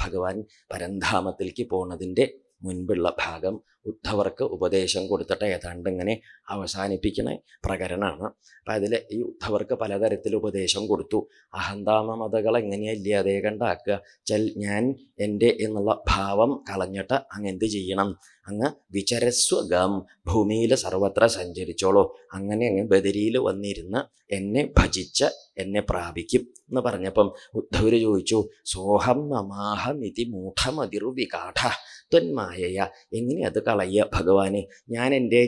ഭഗവാൻ പരന്ധാമത്തിലേക്ക് പോണതിൻ്റെ മുൻപുള്ള ഭാഗം ഉദ്ധവർക്ക് ഉപദേശം കൊടുത്തിട്ട് ഏതാണ്ട് ഇങ്ങനെ അവസാനിപ്പിക്കുന്ന പ്രകരണമാണ്. അപ്പം അതിൽ ഈ ഉദ്ധവർക്ക് പലതരത്തിൽ ഉപദേശം കൊടുത്തു. അഹന്താമമതകൾ എങ്ങനെയാണ് ഇല്ലാതെ കണ്ടാക്കുക ഞാൻ എൻ്റെ എന്നുള്ള ഭാവം കളഞ്ഞിട്ട് അങ്ങ് എന്ത് ചെയ്യണം? അങ്ങ് വിചരസ്വഗം, ഭൂമിയിൽ സർവത്ര സഞ്ചരിച്ചോളൂ. അങ്ങനെ അങ്ങ് ബദരിയിൽ വന്നിരുന്ന് എന്നെ ഭജിച്ച് എന്നെ പ്രാപിക്കും എന്ന് പറഞ്ഞപ്പം ഉദ്ധവര് ചോദിച്ചു, സോഹം നമാഹമിതി മൂഢമതിർവികാഠ ത്വന്മായയ. എങ്ങനെ അത് കളയുക ഭഗവാനെ? ഞാൻ എൻ്റെ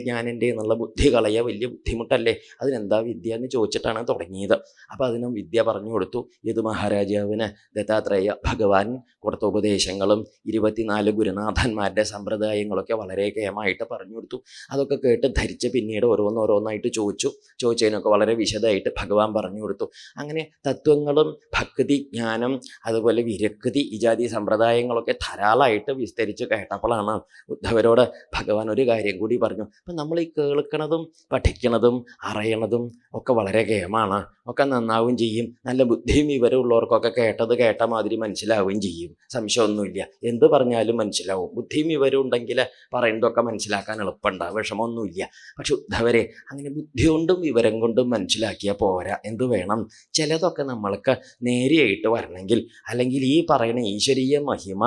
എന്നുള്ള ബുദ്ധി കളയുക വലിയ ബുദ്ധിമുട്ടല്ലേ? അതിനെന്താ വിദ്യ എന്ന് ചോദിച്ചിട്ടാണ് തുടങ്ങിയത്. അപ്പം അതിനും വിദ്യ പറഞ്ഞു കൊടുത്തു. യദു മഹാരാജാവിന് ദത്താത്രേയ ഭഗവാൻ കൊടുത്ത ഉപദേശങ്ങളും 24 ഗുരുനാഥന്മാരുടെ സമ്പ്രദായങ്ങളൊക്കെ വളരെ കേമായിട്ട് പറഞ്ഞു കൊടുത്തു. അതൊക്കെ കേട്ട് ധരിച്ച് പിന്നീട് ഓരോന്നായിട്ട് ചോദിച്ചതിനൊക്കെ വളരെ വിശദമായിട്ട് ഭഗവാൻ പറഞ്ഞു കൊടുത്തു. അങ്ങനെ തത്വങ്ങളും ഭക്തി, ജ്ഞാനം, അതുപോലെ വിരക്തി, ഈ ജാതി സമ്പ്രദായങ്ങളൊക്കെ ധാരാളമായിട്ട് വിസ്തരിച്ച് കേട്ടപ്പോഴാണ് ഉദ്ധവരോട് ഭഗവാൻ ഒരു കാര്യം കൂടി പറഞ്ഞു. അപ്പം നമ്മൾ ഈ കേൾക്കണതും പഠിക്കണതും അറിയണതും ഒക്കെ വളരെ കേമാണ്, ഒക്കെ നന്നാവും ചെയ്യും. നല്ല ബുദ്ധിയും വിവരമുള്ളവർക്കൊക്കെ കേട്ട മാതിരി മനസ്സിലാവുകയും ചെയ്യും. സംശയമൊന്നുമില്ല. എന്ത് പറഞ്ഞാലും മനസ്സിലാവും. ബുദ്ധിയും വിവരം ഉണ്ടെങ്കിൽ പറയുന്നതൊക്കെ മനസ്സിലാക്കാൻ എളുപ്പമുണ്ടാവും, വിഷമമൊന്നുമില്ല. പക്ഷെ ഉദ്ധവരെ അങ്ങനെ ബുദ്ധി കൊണ്ടും വിവരം കൊണ്ടും മനസ്സിലാക്കിയാൽ പോരാ. എന്ത് വേണം? ചിലതൊക്കെ നമ്മൾക്ക് നേരെയായിട്ട് വരണമെങ്കിൽ, അല്ലെങ്കിൽ ഈ പറയുന്ന ഈശ്വരീയ മഹിമ,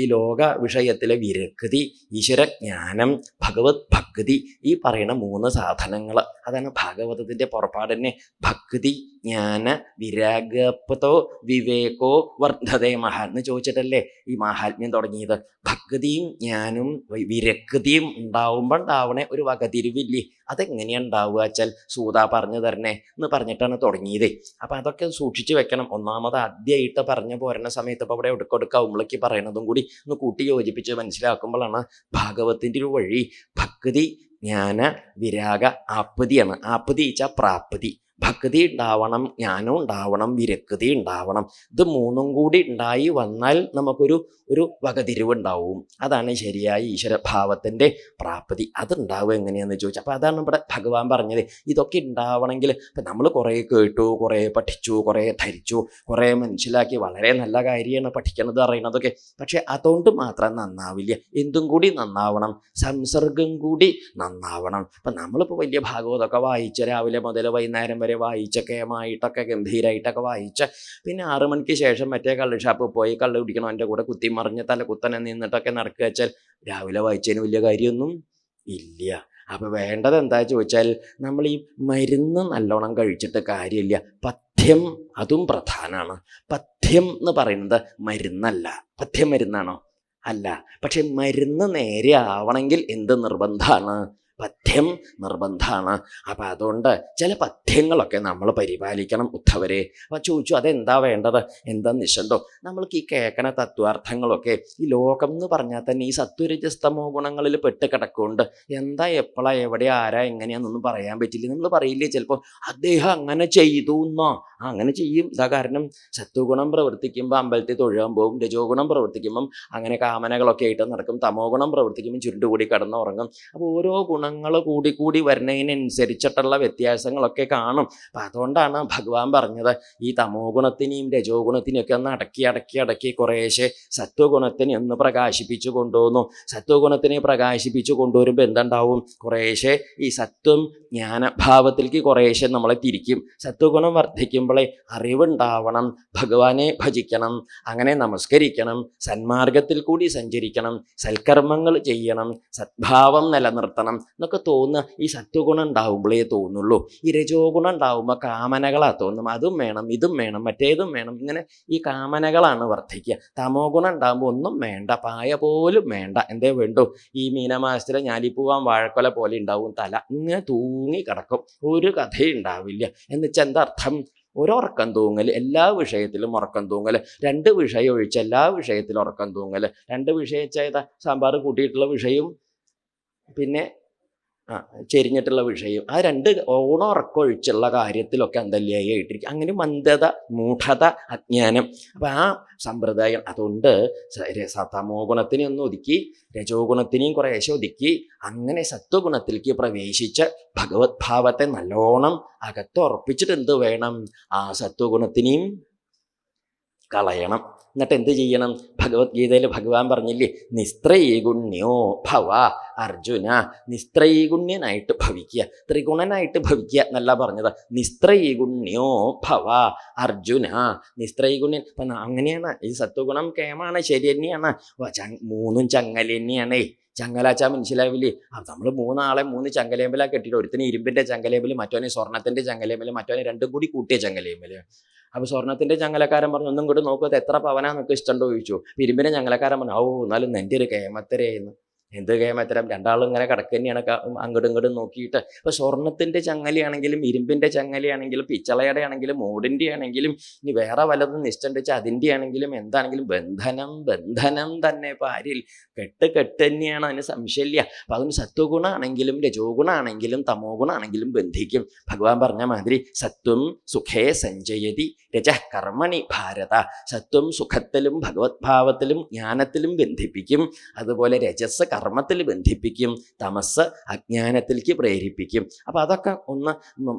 ഈ ലോക വിഷയത്തിലെ വിരക്തി, ഈശ്വരജ്ഞാനം, ഭഗവത് ഭക്തി, ഈ പറയുന്ന 3 സാധനങ്ങൾ, അതാണ് ഭാഗവതത്തിൻ്റെ പുറപ്പാടന്നെ. ഭക്തി, ജ്ഞാന, വിരാഗപ്പതോ വിവേകോ വർദ്ധതേ മഹാ എന്ന് ചോദിച്ചിട്ടല്ലേ ഈ മാഹാത്മ്യം തുടങ്ങിയത്. ഭക്തിയും ജ്ഞാനും വിരക്തിയും ഉണ്ടാവണേ ഒരു വകതിരിവില്ലേ? അതെങ്ങനെയാണ് ഉണ്ടാവുക വെച്ചാൽ സൂതാ പറഞ്ഞു തരണേ എന്ന് പറഞ്ഞിട്ടാണ് തുടങ്ങിയത്. അപ്പം അതൊക്കെ സൂക്ഷിച്ച് വെക്കണം. ഒന്നാമത് ആദ്യമായിട്ട് പറഞ്ഞു പോരുന്ന സമയത്ത് ഇപ്പോൾ അവിടെ ഒടുക്കൊടുക്കാവുമ്പോഴേക്ക് പറയണതും കൂടി ഒന്ന് കൂട്ടി യോജിപ്പിച്ച് മനസ്സിലാക്കുമ്പോഴാണ് ഭാഗവത്തിൻ്റെ ഒരു വഴി. ഭക്തി, ജ്ഞാന, വിരാഗ, ആപ്പതിയാണ്. ആപ്പതി വെച്ചാൽ പ്രാപ്തി. ഭക്തി ഉണ്ടാവണം, ജ്ഞാനം ഉണ്ടാവണം, വിരക്തി ഉണ്ടാവണം. ഇത് 3ഉം കൂടി ഉണ്ടായി വന്നാൽ നമുക്കൊരു വകതിരിവുണ്ടാവും. അതാണ് ശരിയായ ഈശ്വരഭാവത്തിൻ്റെ പ്രാപ്തി. അതുണ്ടാവുക എങ്ങനെയാണെന്ന് ചോദിച്ചു. അപ്പോൾ അതാണ് ഇവിടെ ഭഗവാൻ പറഞ്ഞത്. ഇതൊക്കെ ഉണ്ടാവണമെങ്കിൽ ഇപ്പം നമ്മൾ കുറേ കേട്ടു, കുറേ പഠിച്ചു, കുറേ ധരിച്ചു, കുറേ മനസ്സിലാക്കി, വളരെ നല്ല കാര്യമാണ് പഠിക്കണത് അറിയണതൊക്കെ. പക്ഷെ അതുകൊണ്ട് മാത്രം നന്നാവില്ല. എന്തും കൂടി നന്നാവണം, സംസർഗം കൂടി നന്നാവണം. ഇപ്പം നമ്മളിപ്പോൾ വലിയ ഭാഗവതമൊക്കെ വായിച്ച് രാവിലെ മുതൽ വൈകുന്നേരം വരെ വായിച്ച കേമായിട്ടൊക്കെ ഗംഭീരമായിട്ടൊക്കെ വായിച്ച് പിന്നെ 6 മണിക്ക് ശേഷം മറ്റേ കള്ള് ഷാപ്പിൽ പോയി കള്ള് കുടിക്കണം, എൻ്റെ കൂടെ കുത്തി മറിഞ്ഞ് തല കുത്തനെ നിന്നിട്ടൊക്കെ നടക്കുക വെച്ചാൽ രാവിലെ വായിച്ചതിന് വലിയ കാര്യമൊന്നും ഇല്ല. അപ്പോൾ വേണ്ടത് എന്താ ചോദിച്ചാൽ, നമ്മൾ ഈ മരുന്ന് നല്ലോണം കഴിച്ചിട്ട് കാര്യമില്ല. പഥ്യം അതും പ്രധാനമാണ്. പഥ്യം എന്ന് പറയുന്നത് മരുന്നല്ല. പഥ്യം മരുന്നാണോ? അല്ല. പക്ഷെ മരുന്ന് നേരെ ആവണമെങ്കിൽ എന്ത് നിർബന്ധമാണ്? പഥ്യം നിർബന്ധമാണ്. അപ്പം അതുകൊണ്ട് ചില പഥ്യങ്ങളൊക്കെ നമ്മൾ പരിപാലിക്കണം ഉദ്ധവരെ. അപ്പം ചോദിച്ചു, അതെന്താ വേണ്ടത്? എന്താ നിശ്ചന്തോ? നമ്മൾക്ക് ഈ കേൾക്കണ തത്വാർത്ഥങ്ങളൊക്കെ ഈ ലോകം എന്ന് പറഞ്ഞാൽ തന്നെ ഈ സത്വരജസ്തമോ ഗുണങ്ങളിൽ പെട്ട് കിടക്കുന്നുണ്ട്. എന്താ എപ്പോഴാ എവിടെ ആരാ എങ്ങനെയാണെന്നൊന്നും പറയാൻ പറ്റില്ല. നമ്മൾ പറയില്ലേ ചിലപ്പോൾ അദ്ദേഹം അങ്ങനെ ചെയ്തു എന്നോ? അങ്ങനെ ചെയ്യും. ഇതാ കാരണം സത്വഗുണം പ്രവർത്തിക്കുമ്പോൾ അമ്പലത്തിൽ തൊഴുകാൻ പോകും, രജോ ഗുണം പ്രവർത്തിക്കുമ്പം അങ്ങനെ കാമനകളൊക്കെ ആയിട്ട് നടക്കും, തമോ ഗുണം പ്രവർത്തിക്കുമ്പോൾ ചുരുണ്ടുകൂടി കിടന്നുറങ്ങും. അപ്പോൾ ഓരോ ഗുണങ്ങൾ കൂടി വരുന്നതിനനുസരിച്ചിട്ടുള്ള വ്യത്യാസങ്ങളൊക്കെ കാണും. അപ്പം അതുകൊണ്ടാണ് ഭഗവാൻ പറഞ്ഞത് ഈ തമോ ഗുണത്തിനെയും രജോ ഗുണത്തിനെയൊക്കെ ഒന്ന് അടക്കി കുറേശ്ശെ സത്വഗുണത്തിനെ ഒന്ന് പ്രകാശിപ്പിച്ചു കൊണ്ടുവന്നു. സത്വഗുണത്തിനെ പ്രകാശിപ്പിച്ചു കൊണ്ടുവരുമ്പോൾ എന്തുണ്ടാവും? കുറേശ്ശെ ഈ സത്വം ജ്ഞാനഭാവത്തിലേക്ക് കുറേശ്ശെ നമ്മളെ തിരിക്കും. സത്വഗുണം വർദ്ധിക്കുമ്പോഴേ അറിവുണ്ടാവണം, ഭഗവാനെ ഭജിക്കണം, അങ്ങനെ നമസ്കരിക്കണം, സന്മാർഗത്തിൽ കൂടി സഞ്ചരിക്കണം, സൽക്കർമ്മങ്ങൾ ചെയ്യണം, സദ്ഭാവം നിലനിർത്തണം എന്നൊക്കെ തോന്നുക ഈ സത്വഗുണം ഉണ്ടാവുമ്പോഴേ തോന്നുള്ളൂ. ഈ രജോ ഗുണം ഉണ്ടാവുമ്പോൾ കാമനകളാണ് തോന്നും. അതും വേണം, ഇതും വേണം, മറ്റേതും വേണം, ഇങ്ങനെ ഈ കാമനകളാണ് വർദ്ധിക്കുക. തമോ ഗുണം ഉണ്ടാകുമ്പോൾ ഒന്നും വേണ്ട, പായ പോലും വേണ്ട. എന്തേ വേണ്ടു? ഈ മീനമാസത്തിലെ ഞാലിപ്പൂവാൻ വാഴക്കൊല പോലെ ഉണ്ടാവും തല, ഇങ്ങനെ തൂങ്ങി കിടക്കും, ഒരു കഥയുണ്ടാവില്ല. എന്നുവെച്ചാൽ എന്താ അർത്ഥം? ഒരുറക്കം തൂങ്ങൽ, എല്ലാ വിഷയത്തിലും ഉറക്കം തൂങ്ങൽ. 2 വിഷയം ഒഴിച്ച് എല്ലാ വിഷയത്തിലും ഉറക്കം തൂങ്ങൽ. 2 വിഷയം വെച്ചാൽ സാമ്പാർ കൂട്ടിയിട്ടുള്ള വിഷയവും പിന്നെ ചെരിഞ്ഞിട്ടുള്ള വിഷയം. ആ 2 ഉറക്കൊഴിച്ചുള്ള കാര്യത്തിലൊക്കെ അന്തല്യായിട്ടിരിക്കും. അങ്ങനെ മന്ദത, മൂഢത, അജ്ഞാനം. അപ്പം ആ സമ്പ്രദായം അതുകൊണ്ട് തമോ ഗുണത്തിനെ ഒന്ന് ഒതുക്കി രജോ ഗുണത്തിനെയും കുറേശ്ശെ ഒതുക്കി അങ്ങനെ സത്വഗുണത്തിലേക്ക് പ്രവേശിച്ച് ഭഗവത് ഭാവത്തെ നല്ലോണം അകത്ത് ഉറപ്പിച്ചിട്ട് എന്ത് വേണം? ആ സത്വഗുണത്തിനെയും കളയണം. എന്നിട്ട് എന്ത് ചെയ്യണം? ഭഗവത്ഗീതയിൽ ഭഗവാൻ പറഞ്ഞില്ലേ, നിസ്ത്രൈഗുണ്യോ ഭവ അർജുന. നിസ്ത്രൈഗുണ്യനായിട്ട് ഭവിക്കുക, ത്രിഗുണനായിട്ട് ഭവിക്കുക എന്നല്ല പറഞ്ഞത്, നിസ്ത്രൈഗുണ്യോ ഭവ അർജുന. നിസ്ത്രൈഗുണ്യൻ ഇപ്പം അങ്ങനെയാണ്. ഈ സത്വഗുണം കേമാണ്, ശരി തന്നെയാണ്. മൂന്നും ചങ്ങല തന്നെയാണേ. ചങ്ങലാച്ചാൽ മനസ്സിലാവില്ലേ? നമ്മൾ മൂന്നാളെ 3 ചങ്ങലേമ്പലാണ് കെട്ടിയിട്ട്, ഒരുത്തിന് ഇരുമ്പിൻ്റെ ചങ്ങലേമ്പൽ, മറ്റവന് സ്വർണ്ണത്തിൻ്റെ ചങ്ങലേമ്പൽ, മറ്റവന് രണ്ടും കൂടി കൂട്ടിയ ചങ്ങലേമ്പൽ. അപ്പോൾ സ്വർണ്ണത്തിൻ്റെ ചങ്ങലക്കാരൻ പറഞ്ഞു, ഒന്നും കൂടി നോക്കുക, അത് എത്ര പവനാ നിങ്ങൾക്ക് ഇഷ്ടമുണ്ടോ ചോദിച്ചു. ഇരുമ്പിൻ്റെ ചങ്ങലക്കാരൻ പറഞ്ഞു, എന്നാലും എൻ്റെ ഒരു കേമത്തരയെന്ന്. എന്ത് കേമത്തരം? രണ്ടാളും ഇങ്ങനെ കിടക്ക് തന്നെയാണ്, അങ്ങോട്ടും ഇങ്ങോട്ടും നോക്കിയിട്ട്. ഇപ്പോൾ സ്വർണ്ണത്തിൻ്റെ ചങ്ങലയാണെങ്കിലും ഇരുമ്പിൻ്റെ ചങ്ങലയാണെങ്കിലും പിച്ചളയുടെ ആണെങ്കിലും മൂടിൻ്റെ ആണെങ്കിലും ഇനി വേറെ വല്ലതും നിശ്ചയിച്ച് അതിൻ്റെ ആണെങ്കിലും എന്താണെങ്കിലും ബന്ധനം തന്നെ. പാരിൽ കെട്ട് തന്നെയാണ്, അതിന് സംശയമില്ല. അപ്പം അതിന് സത്വഗുണമാണെങ്കിലും രജോഗുണമാണെങ്കിലും തമോ ഗുണമാണെങ്കിലും ബന്ധിക്കും. ഭഗവാൻ പറഞ്ഞ മാതിരി സത്വം സുഖേ സഞ്ചയതി രജ കർമ്മണി ഭാരത. സത്വം സുഖത്തിലും ഭഗവത് ഭാവത്തിലും ജ്ഞാനത്തിലും ബന്ധിപ്പിക്കും. അതുപോലെ രജസ് കർമ്മത്തിൽ ബന്ധിപ്പിക്കും, തമസ് അജ്ഞാനത്തിലേക്ക് പ്രേരിപ്പിക്കും. അപ്പം അതൊക്കെ ഒന്ന്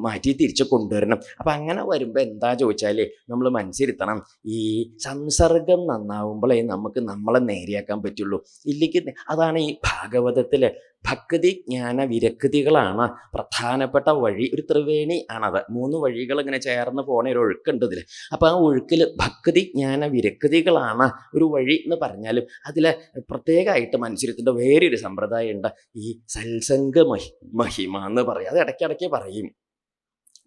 മാറ്റി തിരിച്ച് കൊണ്ടുവരണം. അപ്പം അങ്ങനെ വരുമ്പോൾ എന്താ ചോദിച്ചാൽ നമ്മൾ മനസ്സിരുത്തണം, ഈ സംസർഗം നന്നാവുമ്പോഴേ നമുക്ക് നമ്മളെ നേരെയാക്കാൻ പറ്റുള്ളൂ. ഇല്ലെങ്കിൽ അതാണ് ഈ ഭാഗവതത്തിൽ ഭക്തി ജ്ഞാന വിരക്തികളാണ് പ്രധാനപ്പെട്ട വഴി. ഒരു ത്രിവേണി ആണത്. 3 വഴികൾ ഇങ്ങനെ ചേർന്ന് പോണ ഒരു ഒഴുക്കുണ്ട് ഇതിൽ. അപ്പോൾ ആ ഒഴുക്കിൽ ഭക്തി ജ്ഞാന വിരക്തികളാണ് ഒരു വഴി എന്ന് പറഞ്ഞാലും അതിൽ പ്രത്യേകമായിട്ട് മനുഷ്യരുടെ വേറൊരു സമ്പ്രദായം ഉണ്ട്, ഈ സത്സംഗ മഹിമ എന്ന് പറയും. അത് ഇടയ്ക്കിടയ്ക്ക് പറയും.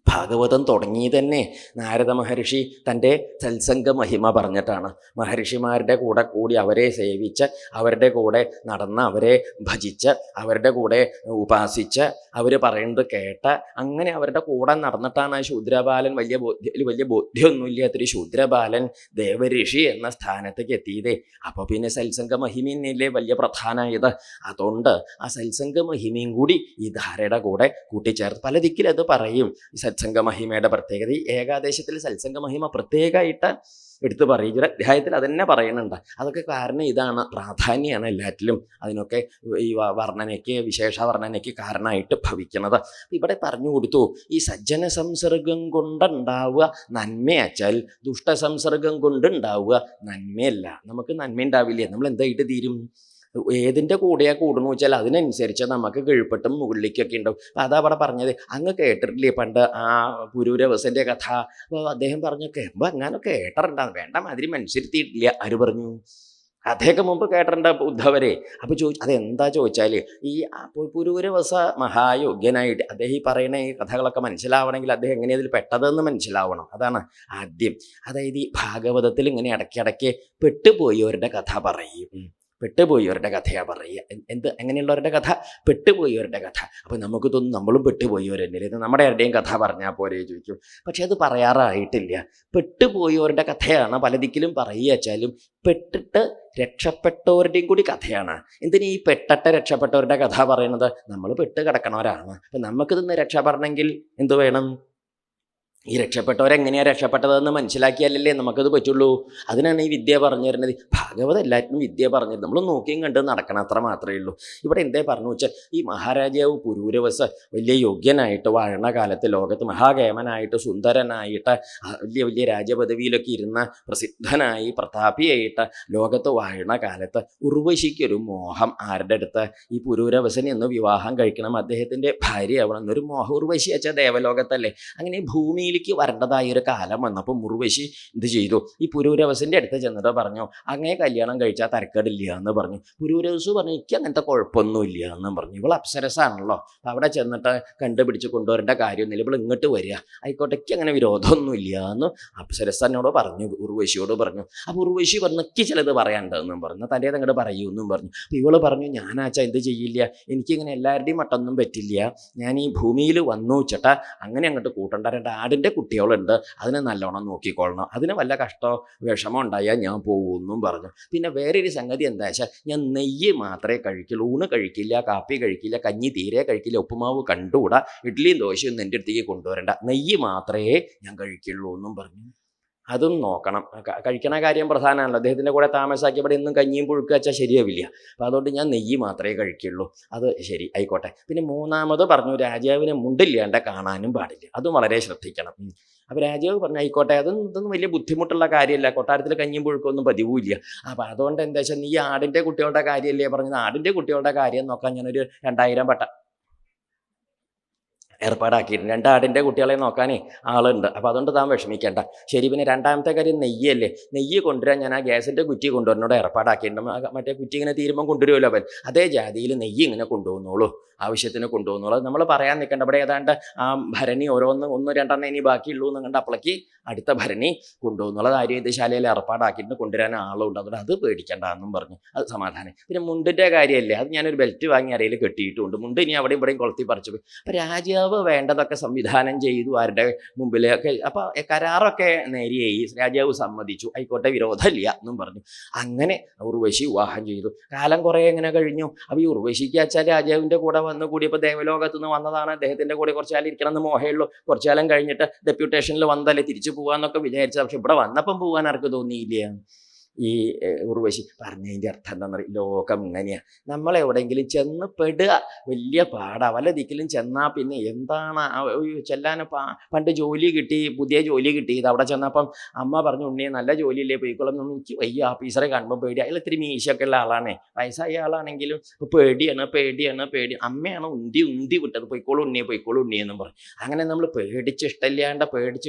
ഭാഗവതം തുടങ്ങി തന്നെ നാരദ മഹർഷി തൻ്റെ സത്സംഗ മഹിമ പറഞ്ഞിട്ടാണ്. മഹർഷിമാരുടെ കൂടെ കൂടി അവരെ സേവിച്ച്, അവരുടെ കൂടെ നടന്ന്, അവരെ ഭജിച്ച്, അവരുടെ കൂടെ ഉപാസിച്ച്, അവർ പറയുന്നത് കേട്ട്, അങ്ങനെ അവരുടെ കൂടെ നടന്നിട്ടാണ് ആ ശൂദ്രബാലൻ വലിയ ബോധ്യമൊന്നുമില്ലാത്തൊരു ശൂദ്രബാലൻ ദേവഋഷി എന്ന സ്ഥാനത്തേക്ക് എത്തിയതേ. അപ്പോൾ പിന്നെ സത്സംഗ മഹിമയല്ലേ വലിയ പ്രധാനമായത്. അതുകൊണ്ട് ആ സത്സംഗ മഹിമയും കൂടി ഈ ധാരയുടെ കൂടെ കൂട്ടിച്ചേർത്ത് പല ദിക്കിലത് പറയും. സത്സംഗ മഹിമയുടെ പ്രത്യേകത, ഈ ഏകാദേശത്തിൽ സത്സംഗ മഹിമ പ്രത്യേകമായിട്ട് എടുത്ത് പറയും. ഒരു അധ്യായത്തിൽ അതന്നെ പറയുന്നുണ്ട്. അതൊക്കെ കാരണം ഇതാണ്, പ്രാധാന്യമാണ് എല്ലാറ്റിലും. അതിനൊക്കെ ഈ വർണ്ണനയ്ക്ക്, വിശേഷ വർണ്ണനയ്ക്ക് കാരണമായിട്ട് ഭവിക്കുന്നത്. ഇവിടെ പറഞ്ഞു കൊടുത്തു, ഈ സജ്ജന സംസർഗം കൊണ്ടുണ്ടാവുക നന്മയച്ചാൽ ദുഷ്ടസംസർഗം കൊണ്ടുണ്ടാവുക നന്മയല്ല. നമുക്ക് നന്മ ഉണ്ടാവില്ലേ? നമ്മൾ എന്തായിട്ട് തീരും? ഏതിൻ്റെ കൂടെയാണ് കൂടണമെന്ന് വെച്ചാൽ അതിനനുസരിച്ച് നമുക്ക് കീഴ്പ്പെട്ടും മുകളിലേക്കൊക്കെ ഉണ്ടാവും. അപ്പം അതാ അവിടെ പറഞ്ഞത്. അങ്ങ് കേട്ടിട്ടില്ലേ പണ്ട് ആ പുരൂരവസൻ്റെ കഥ? അപ്പോൾ അദ്ദേഹം പറഞ്ഞു, കേൾക്കുമ്പോൾ അങ്ങനെ കേട്ടിട്ടുണ്ടാകും, വേണ്ട മാതിരി മനസ്സിരുത്തിയിട്ടില്ല. ആര് പറഞ്ഞു? അദ്ദേഹം മുമ്പ് കേട്ടിട്ടുണ്ട് ഉദ്ധവരെ. അപ്പോൾ അതെന്താ ചോദിച്ചാൽ, ഈ പുരൂരവസ മഹായോഗ്യനായിട്ട് അദ്ദേഹം ഈ പറയുന്ന ഈ കഥകളൊക്കെ മനസ്സിലാവണമെങ്കിൽ അദ്ദേഹം എങ്ങനെയാണ് ഇതിൽ പെട്ടതെന്ന് മനസ്സിലാവണം. അതാണ് ആദ്യം. അതായത് ഈ ഭാഗവതത്തിൽ ഇങ്ങനെ ഇടയ്ക്കിടയ്ക്ക് പെട്ടുപോയവരുടെ കഥ പറയും. പെട്ടുപോയവരുടെ കഥയാണ് പറയുക. എങ്ങനെയുള്ളവരുടെ കഥ? പെട്ടുപോയവരുടെ കഥ. അപ്പോൾ നമുക്ക് തോന്നും നമ്മളും പെട്ടുപോയവരെന്നെ, നമ്മുടെ ആരുടെയും കഥ പറഞ്ഞാൽ പോരെ ചോദിക്കും. പക്ഷെ അത് പറയാറായിട്ടില്ല. പെട്ടുപോയവരുടെ കഥയാണ് പല ദിക്കിലും പറയുക വെച്ചാലും പെട്ടിട്ട് രക്ഷപ്പെട്ടവരുടെയും കൂടി കഥയാണ്. എന്തിനാ ഈ പെട്ടിട്ട് രക്ഷപ്പെട്ടവരുടെ കഥ പറയുന്നത്? നമ്മൾ പെട്ട് കിടക്കണവരാണ്. അപ്പം നമുക്കിതൊന്ന് രക്ഷപ്പെടണമെങ്കിൽ എന്ത് വേണം? ഈ രക്ഷപ്പെട്ടവരെങ്ങനെയാണ് രക്ഷപ്പെട്ടതെന്ന് മനസ്സിലാക്കിയാലല്ലേ നമുക്കത് പറ്റുള്ളൂ. അതിനാണ് ഈ വിദ്യ പറഞ്ഞു തരുന്നത്. ഭാഗവതം എല്ലാറ്റിനും വിദ്യ പറഞ്ഞു തരും. നമ്മൾ നോക്കിയും കണ്ട് നടക്കണം, അത്ര മാത്രമേ ഉള്ളൂ. ഇവിടെ എന്തേ പറഞ്ഞു വെച്ചാൽ, ഈ മഹാരാജാവ് പുരൂരവസ് വലിയ യോഗ്യനായിട്ട് വാഴണ കാലത്ത്, ലോകത്ത് മഹാകേമനായിട്ട് സുന്ദരനായിട്ട് വലിയ വലിയ രാജപദവിയിലൊക്കെ ഇരുന്ന പ്രസിദ്ധനായി പ്രതാപിയായിട്ട് ലോകത്ത് വാഴണ കാലത്ത് ഉർവശിക്കൊരു മോഹം. ആരുടെ അടുത്ത്? ഈ പുരൂരവസനെ ഒന്ന് വിവാഹം കഴിക്കണം, അദ്ദേഹത്തിൻ്റെ ഭാര്യയാവണം എന്നൊരു മോഹം. ഉർവശി വെച്ചാൽ ദേവലോകത്തല്ലേ. അങ്ങനെ ഭൂമിയിലേക്ക് വരേണ്ടതായ ഒരു കാലം വന്നപ്പോൾ ഉർവശി എന്ത് ചെയ്തു? ഈ പുരൂരവസിൻ്റെ അടുത്ത് ചെന്നിട്ട് പറഞ്ഞു, അങ്ങനെ കല്യാണം കഴിച്ചാൽ തരക്കേടില്ല എന്ന് പറഞ്ഞു. പുരൂരവസ് പറഞ്ഞു, എനിക്ക് അങ്ങനത്തെ കുഴപ്പമൊന്നുമില്ല എന്നും പറഞ്ഞു. ഇവൾ അപ്സരസാണല്ലോ, അവിടെ ചെന്നിട്ട് കണ്ടുപിടിച്ച് കൊണ്ടുവരേണ്ട കാര്യമൊന്നുമില്ല, ഇവൾ ഇങ്ങോട്ട് വരിക, ആയിക്കോട്ടെക്ക് അങ്ങനെ വിരോധമൊന്നുമില്ല എന്ന് അപ്സരസനോട് പറഞ്ഞു, ഉർവശിയോട് പറഞ്ഞു. അപ്പോൾ ഉർവശി പറഞ്ഞു, എനിക്ക് ചിലത് പറയാനുണ്ടെന്നും പറഞ്ഞു, തൻ്റെ അങ്ങോട്ട് പറയൂ എന്നും പറഞ്ഞു. അപ്പോൾ ഇവൾ പറഞ്ഞു, ഞാനാച്ചാ എന്ത് ചെയ്യില്ല, എനിക്കിങ്ങനെ എല്ലാവരുടെയും മട്ടൊന്നും പറ്റില്ല, ഞാൻ ഈ ഭൂമിയിൽ വന്നു വെച്ചിട്ട് അങ്ങനെ അങ്ങോട്ട് കൂട്ടണ്ട. 2 ആടിൻ്റെ കുട്ടികളുണ്ട്, അതിനെ നല്ലോണം നോക്കിക്കൊള്ളണം, അതിന് വല്ല കഷ്ടമോ വിഷമോ ഉണ്ടായാൽ ഞാൻ പോകുമെന്നും പറഞ്ഞു. പിന്നെ വേറൊരു സംഗതി എന്താ വെച്ചാൽ, ഞാൻ നെയ്യ് മാത്രമേ കഴിക്കുള്ളൂ, ഊണ് കഴിക്കില്ല, കാപ്പി കഴിക്കില്ല, കഞ്ഞി തീരെ കഴിക്കില്ല, ഉപ്പുമാവ് കണ്ടുകൂടാ, ഇഡ്ഡലിയും ദോശയൊന്നും എൻ്റെ അടുത്തേക്ക് കൊണ്ടുവരണ്ട, നെയ്യ് മാത്രമേ ഞാൻ കഴിക്കുള്ളൂ എന്നും പറഞ്ഞു. അതും നോക്കണം, കഴിക്കണ കാര്യം പ്രധാനമാണല്ലോ. അദ്ദേഹത്തിൻ്റെ കൂടെ താമസാക്കിയപ്പോൾ എന്നും കഞ്ഞിയും പുഴുക്കുക വെച്ചാൽ ശരിയാവില്ല. അപ്പോൾ അതുകൊണ്ട് ഞാൻ നെയ്യ് മാത്രമേ കഴിക്കുള്ളൂ. അത് ശരി, ആയിക്കോട്ടെ. പിന്നെ 3ാമത് പറഞ്ഞു, രാജാവിനെ മുണ്ടില്ലാണ്ട് കാണാനും പാടില്ല, അതും വളരെ ശ്രദ്ധിക്കണം. അപ്പോൾ രാജാവ് പറഞ്ഞു ആയിക്കോട്ടെ, ഇതൊന്നും വലിയ ബുദ്ധിമുട്ടുള്ള കാര്യമല്ല, കൊട്ടാരത്തിൽ കഞ്ഞിയും പുഴുക്കൊന്നും പതിവുമില്ല. അപ്പോൾ അതുകൊണ്ട് എന്താ വെച്ചാൽ നീ ആടിൻ്റെ കുട്ടികളുടെ കാര്യമല്ലേ പറഞ്ഞത്, ആടിൻ്റെ കുട്ടികളുടെ കാര്യം നോക്കാൻ ഞാനൊരു 2000 പട്ട ഏർപ്പാടാക്കിയിട്ടുണ്ട്. 2 ആടിൻ്റെ കുട്ടികളെ നോക്കാനേ ആളുണ്ട്. അപ്പോൾ അതുകൊണ്ട് താൻ വിഷമിക്കേണ്ട. ശരി, പിന്നെ രണ്ടാമത്തെ കാര്യം നെയ്യല്ലേ, നെയ്യ് കൊണ്ടുവരാൻ ഞാൻ ആ ഗ്യാസിൻ്റെ കുറ്റി കൊണ്ടുവരുന്നോട് ഏർപ്പാടാക്കിയിട്ടുണ്ട്. മറ്റേ കുറ്റി ഇങ്ങനെ തീരുമ്പം കൊണ്ടുവരുമല്ലോ അവൻ, അതേ ജാതിയിൽ നെയ്യ് ഇങ്ങനെ കൊണ്ടുപോകുന്നോളൂ, ആവശ്യത്തിന് കൊണ്ടുപോകുന്നോളൂ. അത് നമ്മൾ പറയാൻ നിൽക്കേണ്ട. ഇവിടെ ഏതാണ്ട് ആ ഭരണി ഓരോന്ന് 1-2 ഇനി ബാക്കിയുള്ളൂ എന്ന് കണ്ട് അപ്പോഴേക്ക് അടുത്ത ഭരണി കൊണ്ടുപോകുന്നുള്ളത് ആര്യവൈദ്യശാലയിൽ ഏർപ്പാടാക്കിയിട്ട് കൊണ്ടുവരാൻ ആളുണ്ട്. അതുകൊണ്ട് അത് പേടിക്കേണ്ട എന്നും പറഞ്ഞു. അത് സമാധാനം. പിന്നെ മുണ്ടിൻ്റെ കാര്യമല്ലേ, അത് ഞാനൊരു ബെൽറ്റ് വാങ്ങി അരയിൽ കെട്ടിയിട്ടുമുണ്ട്. മുണ്ട് ഇനി അവിടെയും ഇവിടെയും കൊളുത്തി പറിച്ചു പോയി. അപ്പോൾ രാജാവ് വേണ്ടതൊക്കെ സംവിധാനം ചെയ്തു ആരുടെ മുമ്പിലൊക്കെ. അപ്പോൾ കരാറൊക്കെ നേരിയായി, രാജാവ് സമ്മതിച്ചു, ആയിക്കോട്ടെ വിരോധമില്ല എന്നും പറഞ്ഞു. അങ്ങനെ ഉർവശി വിവാഹം ചെയ്തു. കാലം കുറേ ഇങ്ങനെ കഴിഞ്ഞു. അപ്പോൾ ഈ ഉർവശിക്ക് വെച്ചാൽ രാജാവിൻ്റെ കൂടെ വന്നു കൂടിയപ്പോൾ ദേവലോകത്തു നിന്ന് വന്നതാണ്, അദ്ദേഹത്തിൻ്റെ കൂടെ കുറച്ച് കാലം ഇരിക്കണം എന്ന് മോഹമുള്ളൂ. കുറച്ചു കാലം കഴിഞ്ഞിട്ട് ഡെപ്യൂട്ടേഷനിൽ വന്നതല്ലേ തിരിച്ചു പോകാമെന്നൊക്കെ വിചാരിച്ചത്. പക്ഷെ ഇവിടെ വന്നപ്പം പോകാൻ ആർക്ക് തോന്നിയില്ല. ഈ ഉർവശി പറഞ്ഞതിൻ്റെ അർത്ഥം എന്താണെന്ന് പറയും, ലോകം ഇങ്ങനെയാണ്. നമ്മളെവിടെയെങ്കിലും ചെന്ന് പെടുക വലിയ പാടാ. വല്ല ദിക്കിലും ചെന്നാൽ പിന്നെ എന്താണ് ചെല്ലാൻ. പണ്ട് ജോലി കിട്ടി, പുതിയ ജോലി കിട്ടിയത്. അവിടെ ചെന്നപ്പം അമ്മ പറഞ്ഞു, ഉണ്ണിയെ നല്ല ജോലിയില്ലേ പോയിക്കോളും. എനിക്ക് വയ്യ, ഓഫീസറെ കാണുമ്പോൾ പേടി. അതിൽ ഇത്തിരി മീശയൊക്കെ ഉള്ള ആളാണേ, വയസ്സായ ആളാണെങ്കിലും പേടിയാണ്. അമ്മയാണ് ഉന്തി വിട്ടത്, പോയിക്കോളും ഉണ്ണിയെന്നും പറഞ്ഞു. അങ്ങനെ നമ്മൾ പേടിച്ചിഷ്ടമില്ലാണ്ട്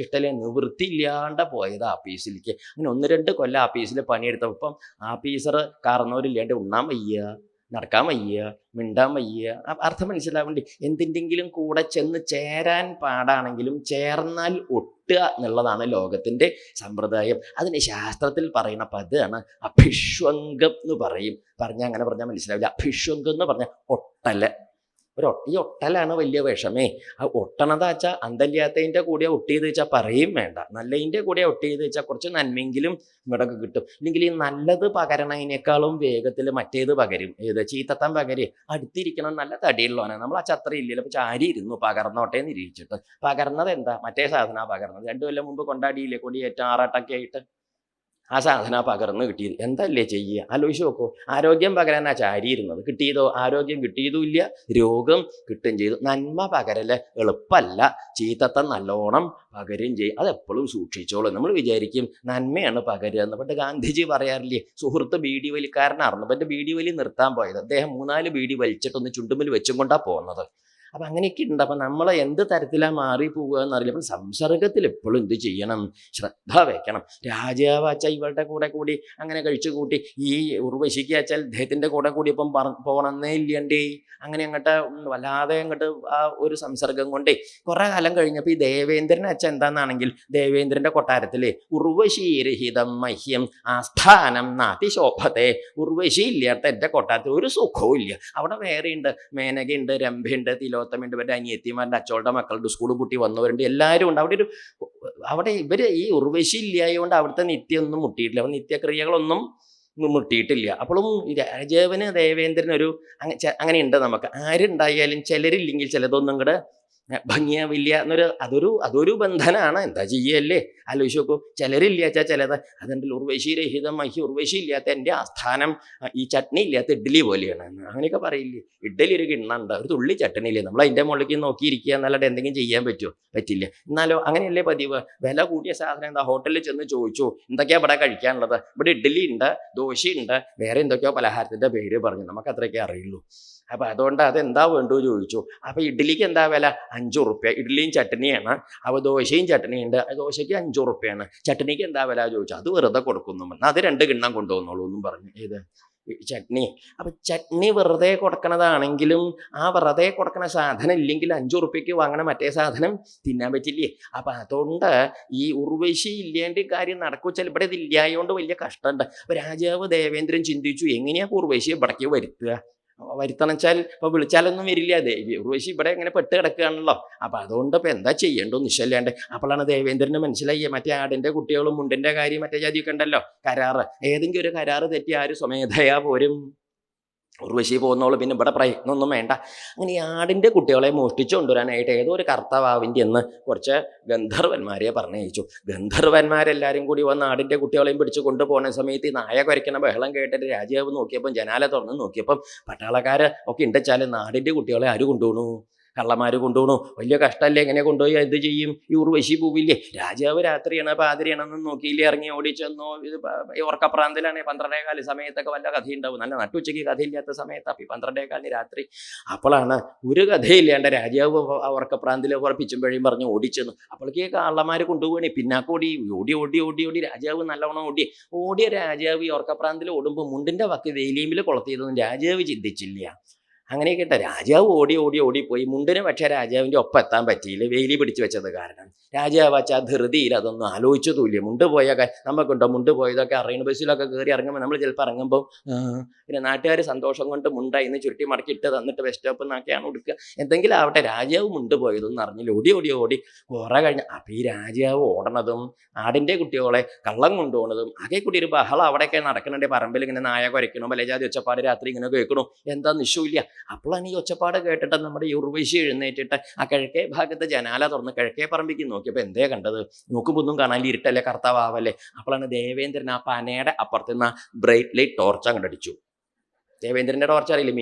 നിവൃത്തിയില്ലാണ്ട് പോയത് ആഫീസിലേക്ക്. അങ്ങനെ 1-2 കൊല്ലം ആഫീസിൽ പണിയെടുത്തപ്പം ആഫീസർ കാരണവരില്ലാണ്ട് ഉണ്ണാൻ വയ്യ, നടക്കാൻ വയ്യ, മിണ്ടാൻ വയ്യ. അർത്ഥം മനസ്സിലാവേണ്ടി. എന്തിൻ്റെങ്കിലും കൂടെ ചെന്ന് ചേരാൻ പാടാണെങ്കിലും ചേർന്നാൽ ഒട്ടുക എന്നുള്ളതാണ് ലോകത്തിൻ്റെ സമ്പ്രദായം. അതിന് ശാസ്ത്രത്തിൽ പറയുന്ന പദമാണ് അഭിഷ്വംഗം എന്ന് പറയും. അങ്ങനെ പറഞ്ഞാൽ മനസ്സിലാവില്ല. അഭിഷ്വംഗം എന്ന് പറഞ്ഞാൽ ഒട്ടല്. ഈ ഒട്ടലാണ് വലിയ വിഷമേ. ആ ഒട്ടണതാ വെച്ചാൽ അന്തല്ലാത്തതിൻ്റെ കൂടെ ഒട്ടിയത് വെച്ചാൽ പറയും വേണ്ട. നല്ലതിൻ്റെ കൂടെ ഒട്ടിയത് വെച്ചാൽ കുറച്ച് നന്മെങ്കിലും ഇങ്ങോട്ടൊക്കെ കിട്ടും. ഇല്ലെങ്കിൽ ഈ നല്ലത് പകരണതിനേക്കാളും വേഗത്തിൽ മറ്റേത് പകരും. ചീത്തത്തം പകര്. അടുത്തിരിക്കണം നല്ല തടിയുള്ളവനാണ്. നമ്മൾ ആ ചത്ര ഇല്ലല്ലോ, അപ്പോൾ ചാരി ഇരുന്നു പകർന്നോട്ടെ നിരീക്ഷിച്ചിട്ട്. പകർന്നത് എന്താ, മറ്റേ സാധന പകർന്നത്. 2 കൊല്ലം മുമ്പ് കൊണ്ടാടിയില്ലേ കൊടിയേറ്റം 6-8 ആയിട്ട്. ആ സാധന പകർന്ന് കിട്ടിയത്. എന്തല്ലേ ചെയ്യുക, ആലോചിച്ച് നോക്കൂ. ആരോഗ്യം പകരാനാ ചാരിയിരുന്നത്, കിട്ടിയതോ ആരോഗ്യം കിട്ടിയതുമില്ല, രോഗം കിട്ടുകയും ചെയ്തു. നന്മ പകരല് എളുപ്പമല്ല, ചീത്തത്തം നല്ലോണം പകരുകയും ചെയ്യും. അതെപ്പോഴും സൂക്ഷിച്ചോളൂ. നമ്മൾ വിചാരിക്കും നന്മയാണ് പകരുക എന്ന്. പണ്ട് ഗാന്ധിജി പറയാറില്ലേ, സുഹൃത്ത് ബീഡി വലിക്കാരനായിരുന്നു. പണ്ട് ബീഡി വലി നിർത്താൻ പോയത്. അദ്ദേഹം 3-4 ബീഡി വലിച്ചിട്ടൊന്ന് ചുണ്ടുമ്പിൽ വെച്ചും കൊണ്ടാണ് പോകുന്നത്. അപ്പം അങ്ങനെയൊക്കെ ഉണ്ട്. അപ്പം നമ്മൾ എന്ത് തരത്തിലാണ് മാറിപ്പോവുക എന്നറിയില്ല. അപ്പം സംസർഗത്തിൽ എപ്പോഴും എന്ത് ചെയ്യണം, ശ്രദ്ധ വയ്ക്കണം. രാജാവ് അച്ഛ ഇവളുടെ കൂടി അങ്ങനെ കഴിച്ചു കൂട്ടി. ഈ ഉർവശിക്ക് അച്ഛാൽ അദ്ദേഹത്തിൻ്റെ കൂടിയപ്പം പോകണമെന്നേ ഇല്ലണ്ടേ. അങ്ങനെ വല്ലാതെ ആ ഒരു സംസർഗം കൊണ്ടേ കുറേ കാലം കഴിഞ്ഞപ്പോൾ ഈ ദേവേന്ദ്രൻ അച്ഛൻ എന്താണെന്നാണെങ്കിൽ ദേവേന്ദ്രൻ്റെ കൊട്ടാരത്തിലെ ഉർവശീരഹിതം മഹ്യം ആസ്ഥാനം നാതിശോഭത്തെ. ഉർവശി ഇല്ലാത്ത എൻ്റെ കൊട്ടാരത്തിൽ ഒരു സുഖവും ഇല്ല. അവിടെ വേറെയുണ്ട്, മേനകയുണ്ട്, രംഭയുണ്ട്, തിലോത്തമുണ്ട്, ഇവരുടെ അനിയത്തിമാരുടെ അച്ചോളുടെ മക്കളുടെ സ്കൂൾ പൂട്ടി വന്നവരുണ്ട്, എല്ലാവരും ഉണ്ട്. അവിടെ ഇവർ ഈ ഉർവശി ഇല്ലായതുകൊണ്ട് അവിടുത്തെ നിത്യമൊന്നും മുട്ടിയിട്ടില്ല. അപ്പം നിത്യക്രിയകളൊന്നും മുട്ടിയിട്ടില്ല. അപ്പോഴും രാജാവിന് ദേവേന്ദ്രനൊരു അങ്ങനെയുണ്ട്. നമുക്ക് ആരുണ്ടായാലും ചിലരില്ലെങ്കിൽ ചിലതൊന്നും കൂടെ ഭംഗിയാവില്ല അതൊരു ബന്ധനാണ്. എന്താ ചെയ്യല്ലേ, ആലോചിച്ച് നോക്കൂ. ചിലരില്ല വെച്ചാൽ ചിലത് അതുണ്ടല്ലോ, ഉർവശീരഹിതം ഉർവശി ഇല്ലാത്ത എൻ്റെ ആസ്ഥാനം ഈ ചട്നി ഇല്ലാത്ത ഇഡ്ഡലി പോലെയാണ് അങ്ങനെയൊക്കെ പറയില്ലേ. ഇഡ്ഡലി ഒരു കിണ്ണുണ്ട്, ഒരു തുള്ളി ചട്ടണി ഇല്ലേ, നമ്മൾ അതിൻ്റെ മുകളിലേക്ക് നോക്കിയിരിക്കുക എന്നല്ലാണ്ട് എന്തെങ്കിലും ചെയ്യാൻ പറ്റില്ല. എന്നാലോ അങ്ങനെയല്ലേ പതിവ്. വില കൂടിയ സാധനം എന്താ, ഹോട്ടലിൽ ചെന്ന് ചോദിച്ചു എന്തൊക്കെയാ ഇവിടെ കഴിക്കാനുള്ളത്. ഇവിടെ ഇഡ്ഡലി ഉണ്ട്, ദോശയുണ്ട്, വേറെ എന്തൊക്കെയോ പലഹാരത്തിൻ്റെ പേര് പറഞ്ഞു. നമുക്ക് അത്രയൊക്കെ അറിയുള്ളൂ. അപ്പം അതുകൊണ്ട് അതെന്താ വേണ്ടു ചോദിച്ചു. അപ്പോൾ ഇഡ്ഡലിക്ക് എന്താ വില, 5 ഉറുപ്യ. ഇഡ്ഡലിയും ചട്നിയാണ്. അപ്പോൾ ദോശയും ചട്നിയുണ്ട്, ദോശയ്ക്ക് 5 ഉറുപ്യാണ്. ചട്നിക്ക് എന്താ വില ചോദിച്ചു. അത് വെറുതെ കൊടുക്കുന്നു പറഞ്ഞു. അത് 2 കിണ്ണം കൊണ്ടുവന്നോളൂ എന്നും പറഞ്ഞു. ഏത് ചട്നി. അപ്പം ചട്നി വെറുതെ കൊടുക്കണതാണെങ്കിലും ആ വെറുതെ കൊടുക്കണ സാധനം ഇല്ലെങ്കിൽ 5 ഉറുപ്യക്ക് വാങ്ങണ മറ്റേ സാധനം തിന്നാൻ പറ്റില്ലേ. അപ്പം അതുകൊണ്ട് ഈ ഉർവശി ഇല്ലേണ്ട കാര്യം നടക്കുവെച്ചാൽ ഇവിടെ ഇത് ഇല്ലായതുകൊണ്ട് വലിയ കഷ്ടമുണ്ട്. അപ്പോൾ രാജാവ് ദേവേന്ദ്രൻ ചിന്തിച്ചു, എങ്ങനെയാ ഉർവശി ഇവിടേക്ക് വരുത്തണം വെച്ചാൽ ഇപ്പോൾ വിളിച്ചാലൊന്നും വരില്ല. ഉർവശി ഇവിടെ ഇങ്ങനെ പെട്ട് കിടക്കുകയാണല്ലോ. അപ്പം അതുകൊണ്ട് ഇപ്പം എന്താ ചെയ്യേണ്ടോ നിശ്ചയില്ലാണ്ട്. അപ്പോഴാണ് ദേവേന്ദ്രന് മനസ്സിലായി, മറ്റേ ആടിൻ്റെ കുട്ടികളും മുണ്ടിൻ്റെ കാര്യം മറ്റേ ജാതിയൊക്കെ ഉണ്ടല്ലോ, കരാറ്. ഏതെങ്കിലും ഒരു കരാറ് തെറ്റി ആര് സ്വമേധയാ പോരും, ഉർവശി പോകുന്നോളൂ. പിന്നെ ഇവിടെ പ്രയത്നമൊന്നും വേണ്ട. അങ്ങനെ ഈ ആടിൻ്റെ കുട്ടികളെ മോഷ്ടിച്ചു കൊണ്ടുവരാനായിട്ട് ഏതോ ഒരു കർത്തവാവിൻ്റെ എന്ന് കുറച്ച് ഗന്ധർവന്മാരെ പറഞ്ഞയച്ചു. ഗന്ധർവന്മാരെല്ലാവരും കൂടി വന്ന് ആടിൻ്റെ കുട്ടികളെയും പിടിച്ച് കൊണ്ടുപോകുന്ന സമയത്ത് ഈ നായ കുരയ്ക്കണ ബഹളം കേട്ടിട്ട് രാജാവ് നോക്കിയപ്പം, ജനാല തുറന്ന് നോക്കിയപ്പം പട്ടാളക്കാർ ഒക്കെ ഉണ്ടെച്ചാൽ ആടിൻ്റെ കുട്ടികളെ ആര് കൊണ്ടുപോകണു, കള്ളന്മാർ കൊണ്ടുപോകണു, വലിയ കഷ്ടമല്ലേ, എങ്ങനെ കൊണ്ടുപോയി എന്ത് ചെയ്യും? ഈ ഉർവശി പോവില്ലേ? രാജാവ് രാത്രിയാണ് പാതിരിയാണെന്നും നോക്കിയില്ലേ, ഇറങ്ങി ഓടിച്ചെന്നോ. ഇത് ഉറക്കപ്രാന്തിലാണ്. 12:15 സമയത്തൊക്കെ വല്ല കഥയുണ്ടാവും. നല്ല നട്ടുച്ചയ്ക്ക് കഥയില്ലാത്ത സമയത്ത്. അപ്പം 12:15 രാത്രി. അപ്പോഴാണ് ഒരു കഥയില്ലാണ്ട് രാജാവ് ഉറക്കപ്രാന്തിൽ പിച്ചുമ്പഴയും പറഞ്ഞ് ഓടിച്ചെന്നു. അപ്പോഴേക്ക് കള്ളന്മാർ കൊണ്ടുപോകണേ. പിന്നാക്കോടി ഓടി ഓടി ഓടി ഓടി രാജാവ് നല്ലവണ്ണം ഓടിയ രാജാവ് ഈ ഉറക്കപ്രാന്തിൽ ഓടുമ്പോൾ മുണ്ടിൻ്റെ വക്ക് വെയിലീമിൽ കൊളത്തിയതൊന്നും രാജാവ് ചിന്തിച്ചില്ല. അങ്ങനെയൊക്കെ ഇട്ട രാജാവ് ഓടി ഓടി ഓടിപ്പോയി. മുണ്ടിന് പക്ഷേ രാജാവിൻ്റെ ഒപ്പം എത്താൻ പറ്റിയില്ല, വെയിലി പിടിച്ചു വെച്ചത് കാരണം. രാജാവ് ആ ധൃതിയിൽ അതൊന്നും ആലോചിച്ചതുമില്ല. മുണ്ട് പോയ നമുക്കുണ്ടോ മുണ്ട് പോയതൊക്കെ അറിയണം. ബസ്സിലൊക്കെ കയറി ഇറങ്ങുമ്പോൾ നമ്മൾ ചിലപ്പോൾ ഇറങ്ങുമ്പോൾ പിന്നെ നാട്ടുകാർ സന്തോഷം കൊണ്ട് മുണ്ടായിന്ന് ചുരുട്ടി മടക്കി ഇട്ട് തന്നിട്ട് ബസ് സ്റ്റോപ്പിൽ നിന്നൊക്കെയാണ് കൊടുക്കുക. എന്തെങ്കിലും ആവട്ടെ, രാജാവ് മുണ്ട് പോയതൊന്നും അറിഞ്ഞില്ല. ഓടി ഓടി ഓടി കുറെ കഴിഞ്ഞ് അപ്പം ഈ രാജാവ് ഓടണതും ആടിൻ്റെ കുട്ടികളെ കള്ളം കൊണ്ടുപോകണതും ആകെ കൂടി ഒരു ബഹളം അവിടെയൊക്കെ നടക്കുന്നുണ്ട്. പറമ്പിൽ ഇങ്ങനെ നായ കുരയ്ക്കണോ, ബലജാതി ഒച്ചപ്പാട് രാത്രി ഇങ്ങനെ കേൾക്കണോ, എന്താ നിശ്ചയമില്ല. അപ്പോഴാണ് ഈ ഒച്ചപ്പാട് കേട്ടിട്ട് നമ്മുടെ ഈ ഉർവശി എഴുന്നേറ്റിട്ട് ആ കിഴക്കേ ഭാഗത്ത് ജനാല തുറന്ന് കിഴക്കേ പറമ്പിക്ക് നോക്കിയപ്പോൾ എന്തേ കണ്ടത്? നോക്കുമ്പോൾ ഒന്നും കാണാൻ ഇരുട്ടല്ലേ, കർത്താവല്ലേ. അപ്പോഴാണ് ദേവേന്ദ്രൻ ആ പനയുടെ അപ്പുറത്തുനിന്ന് ബ്രൈറ്റ് ലൈറ്റ് ടോർച്ച് അങ്ങോട്ട് അടിച്ചു. ദേവേന്ദ്രൻ്റെ ടോർച്ച് അറിയില്ല,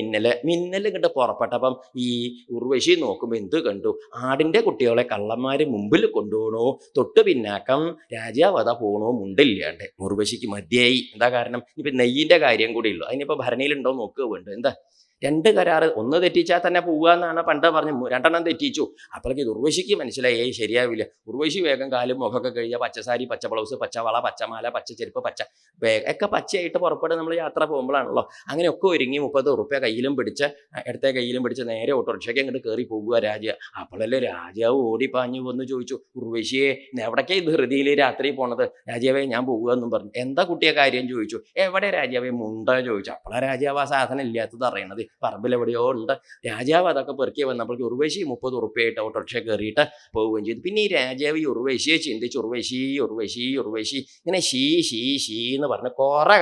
മിന്നൽ ഇങ്ങോട്ട് പുറപ്പെട്ടപ്പം ഈ ഉർവശി നോക്കുമ്പോൾ എന്ത് കണ്ടു? ആടിൻ്റെ കുട്ടികളെ കള്ളന്മാർ മുമ്പിൽ കൊണ്ടുപോകണോ, തൊട്ട് പിന്നാക്കം രാജാവ് അതാ പോകണോ, മുണ്ടില്ലാണ്ട്. ഉർവശിക്ക് മതിയായി. എന്താ കാരണം? ഇപ്പം നെയ്യിൻ്റെ കാര്യം കൂടി ഉള്ളൂ. അതിനിപ്പോൾ ഭരണിയിലുണ്ടോ നോക്കുക വേണ്ടു. എന്താ 2 കരാറ്, ഒന്ന് തെറ്റിച്ചാൽ തന്നെ പോവുക എന്നാണ് പണ്ട് പറഞ്ഞു. 2 തെറ്റിച്ചു. അപ്പോഴേക്ക് ഉർവശിക്ക് മനസ്സിലായി ശരിയാവില്ല. ഉർവശി വേഗം കാലും മുഖമൊക്കെ കഴിയുക, പച്ചസാരി, പച്ച ബ്ലൗസ്, പച്ചവള, പച്ചമാല, പച്ച ചെരുപ്പ്, പച്ച ഒക്കെ പച്ചയായിട്ട് പുറപ്പെട്ട് നമ്മൾ യാത്ര പോകുമ്പോഴാണല്ലോ. അങ്ങനെയൊക്കെ ഒരുങ്ങി 30 ഉറുപ്പ്യ കയ്യിലും പിടിച്ച് ഇടത്തെ കയ്യിലും പിടിച്ച് നേരെ ഓട്ടോറിക്ഷയ്ക്ക് അങ്ങോട്ട് കയറി പോകുക രാജാവ്. അപ്പോഴല്ലേ രാജാവ് ഓടിപ്പാഞ്ഞു വന്ന് ചോദിച്ചു, ഉർവശിയെ എവിടേക്കാ ഈ ധൃതിയിൽ രാത്രി പോണത്? രാജാവേ ഞാൻ പോകുക എന്നും പറഞ്ഞു. എന്താ കുട്ടിയെ കാര്യം ചോദിച്ചു. എവിടെ രാജാവേ മുണ്ട ചോദിച്ചു. അപ്പോഴാണ് രാജാവ് ആ സാധനം ഇല്ലാത്തത് അറിയണത്. പറമ്പിലെവിടെയോ ഉണ്ട്. രാജാവ് അതൊക്കെ പെറുക്കി വന്നപ്പോഴേക്ക് ഉർവശി 30 ഉറുപ്പ്യായിട്ട് ഓട്ടോറിക്ഷ കയറിയിട്ട് പോവുകയും ചെയ്തു. പിന്നെ ഈ രാജാവ് ഈ ഉർവശിയെ ചിന്തിച്ച് ഉർവശി ഉർവശി ഉർവശി ഇങ്ങനെ ഷീ എന്ന് പറഞ്ഞ് കുറേ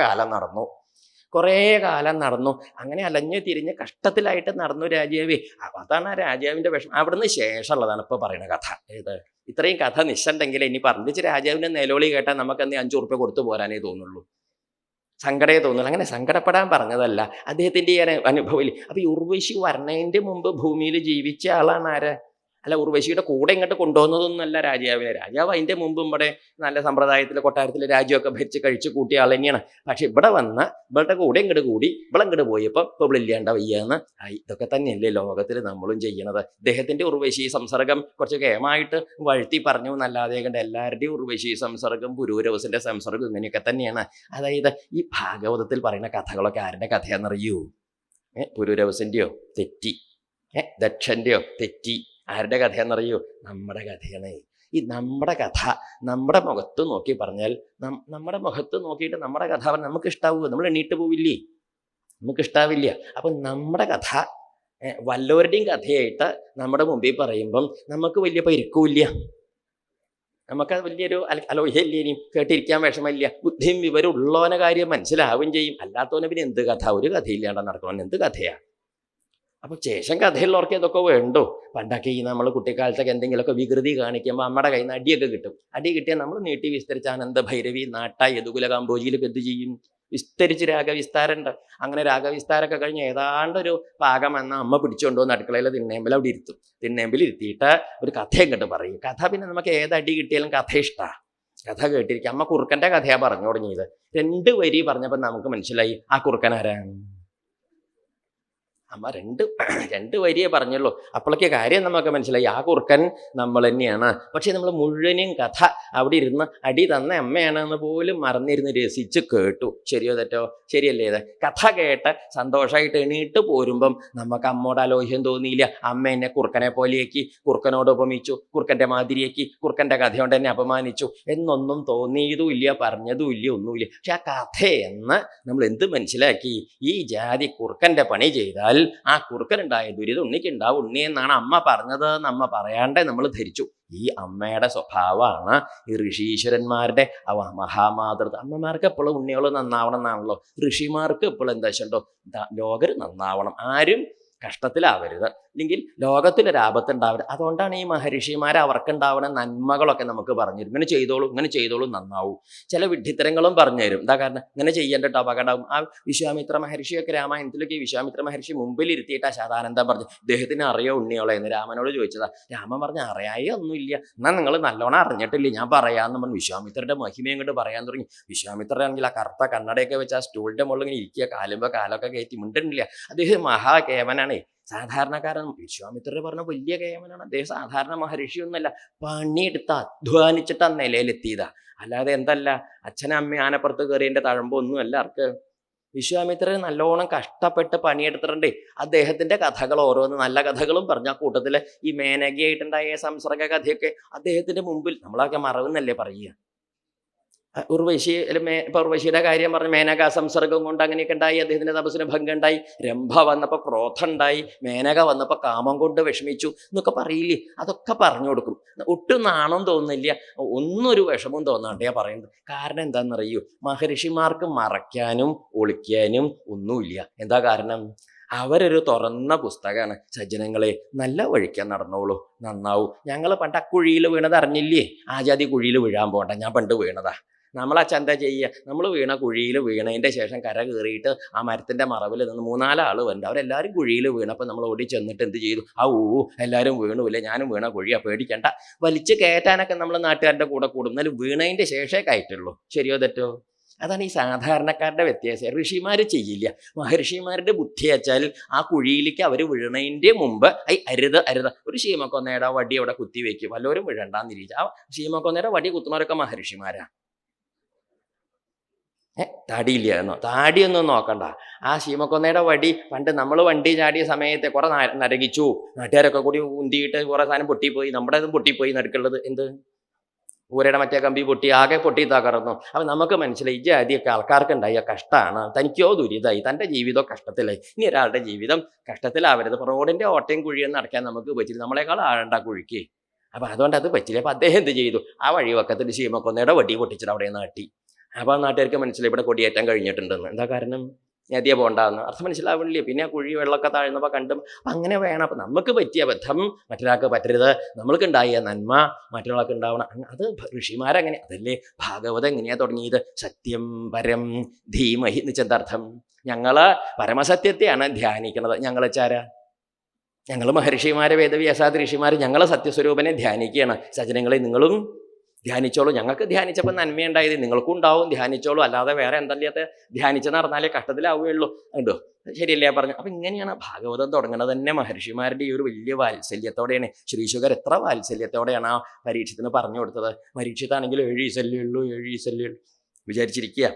കാലം നടന്നു. അങ്ങനെ അലഞ്ഞു തിരിഞ്ഞ് കഷ്ടത്തിലായിട്ട് നടന്നു രാജാവേ. അതാണ് ആ രാജാവിൻ്റെ വിഷമം. അവിടുന്ന് ശേഷമുള്ളതാണ് ഇപ്പോൾ പറയുന്ന കഥ. ഏത് ഇത്രയും കഥ നിശ്ചണ്ടെങ്കിൽ ഇനി പറഞ്ഞിച്ച് രാജാവിൻ്റെ നിലവിളി കേട്ടാൽ നമുക്കെന്ത് 5 ഉറുപ്പ്യ കൊടുത്തു പോരാനേ തോന്നുള്ളൂ, സങ്കടേ തോന്നുള്ളൂ. അങ്ങനെ സങ്കടപ്പെടാൻ പറഞ്ഞതല്ല, അദ്ദേഹത്തിൻ്റെ ഈ അനുഭവം. അപ്പോൾ ഈ ഉർവശി വരണേൻ്റെ മുമ്പ് ഭൂമിയിൽ ജീവിച്ച ആളാണ് ആര്? അല്ല, ഉർവശിയുടെ കൂടെ ഇങ്ങോട്ട് കൊണ്ടുവന്നതൊന്നുമല്ല രാജാവിനെ. രാജാവ് അതിൻ്റെ മുമ്പ് ഇവിടെ നല്ല സമ്പ്രദായത്തിൽ കൊട്ടാരത്തിൽ രാജ്യമൊക്കെ ഭരിച്ച് കഴിച്ച് കൂട്ടിയ ആൾ തന്നെയാണ്. പക്ഷെ ഇവിടെ വന്ന് ഇവളുടെ കൂടെ ഇങ്ങോട്ട് കൂടി ഇവിടെ ഇങ്ങോട്ട് പോയപ്പോൾ ഇപ്പോൾ ഇല്ലാണ്ട വയ്യാന്ന് ആയി. ഇതൊക്കെ തന്നെയല്ലേ ലോകത്തിൽ നമ്മളും ചെയ്യണത്. ഇദ്ദേഹത്തിൻ്റെ ഉർവശി സംസർഗം കുറച്ച് കേമായിട്ട് വഴുത്തി പറഞ്ഞു എന്നല്ലാതെ കണ്ട് എല്ലാവരുടെയും ഉർവശി സംസർഗം പുരൂരവസിൻ്റെ സംസർഗം ഇങ്ങനെയൊക്കെ തന്നെയാണ്. അതായത് ഈ ഭാഗവതത്തിൽ പറയുന്ന കഥകളൊക്കെ ആരുടെ കഥയാണെന്നറിയൂ? പുരൂരവസിൻ്റെയോ? തെറ്റി. ദക്ഷൻ്റെയോ? തെറ്റി. ആരുടെ കഥയാണെന്നറിയൂ? നമ്മുടെ കഥയാണ്. ഈ നമ്മുടെ കഥ നമ്മുടെ മുഖത്ത് നോക്കി പറഞ്ഞാൽ നമ്മുടെ മുഖത്ത് നോക്കിയിട്ട് നമ്മുടെ കഥ പറഞ്ഞാൽ നമുക്ക് ഇഷ്ടാവുക? നമ്മൾ എണ്ണീട്ട് പോവില്ലേ? നമുക്ക് ഇഷ്ടാവില്ല. അപ്പം നമ്മുടെ കഥ വല്ലവരുടെയും കഥയായിട്ട് നമ്മുടെ മുമ്പിൽ പറയുമ്പം നമുക്ക് വലിയ പരിക്കൂല്ല, നമുക്കത് വലിയൊരു അലോഹ്യമില്ല, ഇനിയും കേട്ടിരിക്കാൻ വിഷമമില്ല. ബുദ്ധിയും വിവരം ഉള്ളവനെ കാര്യം മനസ്സിലാവുകയും ചെയ്യും. അല്ലാത്തവനെ പിന്നെ എന്ത് കഥ? ഒരു കഥയില്ലാണ്ട് നടക്കണം, എന്ത് കഥയാണ്? അപ്പോൾ ശേഷം കഥയുള്ളവർക്ക് ഇതൊക്കെ വേണ്ടോ? പണ്ടൊക്കെ ഈ നമ്മൾ കുട്ടിക്കാലത്തൊക്കെ എന്തെങ്കിലുമൊക്കെ വികൃതി കാണിക്കുമ്പോൾ അമ്മയുടെ കയ്യിൽ നിന്ന് അടിയൊക്കെ കിട്ടും. അടി കിട്ടിയാൽ നമ്മൾ നീട്ടി വിസ്തരിച്ച ആനന്ദ ഭൈരവി, നാട്ടായി, യദുകുല കാമ്പോജിയിലൊക്കെ എന്ത് ചെയ്യും? വിസ്തരിച്ച് രാഗവിസ്താരമുണ്ട്. അങ്ങനെ രാഗവിസ്താരമൊക്കെ കഴിഞ്ഞ് ഏതാണ്ടൊരു പാകം എന്ന അമ്മ പിടിച്ചുകൊണ്ടുവന്ന് അടുക്കളയിൽ തിണ്ണേമ്പിൽ അവിടെ ഇരുത്തും. തിണ്ണേമ്പിൽ ഇരുത്തിയിട്ട് ഒരു കഥ ഇങ്ങോട്ട് പറയും. കഥ പിന്നെ നമുക്ക് ഏതടി കിട്ടിയാലും കഥ ഇഷ്ടമാണ്. കഥ കേട്ടിരിക്കും. അമ്മ കുറുക്കൻ്റെ കഥയാണ് പറഞ്ഞു തുടങ്ങിയത്. 2 വരി പറഞ്ഞപ്പോൾ നമുക്ക് മനസ്സിലായി ആ കുറുക്കൻ ആരാണ്. അമ്മ രണ്ട് വരിയേ പറഞ്ഞുള്ളൂ. അപ്പോഴൊക്കെ കാര്യം നമുക്ക് മനസ്സിലായി, ആ കുറുക്കൻ നമ്മൾ തന്നെയാണ്. പക്ഷെ നമ്മൾ മുഴുവനും കഥ അവിടെ ഇരുന്ന് അടി തന്ന അമ്മയാണെന്ന് പോലും മറന്നിരുന്ന് രസിച്ച് കേട്ടു. ശരിയോ തെറ്റോ? ശരിയല്ലേ? ഇത് കഥ കേട്ട് സന്തോഷമായിട്ട് എണീട്ട് പോരുമ്പം നമുക്ക് അമ്മോട് അലോഹ്യം തോന്നിയില്ല. അമ്മ എന്നെ കുറുക്കനെ പോലെയാക്കി, കുറുക്കനോട് ഉപമിച്ചു, കുറുക്കൻ്റെ മാതിരിയാക്കി, കുറുക്കൻ്റെ കഥ കൊണ്ട് എന്നെ അപമാനിച്ചു എന്നൊന്നും തോന്നിയതും ഇല്ല, പറഞ്ഞതും ഇല്ല, ഒന്നുമില്ല. പക്ഷെ ആ കഥയെന്ന് നമ്മൾ എന്ത് മനസ്സിലാക്കി? ഈ ജാതി കുറുക്കൻ്റെ പണി ചെയ്താൽ ആ കുറുക്കനുണ്ടായ ദുരിതം ഉണ്ണിക്കുണ്ടാവും ഉണ്ണി എന്നാണ് അമ്മ പറഞ്ഞത്. നമ്മ പറയാണ്ടേ നമ്മൾ ധരിച്ചു. ഈ അമ്മയുടെ സ്വഭാവമാണ് ഈ ഋഷീശ്വരന്മാരുടെ മഹാമാതൃത. അമ്മമാർക്ക് എപ്പോഴും ഉണ്ണികൾ നന്നാവണം എന്നാണല്ലോ. ഋഷിമാർക്ക് എപ്പോഴും എന്താ വെച്ചിട്ടുണ്ടോ, ലോകർ നന്നാവണം. ആരും കഷ്ടത്തിലാവരുത്, അല്ലെങ്കിൽ ലോകത്തിലൊരാപത്തുണ്ടാവരുത്. അതുകൊണ്ടാണ് ഈ മഹർഷിമാർ അവർക്കുണ്ടാവുന്ന നന്മകളൊക്കെ നമുക്ക് പറഞ്ഞു തരും. ഇങ്ങനെ ചെയ്തോളൂ നന്നാവും. ചില വിഡ്ഢിത്തരങ്ങളും പറഞ്ഞു തരും. എന്താ കാരണം, ഇങ്ങനെ ചെയ്യേണ്ടിട്ട് അപകടം. ആ വിശ്വാമിത്ര മഹർഷിയൊക്കെ രാമായണത്തിലൊക്കെ ഈ വിശ്വാമിത്ര മഹർഷി മുമ്പിലിരുത്തിയിട്ട് ശതാനന്ദം പറഞ്ഞു, ഇദ്ദേഹത്തിന് അറിയോ ഉണ്ണിയോളെ എന്ന് രാമനോട് ചോദിച്ചതാ. രാമൻ പറഞ്ഞ അറിയായി ഒന്നുമില്ല, എന്നാൽ നിങ്ങൾ നല്ലോണം അറിഞ്ഞിട്ടില്ലേ, ഞാൻ പറയാമെന്ന് പറഞ്ഞു വിശ്വാമിത്രയുടെ മഹിമയും കൊണ്ട് പറയാൻ തുടങ്ങി. വിശ്വാമിത്രയാണെങ്കിൽ ആ കറുത്ത കണ്ണടയൊക്കെ വെച്ച് ആ സ്റ്റൂളിന്റെ മുകളിൽ ഇങ്ങനെ ഇരിക്കുക, കാലുമ്പോ കാലൊക്കെ കയറ്റി മിണ്ടുന്നില്ല. അദ്ദേഹം മഹാകേമനാണ്, സാധാരണക്കാരൻ. വിശ്വാമിത്രർ പറഞ്ഞ വലിയ കേമനാണ്. അദ്ദേഹം സാധാരണ മഹർഷിയൊന്നുമല്ല, പണിയെടുത്ത് അധ്വാനിച്ചിട്ട് ആ നിലയിലെത്തിയതാ. അല്ലാതെ എന്തല്ല അച്ഛനും അമ്മയും ആനപ്പുറത്ത് കയറിയതിന്റെ തഴമ്പൊന്നുമല്ല അവർക്ക്. വിശ്വാമിത്രർ നല്ലോണം കഷ്ടപ്പെട്ട് പണിയെടുത്തിട്ടുണ്ട്. അദ്ദേഹത്തിന്റെ കഥകൾ ഓരോന്ന് നല്ല കഥകളും പറഞ്ഞ കൂട്ടത്തില് ഈ മേനകയായിട്ടുണ്ടായ സംസർഗ കഥയൊക്കെ അദ്ദേഹത്തിന്റെ മുമ്പിൽ നമ്മളൊക്കെ മറവെന്നല്ലേ പറയുക. ഉർവശി ഉർവശിയുടെ കാര്യം പറഞ്ഞ് മേനക സംസർഗം കൊണ്ട് അങ്ങനെയൊക്കെ ഉണ്ടായി, അദ്ദേഹത്തിന്റെ തപസ്സിന് ഭംഗം ഉണ്ടായി. രംഭ വന്നപ്പോൾ ക്രോധം ഉണ്ടായി, മേനക വന്നപ്പോൾ കാമം കൊണ്ട് വിഷമിച്ചു എന്നൊക്കെ പറയില്ലേ, അതൊക്കെ പറഞ്ഞു കൊടുക്കും. ഒട്ടും നാണം തോന്നുന്നില്ല, ഒന്നൊരു വിഷമവും തോന്നാണ്ടേ പറയുന്നത്. കാരണം എന്താണെന്നറിയൂ, മഹർഷിമാർക്ക് മറയ്ക്കാനും ഒളിക്കാനും ഒന്നുമില്ല. എന്താ കാരണം, അവരൊരു തുറന്ന പുസ്തകമാണ്. സജ്ജനങ്ങളെ, നല്ല വഴിക്കാൻ നടന്നോളൂ, നന്നാവും. ഞങ്ങൾ പണ്ട് ആ കുഴിയിൽ വീണത് അറിഞ്ഞില്ലേ, ആ ജാതി കുഴിയിൽ വീഴാൻ പോകണ്ട, ഞാൻ പണ്ട് വീണതാ. നമ്മളച്ഛ എന്താ ചെയ്യുക, നമ്മൾ വീണ കുഴിയിൽ വീണതിൻ്റെ ശേഷം കര കയറിയിട്ട് ആ മരത്തിൻ്റെ മറവിൽ നിന്ന് 3-4 ആൾ വരുന്നുണ്ട്. അവരെല്ലാവരും കുഴിയിൽ വീണപ്പോൾ നമ്മൾ ഓടി ചെന്നിട്ട് എന്ത് ചെയ്തു, എല്ലാവരും വീണുമില്ലേ, ഞാനും വീണ കുഴിയാ, പേടിക്കണ്ട. വലിച്ച് കയറ്റാനൊക്കെ നമ്മൾ നാട്ടുകാരുടെ കൂടെ കൂടും, എന്നാലും വീണതിൻ്റെ ശേഷമേ കയറ്റുള്ളൂ. ശരിയോ തെറ്റോ? അതാണ് ഈ സാധാരണക്കാരുടെ വ്യത്യാസം. ഋഷിമാർ ചെയ്യില്ല. മഹർഷിമാരുടെ ബുദ്ധി വെച്ചാൽ ആ കുഴിയിലേക്ക് അവർ വീണതിൻ്റെ മുമ്പ് അരുത് ഒരു ശീമക്കൊന്നയുടെ വടി അവിടെ കുത്തി വെക്കും, വല്ലവരും വീഴണ്ടാന്നിരിക്കും. ആ ശീമക്കൊന്നയുടെ വടി കുത്തുന്നവരൊക്കെ മഹർഷിമാരാ. താടിയില്ല എന്നോ, താടിയൊന്നും നോക്കണ്ട. ആ ശീമക്കൊന്നയുടെ വടി പണ്ട് നമ്മൾ വണ്ടി ചാടിയ സമയത്ത് കുറെ നരകിച്ചു, നാട്ടുകാരൊക്കെ കൂടി ഉന്തിയിട്ട് കുറെ സാധനം പൊട്ടിപ്പോയി. നമ്മുടെ ഇതും പൊട്ടിപ്പോയി. നടുക്കുള്ളത് എന്ത്, ഊരയുടെ മറ്റേ കമ്പി പൊട്ടി, ആകെ പൊട്ടി തകർന്നു. അപ്പം നമുക്ക് മനസ്സിലായി ഈ ജാതിയൊക്കെ ആൾക്കാർക്ക് ഉണ്ടായ കഷ്ടമാണ്, തനിക്കോ ദുരിതമായി, തൻ്റെ ജീവിതം കഷ്ടത്തിലായി. ഇനി ഒരാളുടെ ജീവിതം കഷ്ടത്തിലാവരുത്. റോഡിൻ്റെ ഓട്ടയും കുഴിയൊന്നും നടക്കാൻ നമുക്ക് പറ്റില്ല, നമ്മളെക്കാൾ ആഴണ്ട കുഴിക്ക്. അപ്പം അതുകൊണ്ട് അത് പറ്റില്ല. അപ്പം അദ്ദേഹം എന്ത് ചെയ്തു, ആ വഴിവക്കത്തിൽ ശീമക്കൊന്നയുടെ വടി പൊട്ടിച്ചിട്ട് അവിടെ നാട്ടി. അപ്പോൾ നാട്ടുകാർക്ക് മനസ്സിലായി ഇവിടെ കൊടിയേറ്റാൻ കഴിഞ്ഞിട്ടുണ്ടെന്ന്. എന്താ കാരണം, നദിയെ പോകണ്ടെന്ന് അർത്ഥം മനസ്സിലാവില്ലേ. പിന്നെ ആ കുഴി വെള്ളമൊക്കെ താഴ്ന്നപ്പോൾ കണ്ടും അങ്ങനെ വേണം. അപ്പം നമുക്ക് പറ്റിയ ബദ്ധം മറ്റൊരാൾക്ക് പറ്റരുത്, നമ്മൾക്കുണ്ടായ നന്മ മറ്റൊരാൾക്ക് ഉണ്ടാവണം. അത് ഋഷിമാരങ്ങനെ. അതല്ലേ ഭാഗവതം എങ്ങനെയാണ് തുടങ്ങിയത്, സത്യം പരം ധീമഹി എന്ന് ചെന്തർത്ഥം. ഞങ്ങൾ പരമസത്യത്തെയാണ് ധ്യാനിക്കുന്നത്. ഞങ്ങൾ വെച്ചാരാ, ഞങ്ങൾ മഹർഷിമാരെ വേദവ്യാസാദി ഋഷിമാർ ഞങ്ങളെ സത്യസ്വരൂപനെ ധ്യാനിക്കുകയാണ്. സജ്ജനങ്ങളെ നിങ്ങളും ധ്യാനിച്ചോളൂ. ഞങ്ങൾക്ക് ധ്യാനിച്ചപ്പോൾ നന്മയുണ്ടായത് നിങ്ങൾക്കും ഉണ്ടാവും, ധ്യാനിച്ചോളൂ. അല്ലാതെ വേറെ എന്തല്ലാത്ത ധ്യാനിച്ചെന്ന് പറഞ്ഞാലേ കഷ്ടത്തിലാവുകയുള്ളൂ. ഉണ്ടോ, ശരിയല്ലേ പറഞ്ഞു. അപ്പം ഇങ്ങനെയാണ് ഭാഗവതം തുടങ്ങുന്നത് തന്നെ. മഹർഷിമാരുടെ ഈ ഒരു വലിയ വാത്സല്യത്തോടെയാണ്. ശ്രീശുകർ എത്ര വാത്സല്യത്തോടെയാണ് ആ പരീക്ഷത്തിന് പറഞ്ഞു കൊടുത്തത്. പരീക്ഷത്താണെങ്കിൽ 7 ഈസല്യുള്ളൂ വിചാരിച്ചിരിക്കുക.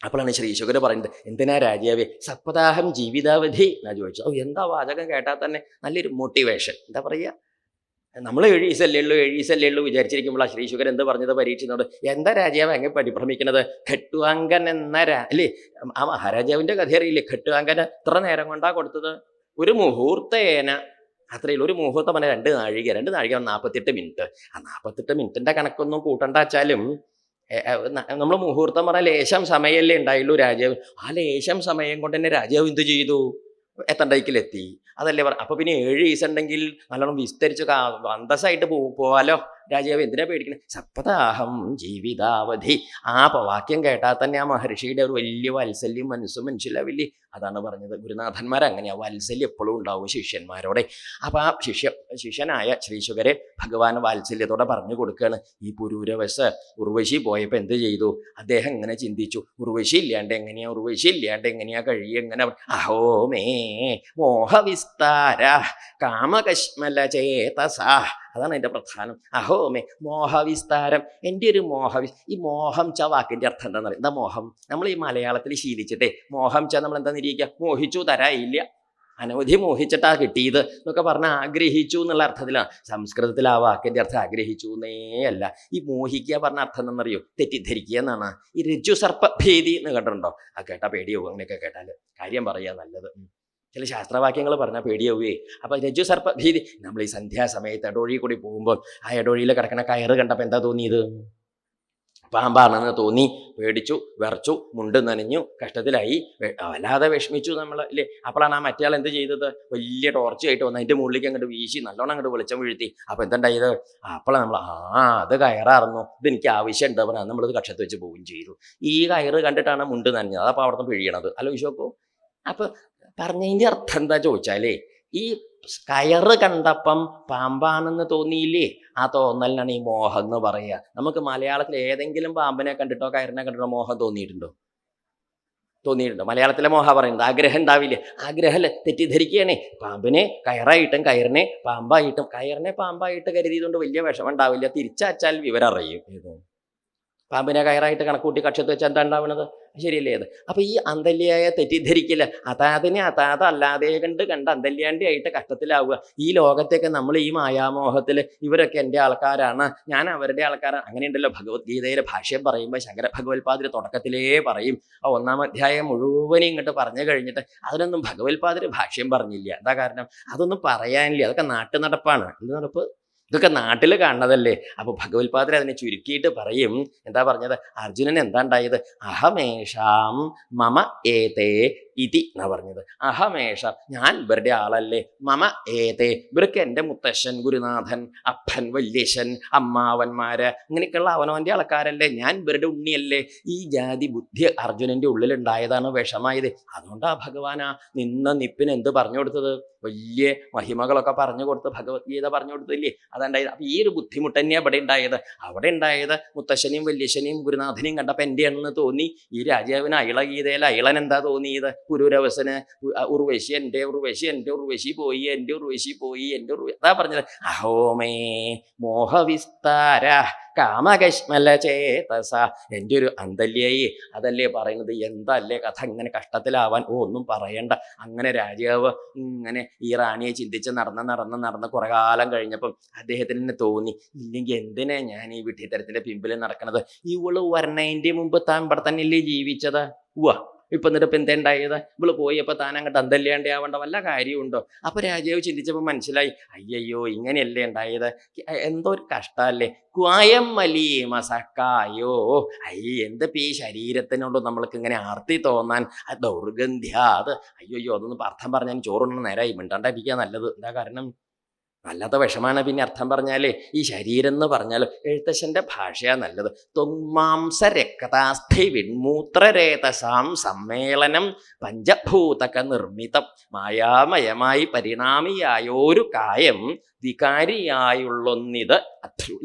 അപ്പോഴാണ് ശ്രീശുകർ പറയുന്നത്, എന്തിനാ രാജാവേ സപ്പതാഹം ജീവിതാവധി എന്നാ ചോദിച്ചു. എന്താ വാചകം കേട്ടാൽ തന്നെ നല്ലൊരു മോട്ടിവേഷൻ. എന്താ പറയുക, നമ്മൾ 7 ഈസല്യുള്ളൂ വിചാരിച്ചിരിക്കുമ്പോൾ ആ ശ്രീശുകർ എന്ത് പറഞ്ഞത് പരീക്ഷനോട്, എന്താ രാജാവ് എങ്ങനെ പരിഭ്രമിക്കണത്, ഖട്ടുവാങ്കൻ എന്ന അല്ലേ ആ മഹാരാജാവിൻ്റെ കഥ അറിയില്ലേ. ഖട്ടുവാങ്കന് എത്ര നേരം കൊണ്ടാ കൊടുത്തത്, ഒരു മുഹൂർത്തേന അത്രയുള്ളൂ. ഒരു മുഹൂർത്തം പറഞ്ഞാൽ 2 നാഴിക 48 മിനിറ്റ്. ആ 48 മിനിറ്റിൻ്റെ കണക്കൊന്നും കൂട്ടണ്ട വെച്ചാലും നമ്മൾ മുഹൂർത്തം പറഞ്ഞാൽ ലേശം സമയമല്ലേ ഉണ്ടായുള്ളൂ രാജാവ്. ആ ലേശം സമയം കൊണ്ട് തന്നെ രാജാവ് എന്ത് ചെയ്തു, എത്തണ്ടേക്കിലെത്തി. അതല്ലേ പറ. അപ്പോൾ പിന്നെ 7 ഈസ് ഉണ്ടെങ്കിൽ നല്ലോണം വിസ്തരിച്ച് അന്തസ്സായിട്ട് പോവാലോ. രാജാവ് എന്തിനാ പേടിക്കണേ, സപ്പതാഹം ജീവിതാവധി. ആ വാക്യം കേട്ടാൽ തന്നെ ആ മഹർഷിയുടെ ഒരു വലിയ വാത്സല്യം മനസ്സും മനസ്സിലാവില്ലേ. അതാണ് പറഞ്ഞത്, ഗുരുനാഥന്മാർ അങ്ങനെയാ, വാത്സല്യം എപ്പോഴും ഉണ്ടാവും ശിഷ്യന്മാരോടെ. അപ്പോൾ ആ ശിഷ്യനായ ശ്രീശുകരെ ഭഗവാൻ വാത്സല്യത്തോടെ പറഞ്ഞു കൊടുക്കുകയാണ്. ഈ പുരൂരവശ ഉർവശി പോയപ്പോൾ എന്ത് ചെയ്തു, അദ്ദേഹം ഇങ്ങനെ ചിന്തിച്ചു, ഉർവശി ഇല്ലാണ്ട് എങ്ങനെയാ കഴിയുക, എങ്ങനെ അഹോമേ മോഹവിസ്താര കാമകശ്മല ചേതസ. അതാണ് എൻ്റെ പ്രധാനം. അഹോമേ മോഹവിസ്താരം, എൻ്റെ ഒരു ഈ മോഹം ച വാക്കിൻ്റെ അർത്ഥം എന്താണെന്ന് പറയും. എന്താ മോഹം, നമ്മൾ ഈ മലയാളത്തിൽ ശീലിച്ചിട്ടേ മോഹം ച നമ്മൾ എന്താ ഇരിക്കുക, മോഹിച്ചു തരായില്ല, അനവധി മോഹിച്ചിട്ടാ കിട്ടിയത് എന്നൊക്കെ പറഞ്ഞാൽ ആഗ്രഹിച്ചു എന്നുള്ള അർത്ഥത്തിലാണ്. സംസ്കൃതത്തിൽ ആ വാക്കിൻ്റെ അർത്ഥം ആഗ്രഹിച്ചു എന്നേ അല്ല. ഈ മോഹിക്കുക പറഞ്ഞ അർത്ഥം എന്താണെന്നറിയോ, തെറ്റിദ്ധരിക്കുക എന്നാണ്. ഈ രജ്ജു സർപ്പഭേദി എന്ന് കേട്ടിട്ടുണ്ടോ, ആ കേട്ടാ പേടിയാവും. അങ്ങനെയൊക്കെ കേട്ടാൽ കാര്യം പറയുക നല്ലത്. ചില ശാസ്ത്രവാക്യങ്ങൾ പറഞ്ഞാൽ പേടിയാവുകയെ. അപ്പോൾ രജ്ജു സർപ്പഭീതി, നമ്മൾ ഈ സന്ധ്യാസമയത്ത് ഇടവഴി കൂടി പോകുമ്പോൾ ആ ഇടവഴിയിൽ കിടക്കുന്ന കയറ് കണ്ടപ്പോൾ എന്താ തോന്നിയത്, പാമ്പാണെന്ന് തോന്നി, പേടിച്ചു, വിറച്ചു, മുണ്ട് നനഞ്ഞു, കഷ്ടത്തിലായി, വല്ലാതെ വിഷമിച്ചു നമ്മൾ അല്ലേ. അപ്പോഴാണ് ആ മറ്റേയാൾ എന്ത് ചെയ്തത്? വലിയ ടോർച്ചായിട്ട് വന്ന് അതിൻ്റെ മുകളിലേക്ക് അങ്ങോട്ട് വീശി നല്ലോണം അങ്ങോട്ട് വെളിച്ചം വീഴ്ത്തി. അപ്പോൾ എന്തുണ്ടായത്? അപ്പോഴാണ് നമ്മൾ അത് കയറാറുന്നു, ഇതെനിക്ക് ആവശ്യമുണ്ട് പറഞ്ഞാൽ നമ്മളത് കക്ഷത്ത് വെച്ച് പോവുകയും ചെയ്തു. ഈ കയറ് കണ്ടിട്ടാണ് മുണ്ട് നനഞ്ഞത്. അതപ്പോൾ അവിടെ നിന്ന് പിഴിയണത്. ആലോചിച്ച് നോക്കൂ. അപ്പൊ പറഞ്ഞതിൻ്റെ അർത്ഥം എന്താ ചോദിച്ചാലേ, ഈ കയറ് കണ്ടപ്പം പാമ്പാണെന്ന് തോന്നിയില്ലേ? ആ തോന്നലിനാണ് ഈ മോഹം എന്ന് പറയുക. നമുക്ക് മലയാളത്തിൽ ഏതെങ്കിലും പാമ്പിനെ കണ്ടിട്ടോ കയറിനെ കണ്ടിട്ടോ മോഹം തോന്നിയിട്ടുണ്ടോ? മലയാളത്തിലെ മോഹ പറയുന്നത് ആഗ്രഹം ഉണ്ടാവില്ല. ആഗ്രഹം തെറ്റിദ്ധരിക്കുകയാണേ. പാമ്പിനെ കയറായിട്ടും കയറിനെ പാമ്പായിട്ടും. കയറിനെ പാമ്പായിട്ട് കരുതിയതുകൊണ്ട് വലിയ വിഷമം ഉണ്ടാവില്ല. തിരിച്ചയച്ചാൽ വിവരം അറിയും. പാമ്പിനെ കയറായിട്ട് കണക്കൂട്ടി കക്ഷത്ത് വെച്ചാൽ എന്താ ഉണ്ടാവുന്നത്? ശരിയല്ലേ അത്? അപ്പൊ ഈ അന്തല്യായ തെറ്റിദ്ധരിക്കില്ല. അതാതിനെ അല്ലാതെ കണ്ട അന്തല്യാണ്ടി ആയിട്ട് കഷ്ടത്തിലാവുക. ഈ ലോകത്തേക്ക് നമ്മൾ ഈ മായാമോഹത്തിൽ ഇവരൊക്കെ എൻ്റെ ആൾക്കാരാണ്, ഞാൻ അവരുടെ ആൾക്കാരാണ്, അങ്ങനെയുണ്ടല്ലോ. ഭഗവത്ഗീതയിലെ ഭാഷ്യം പറയുമ്പോൾ ശങ്കര ഭഗവത്പാദര് തുടക്കത്തിലേ പറയും. ആ 1-ാം അധ്യായം മുഴുവനും ഇങ്ങോട്ട് പറഞ്ഞു കഴിഞ്ഞിട്ട് അതിനൊന്നും ഭഗവത്പാദര് ഭാഷ്യം പറഞ്ഞില്ല. എന്താ കാരണം? അതൊന്നും പറയാനില്ല. അതൊക്കെ നാട്ടുനടപ്പാണ്. എന്ത് നടപ്പ്? ഇതൊക്കെ നാട്ടിൽ കാണുന്നതല്ലേ. അപ്പൊ ഭഗവത്പാദർ അതിനെ ചുരുക്കിയിട്ട് പറയും. എന്താ പറഞ്ഞത്? അർജുനൻ എന്താ ഉണ്ടായത്? അഹമേഷാം മമ ഏതേ ഇതി എന്നാ പറഞ്ഞത്. അഹമേഷ, ഞാൻ ഇവരുടെ ആളല്ലേ. മമ ഏതേ, ഇവർക്ക് എൻ്റെ മുത്തശ്ശൻ, ഗുരുനാഥൻ, അപ്പൻ, വല്യശ്ശൻ, അമ്മാവന്മാര്, അങ്ങനെയൊക്കെയുള്ള അവനവൻ്റെ ആൾക്കാരല്ലേ. ഞാൻ ഇവരുടെ ഉണ്ണിയല്ലേ. ഈ ജാതി ബുദ്ധി അർജുനന്റെ ഉള്ളിലുണ്ടായതാണ്, വിഷമായത്. അതുകൊണ്ടാ ഭഗവാനാ നിപ്പിന് എന്ത് പറഞ്ഞു കൊടുത്തത്? വലിയ മഹിമകളൊക്കെ പറഞ്ഞു കൊടുത്ത് ഭഗവത്ഗീത പറഞ്ഞു കൊടുത്തില്ലേ? അതുണ്ടായത്. അപ്പൊ ഈ ഒരു ബുദ്ധിമുട്ട് തന്നെയാണ് ഇവിടെ ഉണ്ടായത്. അവിടെ ഉണ്ടായത് മുത്തശ്ശനെയും വല്യശ്ശനെയും ഗുരുനാഥനെയും കണ്ടപ്പോൾ എൻ്റെ ആണെന്ന് തോന്നി. ഈ രാജാവിന് അയിളഗീതയിൽ അയിളൻ എന്താ തോന്നിയത്? പുരൂരവസന് ഉർവശി എൻ്റെ ഉർവശി പോയി, അതാ പറഞ്ഞത്. അഹോമേ മോഹവിസ്താര കാമകശ്മല ചേതസ, എൻ്റെ ഒരു അന്തല്യായി. അതല്ലേ പറയുന്നത്. എന്തല്ലേ കഥ ഇങ്ങനെ കഷ്ടത്തിലാവാൻ? ഒന്നും പറയണ്ട. അങ്ങനെ രാജാവ് ഇങ്ങനെ ഈ റാണിയെ ചിന്തിച്ച് നടന്ന് കുറെ കാലം കഴിഞ്ഞപ്പം അദ്ദേഹത്തിന് തന്നെ തോന്നി, ഇല്ലെങ്കിൽ എന്തിനാ ഞാൻ ഈ വിഡ്ഢിത്തരത്തിന്റെ പിമ്പിൽ നടക്കണത്? ഇവള് വരണതിന്റെ മുമ്പ് താൻ ഇവിടെ തന്നെയല്ലേ ജീവിച്ചത്? ഇപ്പൊ എന്നിട്ട് ഇപ്പം എന്തുണ്ടായത്? ഇവള് പോയപ്പോൾ താൻ അങ്ങോട്ട് അന്തല്യാണ്ടേ ആവേണ്ട വല്ല കാര്യമുണ്ടോ? അപ്പൊ രാജാവ് ചിന്തിച്ചപ്പോൾ മനസ്സിലായി, അയ്യോ ഇങ്ങനെയല്ലേ ഉണ്ടായത്. എന്തോ ഒരു കഷ്ടല്ലേ. ക്വായം മലീമസക്കായോ. എന്തപ്പോ ഈ ശരീരത്തിനോട് നമ്മൾക്ക് ഇങ്ങനെ ആർത്തി തോന്നാൻ? ദൗർഗന്ധ്യ. അത് അയ്യോ അതൊന്നും അർത്ഥം പറഞ്ഞാൽ ചോറുണ്ണ നേരമായി മിണ്ടാണ്ടിരിക്കുക നല്ലത്. എന്താ കാരണം? വല്ലാത്ത വിഷമാണ്. പിന്നെ അർത്ഥം പറഞ്ഞാലേ ഈ ശരീരം എന്ന് പറഞ്ഞാൽ എഴുത്തച്ഛൻ്റെ ഭാഷയാ നല്ലത്. ത്വമാംസ രക്താസ്ഥി വിൺമൂത്രരേതസാം സമ്മേളനം പഞ്ചഭൂതക നിർമ്മിതം മായാമയമായി പരിണാമിയായൊരു കായം വികാരിയായുള്ളൊന്നിത്.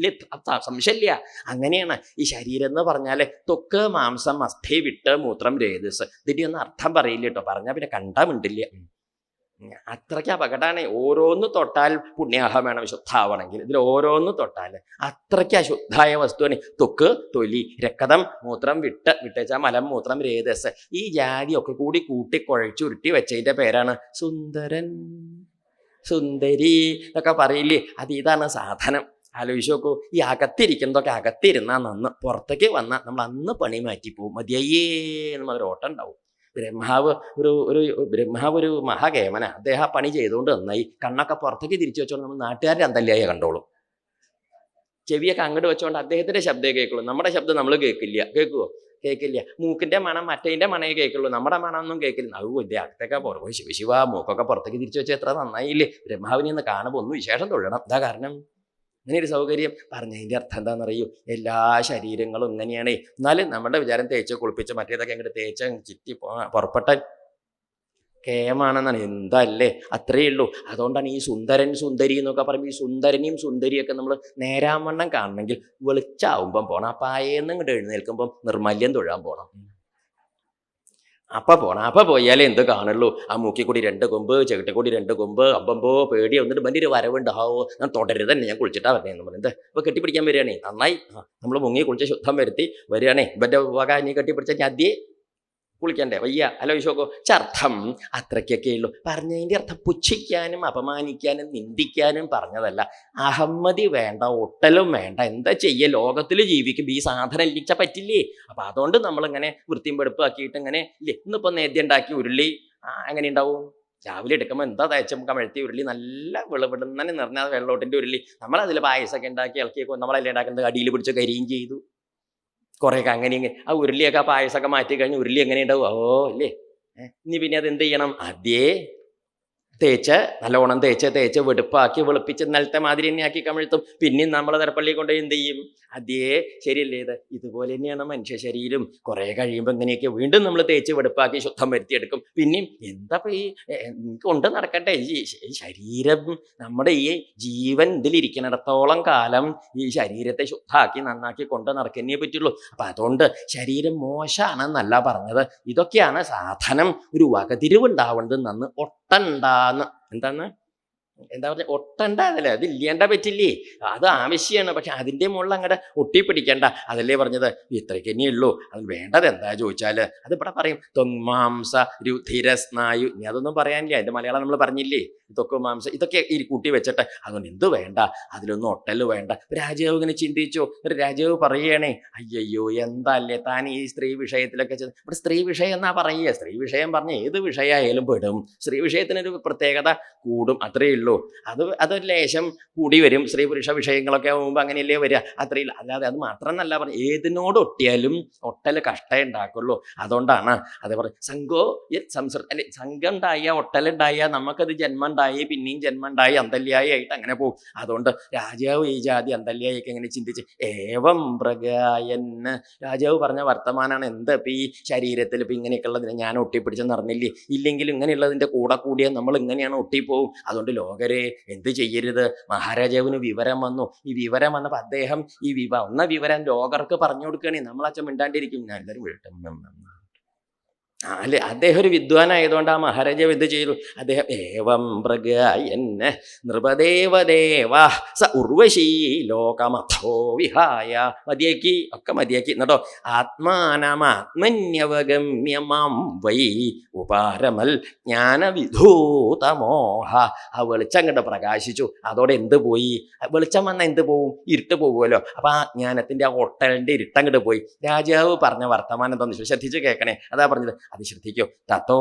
സംശയമില്ല. അങ്ങനെയാണ് ഈ ശരീരം എന്ന് പറഞ്ഞാൽ ത്വക്ക്, മാംസം, അസ്ഥി, വിട്ട്, മൂത്രം, രേതസ്. ഇതിൻ്റെ ഒന്നും അർത്ഥം പറയില്ല കേട്ടോ. പറഞ്ഞാൽ പിന്നെ കണ്ടാ മിണ്ടില്ല. അത്രയ്ക്ക് അപകടമാണ്. ഓരോന്ന് തൊട്ടാൽ പുണ്യാഹം വേണം ശുദ്ധാവണമെങ്കിൽ. ഇതിൽ ഓരോന്ന് തൊട്ടാൽ അത്രയ്ക്ക് അശുദ്ധായ വസ്തുവാണ്. ത്വക്ക്, തൊലി, രക്തം, മൂത്രം, വിട്ടേച്ചാൽ മലം, മൂത്രം, രേതസ്. ഈ ജാതിയൊക്കെ കൂടി കൂട്ടിക്കുഴച്ചുരുട്ടി വെച്ചതിൻ്റെ പേരാണ് സുന്ദരൻ, സുന്ദരി എന്നൊക്കെ പറയില്ലേ. ഇതാണ് സാധനം. ആലോചിച്ച് നോക്കൂ. ഈ അകത്തിരിക്കുന്നതൊക്കെ അകത്തിരുന്നാൽ നന്ന്, പുറത്തേക്ക് വന്നാൽ നമ്മൾ അന്ന് പണി മാറ്റിപ്പോവും. മതിയേ എന്നൊരു ഓട്ടം ഉണ്ടാവും. ബ്രഹ്മാവ് ഒരു മഹാകേമന. അദ്ദേഹം ആ പണി ചെയ്തുകൊണ്ട് നന്നായി. കണ്ണൊക്കെ പുറത്തേക്ക് തിരിച്ചു വെച്ചോണ്ട് നമ്മൾ നാട്ടുകാരുടെ അന്തല്യായ കണ്ടോളും. ചെവിയൊക്കെ അങ്ങോട്ട് വെച്ചോണ്ട് അദ്ദേഹത്തിന്റെ ശബ്ദമേ കേൾക്കുള്ളൂ. നമ്മുടെ ശബ്ദം നമ്മൾ കേൾക്കുവോ? കേൾക്കില്ല. മൂക്കിന്റെ മണം മറ്റേതിന്റെ മണേ കേൾക്കുള്ളൂ. നമ്മുടെ മണമൊന്നും കേൾക്കില്ല. അകത്തേക്കാ പുറകെ ശിവ മൂക്കൊക്കെ പുറത്തേക്ക് തിരിച്ചു വെച്ചാൽ എത്ര നന്നായില്ലേ. ബ്രഹ്മാവിനെ ഒന്ന് കാണുമ്പോൾ ഒന്ന് വിശേഷം തൊഴണം. എന്താ കാരണം? ഇങ്ങനെ ഒരു സൗകര്യം പറഞ്ഞതിൻ്റെ അർത്ഥം എന്താണെന്നറിയൂ? എല്ലാ ശരീരങ്ങളും ഇങ്ങനെയാണ്. എന്നാലും നമ്മുടെ വിചാരം തേച്ച് കുളിപ്പിച്ച് മറ്റേതൊക്കെ അങ്ങോട്ട് തേച്ച് ചുറ്റി പുറപ്പെട്ട കേമാണെന്നാണ്. എന്തല്ലേ, അത്രയേ ഉള്ളൂ. അതുകൊണ്ടാണ് ഈ സുന്ദരൻ സുന്ദരി എന്നൊക്കെ പറയുമ്പോൾ ഈ സുന്ദരനെയും സുന്ദരിയൊക്കെ നമ്മൾ നേരാവണ്ണം കാണണമെങ്കിൽ വെളിച്ചാവുമ്പം പോകണം. ആ പായേന്ന് ഇങ്ങോട്ട് എഴുന്നേൽക്കുമ്പം നിർമ്മല്യം തൊഴാൻ പോകണം. അപ്പൊ പോയാലേ എന്ത് കാണുള്ളൂ? ആ മൂക്കിക്കൂടി 2 കൊമ്പ്, ചെകിട്ടിക്കൂടി 2 കൊമ്പ്, അമ്പമ്പോ പേടി വന്നിട്ട് വലിയൊരു വരവുണ്ടാവോ? ഞാൻ തുടരുത് തന്നെ, ഞാൻ കുളിച്ചിട്ടാ വരണേന്ന് പറഞ്ഞത്. ഇപ്പൊ കെട്ടിപ്പിടിക്കാൻ വരികയാണേ നന്നായി. നമ്മൾ മുങ്ങി കുളിച്ച് ശുദ്ധം വരുത്തി വരികയാണേ. ഇവന്റെ വക നീ കെട്ടിപ്പിടിച്ച ഞാൻ ആദ്യേ കുളിക്കണ്ടേ? വയ്യ. ആലോചിച്ചോക്കോ. ചർത്ഥം അത്രയ്ക്കൊക്കെ ഉള്ളൂ. പറഞ്ഞതിൻ്റെ അർത്ഥം പുച്ഛിക്കാനും അപമാനിക്കാനും നിന്ദിക്കാനും പറഞ്ഞതല്ല. അഹമ്മതി വേണ്ട, ഒട്ടലും വേണ്ട. എന്താ ചെയ്യ? ലോകത്തിൽ ജീവിക്കും. ഈ സാധനം ഇല്ലിച്ചാൽ പറ്റില്ലേ? അപ്പൊ അതുകൊണ്ട് നമ്മളിങ്ങനെ വൃത്തിയും വെടുപ്പാക്കിയിട്ട് ഇങ്ങനെ ഇല്ലേ. ഇന്നിപ്പോ നേദ്യം ഉണ്ടാക്കി ഉരുളി അങ്ങനെ ഉണ്ടാവും. രാവിലെ എടുക്കുമ്പോൾ എന്താ തേച്ച കമഴ്ത്തി ഉരുളി നല്ല വിളവിടുന്നതിന് നിറഞ്ഞ വെള്ളോട്ടിൻ്റെ ഉരുളി. നമ്മളതിൽ പായസമൊക്കെ ഉണ്ടാക്കി ഇളക്കിയൊക്കെ നമ്മളെല്ലാം ഉണ്ടാക്കുന്നത് അടിയിൽ പിടിച്ച് കരിയും ചെയ്തു. കുറേയൊക്കെ അങ്ങനെ ഇങ്ങനെ ആ ഉരുളിയൊക്കെ ആ പായസമൊക്കെ മാറ്റി കഴിഞ്ഞ് ഉരുളി എങ്ങനെ ഉണ്ടാവും? ഓ ഇല്ലേ. ഇനി പിന്നെ അത് എന്ത് ചെയ്യണം? ആദ്യേ തേച്ച് നല്ലോണം തേച്ച് വെടുപ്പാക്കി വെളുപ്പിച്ച് ഇന്നലത്തെ മാതിരി തന്നെ ആക്കി കമിഴ്ത്തും. പിന്നെയും നമ്മൾ തരപ്പള്ളി കൊണ്ട് എന്ത് ചെയ്യും? അതേ ശരിയല്ലേ? ഇതുപോലെ തന്നെയാണ് മനുഷ്യ ശരീരം. കുറെ കഴിയുമ്പോൾ ഇങ്ങനെയൊക്കെ വീണ്ടും നമ്മൾ തേച്ച് വെടുപ്പാക്കി ശുദ്ധം വരുത്തിയെടുക്കും. പിന്നെയും എന്താ ഈ കൊണ്ട് നടക്കട്ടെ? ഈ ശരീരം, നമ്മുടെ ഈ ജീവൻ ഇതിലിരിക്കുന്നിടത്തോളം കാലം ഈ ശരീരത്തെ ശുദ്ധമാക്കി നന്നാക്കി കൊണ്ട് നടക്കുന്നേ പറ്റുള്ളൂ. അപ്പൊ അതുകൊണ്ട് ശരീരം മോശമാണെന്നല്ല പറഞ്ഞത്. ഇതൊക്കെയാണ് സാധനം ഒരു വകതിരിവുണ്ടാവേണ്ടത്. നന്ന് ഒട്ടണ്ടാന്ന് എന്താ പറഞ്ഞ ഒട്ടണ്ടല്ലേ? അത് ഇല്ലേണ്ട പറ്റില്ലേ? അത് ആവശ്യമാണ്. പക്ഷെ അതിൻ്റെ മുകളിൽ അങ്ങോട്ട് ഒട്ടിപ്പിടിക്കണ്ട. അതല്ലേ പറഞ്ഞത്? ഇത്രയ്ക്ക് തന്നെയേ ഉള്ളൂ. അത് വേണ്ടത് എന്താ ചോദിച്ചാൽ അത് ഇവിടെ പറയും ത്വങ്മാംസ രുധിരസ്നായു. ഇനി അതൊന്നും പറയാനില്ല. അതിൻ്റെ മലയാളം നമ്മൾ പറഞ്ഞില്ലേ? ഇതൊക്കെ മാംസം ഇതൊക്കെ ഈ കൂട്ടി വെച്ചിട്ട് അതുകൊണ്ട് എന്ത് വേണ്ട, അതിലൊന്നും ഒട്ടല് വേണ്ട. രാജാവ് ഇങ്ങനെ ചിന്തിച്ചു. ഒരു രാജാവ് പറയുകയാണേ, അയ്യോ എന്തല്ലേ താൻ ഈ സ്ത്രീ വിഷയത്തിലൊക്കെ ഇവിടെ സ്ത്രീ വിഷയം എന്നാ പറയുക. സ്ത്രീ വിഷയം പറഞ്ഞ ഏത് വിഷയമായാലും പെടും. സ്ത്രീ വിഷയത്തിനൊരു പ്രത്യേകത കൂടും, അത്രയേ ഉള്ളൂ. അതൊരു ലേശം കൂടി വരും. സ്ത്രീ പുരുഷ വിഷയങ്ങളൊക്കെ ആകുമ്പോൾ അങ്ങനെയല്ലേ വരിക, അത്രയില്ല. അല്ലാതെ അത് മാത്രമെന്നല്ല പറഞ്ഞു, ഏതിനോട് ഒട്ടിയാലും ഒട്ടൽ കഷ്ടം ഉണ്ടാക്കുള്ളൂ. അതുകൊണ്ടാണ് അത് പറയും സംഘോ സംസൃ അല്ലെ, സംഘം ഉണ്ടായ ഒട്ടലുണ്ടായ നമുക്കത് ജന്മം ഉണ്ടായി, പിന്നെയും ജന്മം ഉണ്ടായി, അന്തല്യായി ആയിട്ട് അങ്ങനെ പോകും. അതുകൊണ്ട് രാജാവ് ഈ ജാതി അന്തല്യായിക്ക് എങ്ങനെ ചിന്തിച്ച് ഏവം പ്രഗായന് രാജാവ് പറഞ്ഞ വർത്തമാനാണ്. എന്താ ഇപ്പം ഈ ശരീരത്തിൽ ഇപ്പം ഇങ്ങനെയൊക്കെ ഉള്ളതിനെ ഞാൻ ഒട്ടിപ്പിടിച്ചെന്ന് അറിഞ്ഞില്ലേ? ഇല്ലെങ്കിലും ഇങ്ങനെയുള്ളതിൻ്റെ കൂടെ കൂടിയാൽ നമ്മൾ ഇങ്ങനെയാണ് ഒട്ടിപ്പോവും. അതുകൊണ്ട് ലോകരെ എന്ത് ചെയ്യരുത്? മഹാരാജാവിന് വിവരം വന്നു. ഈ വിവരം വന്നപ്പോൾ അദ്ദേഹം ഈ വിവരം ലോകർക്ക് പറഞ്ഞു കൊടുക്കുകയാണെ നമ്മളച്ഛൻ മിണ്ടാണ്ടിരിക്കും. ഞാൻ എല്ലാവരും വീട്ടും അല്ലെ. അദ്ദേഹം ഒരു വിദ്വാനായതുകൊണ്ട് ആ മഹാരാജാവ് എന്ത് ചെയ്തു? അദ്ദേഹം ഏവം പ്രഗായന് നൃപദേവദേവ സ ഉർവശീ ലോകമഥോ വിഹായ. മതിയാക്കി, ഒക്കെ മതിയാക്കി എന്നിട്ടോ. ആത്മാനമാത്മന്യവഗമ്യമാം വൈ ഉപാരമൽ ജ്ഞാനവിധൂതമോഹ. ആ വെളിച്ചം കണ്ട് പ്രകാശിച്ചു. അതോടെ എന്ത് പോയി? വെളിച്ചം വന്നാൽ എന്ത് പോവും? ഇരുട്ട് പോകുമല്ലോ. അപ്പൊ ആ ജ്ഞാനത്തിന്റെ ആ ഒട്ടലിന്റെ ഇരുട്ടങ്ങോട്ട് പോയി. രാജാവ് പറഞ്ഞ വർത്തമാനം തോന്നി ശ്രദ്ധിച്ച് കേൾക്കണേ. അതാ പറഞ്ഞത്, അത് ശ്രദ്ധിക്കോ. തത്തോ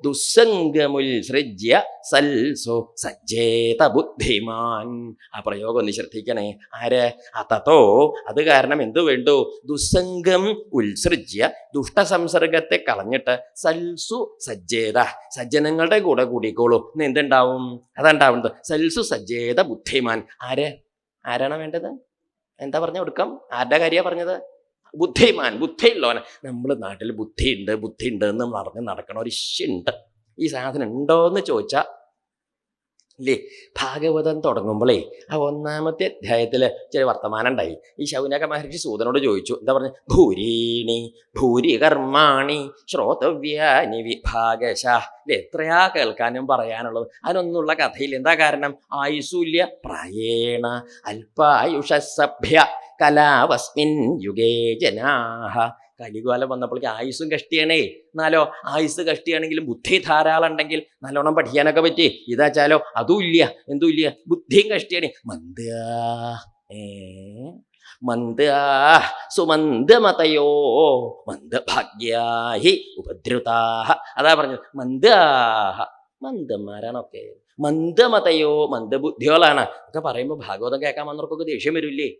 ദുസ്സംഗമുത്സൃജ്യ സൽസോ സജ്ജേത ബുദ്ധിമാൻ. ആ പ്രയോഗം ഒന്ന് ശ്രദ്ധിക്കണേ. ആര്? ആ തത്തോ, അത് കാരണം എന്തു വേണ്ടു? ദുസ്സംഗം ഉത്സൃജ്യ, ദുഷ്ടസംസർഗത്തെ കളഞ്ഞിട്ട് സൽസു സജ്ജേത, സജ്ജനങ്ങളുടെ കൂടെ കൂടിക്കോളൂ. ഇന്ന് എന്തുണ്ടാവും? അതുണ്ടാവുന്നത് സൽസു സജ്ജേത ബുദ്ധിമാൻ. ആരാണ് വേണ്ടത്? എന്താ പറഞ്ഞ ഒടുക്കം? ആരുടെ കാര്യമാണ് പറഞ്ഞത്? ബുദ്ധിമാൻ, ബുദ്ധിയുള്ളവന്. നമ്മൾ നാട്ടിൽ ബുദ്ധിയുണ്ട് എന്ന് പറഞ്ഞ് നടക്കണ ഒരു ഇഷ്യുണ്ട്. ഈ സാധനം ഉണ്ടോയെന്ന് ചോദിച്ചാൽ ഇല്ലേ. ഭാഗവതം തുടങ്ങുമ്പോഴേ ആ 1-ാമത്തെ അധ്യായത്തിൽ ചില വർത്തമാനം ഉണ്ടായി. ഈ ശൗനക മഹർഷി സൂതനോട് ചോദിച്ചു. എന്താ പറഞ്ഞ? ഭൂരി കർമാണി ശ്രോതവ്യാനി വിഭാഗശ. എത്രയാ കേൾക്കാനും പറയാനുള്ളത്. അതിനൊന്നുള്ള കഥയിൽ എന്താ കാരണം? ആയുസൂല്യ പ്രായേണ അല്പായുഷസഭ്യ കലാവസ്മിൻ യുഗേ ജനാഹ. കലികാലം വന്നപ്പോഴേക്ക് ആയുസ്സും കഷ്ടിയാണേ. എന്നാലോ ആയുസ് കഷ്ടിയാണെങ്കിലും ബുദ്ധി ധാരാളം ഉണ്ടെങ്കിൽ നല്ലോണം പഠിക്കാനൊക്കെ പറ്റി. ഇതാച്ചാലോ അതും ഇല്ല. എന്തും ഇല്ല, ബുദ്ധിയും കഷ്ടിയാണ്. സുമന്ദമതയോ മന്ദഭാഗ്യാഹി ഉപദ്രുതാഹ. അതാ പറഞ്ഞത്, മന്ദന്മാരാണൊക്കെ. മന്ദമതയോ, മന്ദബുദ്ധികളാണ് ഒക്കെ പറയുമ്പോൾ ഭാഗവതം കേൾക്കാൻ വന്നവർക്കൊക്കെ ദേഷ്യം വരില്ലേ?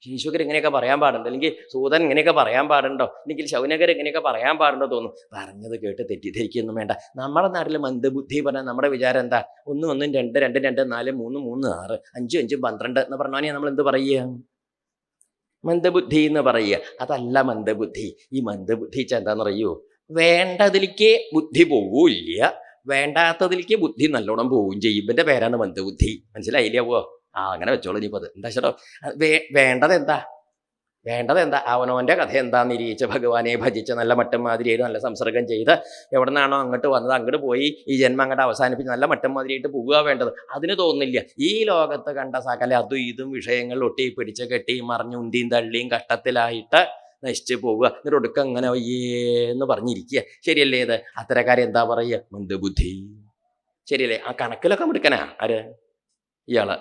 ശീശുക്കർ ഇങ്ങനെയൊക്കെ പറയാൻ പാടുണ്ടോ? അല്ലെങ്കിൽ സൂതൻ ഇങ്ങനെയൊക്കെ പറയാൻ പാടുണ്ടോ? അല്ലെങ്കിൽ ശൗനകർ ഇങ്ങനെയൊക്കെ പറയാൻ പാടുണ്ടോ തോന്നും. പറഞ്ഞത് കേട്ട് തെറ്റിദ്ധരിക്കൊന്നും വേണ്ട. നമ്മുടെ നാട്ടിൽ മന്ദബുദ്ധി പറഞ്ഞാൽ നമ്മുടെ വിചാരം എന്താ? 1 1 2 2 2 4 3 3 6 5 5 12 എന്ന് പറഞ്ഞാൽ നമ്മൾ എന്ത് പറയുക? മന്ദബുദ്ധി എന്ന് പറയുക. അതല്ല മന്ദബുദ്ധി. ഈ മന്ദബുദ്ധി എന്താണെന്നറിയോ? വേണ്ടതിലേക്ക് ബുദ്ധി പോകൂല്ല, വേണ്ടാത്തതിലേക്ക് ബുദ്ധി നല്ലോണം പോവുകയും ചെയ്യും. ഇവന്റെ പേരാണ് മന്ദബുദ്ധി. മനസ്സിലായില്ലാവോ? അങ്ങനെ വെച്ചോളൂ. ഇനിയിപ്പോൾ അത് എന്താ ചേട്ടോ? വേണ്ടത് എന്താ? അവനവൻ്റെ കഥ എന്താന്ന് നിരീക്ഷിച്ച് ഭഗവാനെ ഭജിച്ച് നല്ല മട്ടം മാതിരിയായിട്ട് നല്ല സംസർഗം ചെയ്ത് എവിടെ നിന്നാണോ അങ്ങോട്ട് വന്നത് അങ്ങോട്ട് പോയി ഈ ജന്മം അങ്ങോട്ട് അവസാനിപ്പിച്ച് നല്ല മട്ടം മാതിരിയായിട്ട് പോവുക വേണ്ടത്. അതിന് തോന്നുന്നില്ല. ഈ ലോകത്ത് കണ്ട സകല അതും ഇതും വിഷയങ്ങൾ ഒട്ടി പിടിച്ച് കെട്ടി മറിഞ്ഞ് ഉന്തിയും തള്ളിയും കഷ്ടത്തിലായിട്ട് നശിച്ച് പോവുക. എന്നിട്ട് ഒടുക്കം അങ്ങനെ എന്ന് പറഞ്ഞിരിക്കുക. ശരിയല്ലേ? ഇത് അത്തരക്കാരെ എന്താ പറയുക? മന്ദബുദ്ധി. ശരിയല്ലേ? ആ കണക്കിലൊക്കെ എടുക്കനാ ആര്? ഇയാള്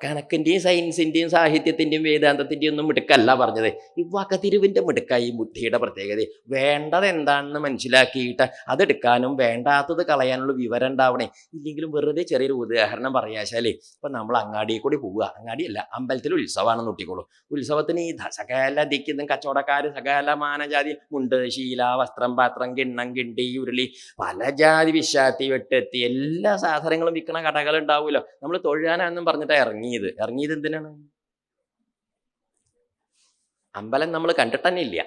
കണക്കിൻ്റെയും സയൻസിൻ്റെയും സാഹിത്യത്തിൻ്റെയും വേദാന്തത്തിൻ്റെയും ഒന്നും മിടുക്കല്ല പറഞ്ഞത്. ഈ വകതിരിവിൻ്റെ മിടുക്കായി ബുദ്ധിയുടെ പ്രത്യേകത. വേണ്ടത് എന്താണെന്ന് മനസ്സിലാക്കിയിട്ട് അതെടുക്കാനും വേണ്ടാത്തത് കളയാനുള്ള വിവരം ഉണ്ടാവണേ. ഇല്ലെങ്കിലും വെറുതെ ചെറിയൊരു ഉദാഹരണം പറയാച്ചാലേ, ഇപ്പം നമ്മൾ അങ്ങാടിയിൽ കൂടി പോവുക, അങ്ങാടിയല്ല അമ്പലത്തിൽ ഉത്സവമാണെന്ന് നോട്ടിക്കോളൂ. ഉത്സവത്തിന് ഈ സകല ദിക്കുന്ന കച്ചവടക്കാർ സകല മാനജാതി മുണ്ട്, ശീല, വസ്ത്രം, പാത്രം, കിണ്ണം, കിണ്ടി, ഉരുളി, പല ജാതി വിശ്വാത്തി, വെട്ടെത്തി എല്ലാ സാധനങ്ങളും വിൽക്കുന്ന കടകൾ ഉണ്ടാവുമല്ലോ. നമ്മൾ തൊഴാനെന്നും പറഞ്ഞിട്ടാണ് ഇറങ്ങിയത് എന്തിനാണ്? അമ്പലം നമ്മൾ കണ്ടിട്ട് തന്നെ ഇല്ല,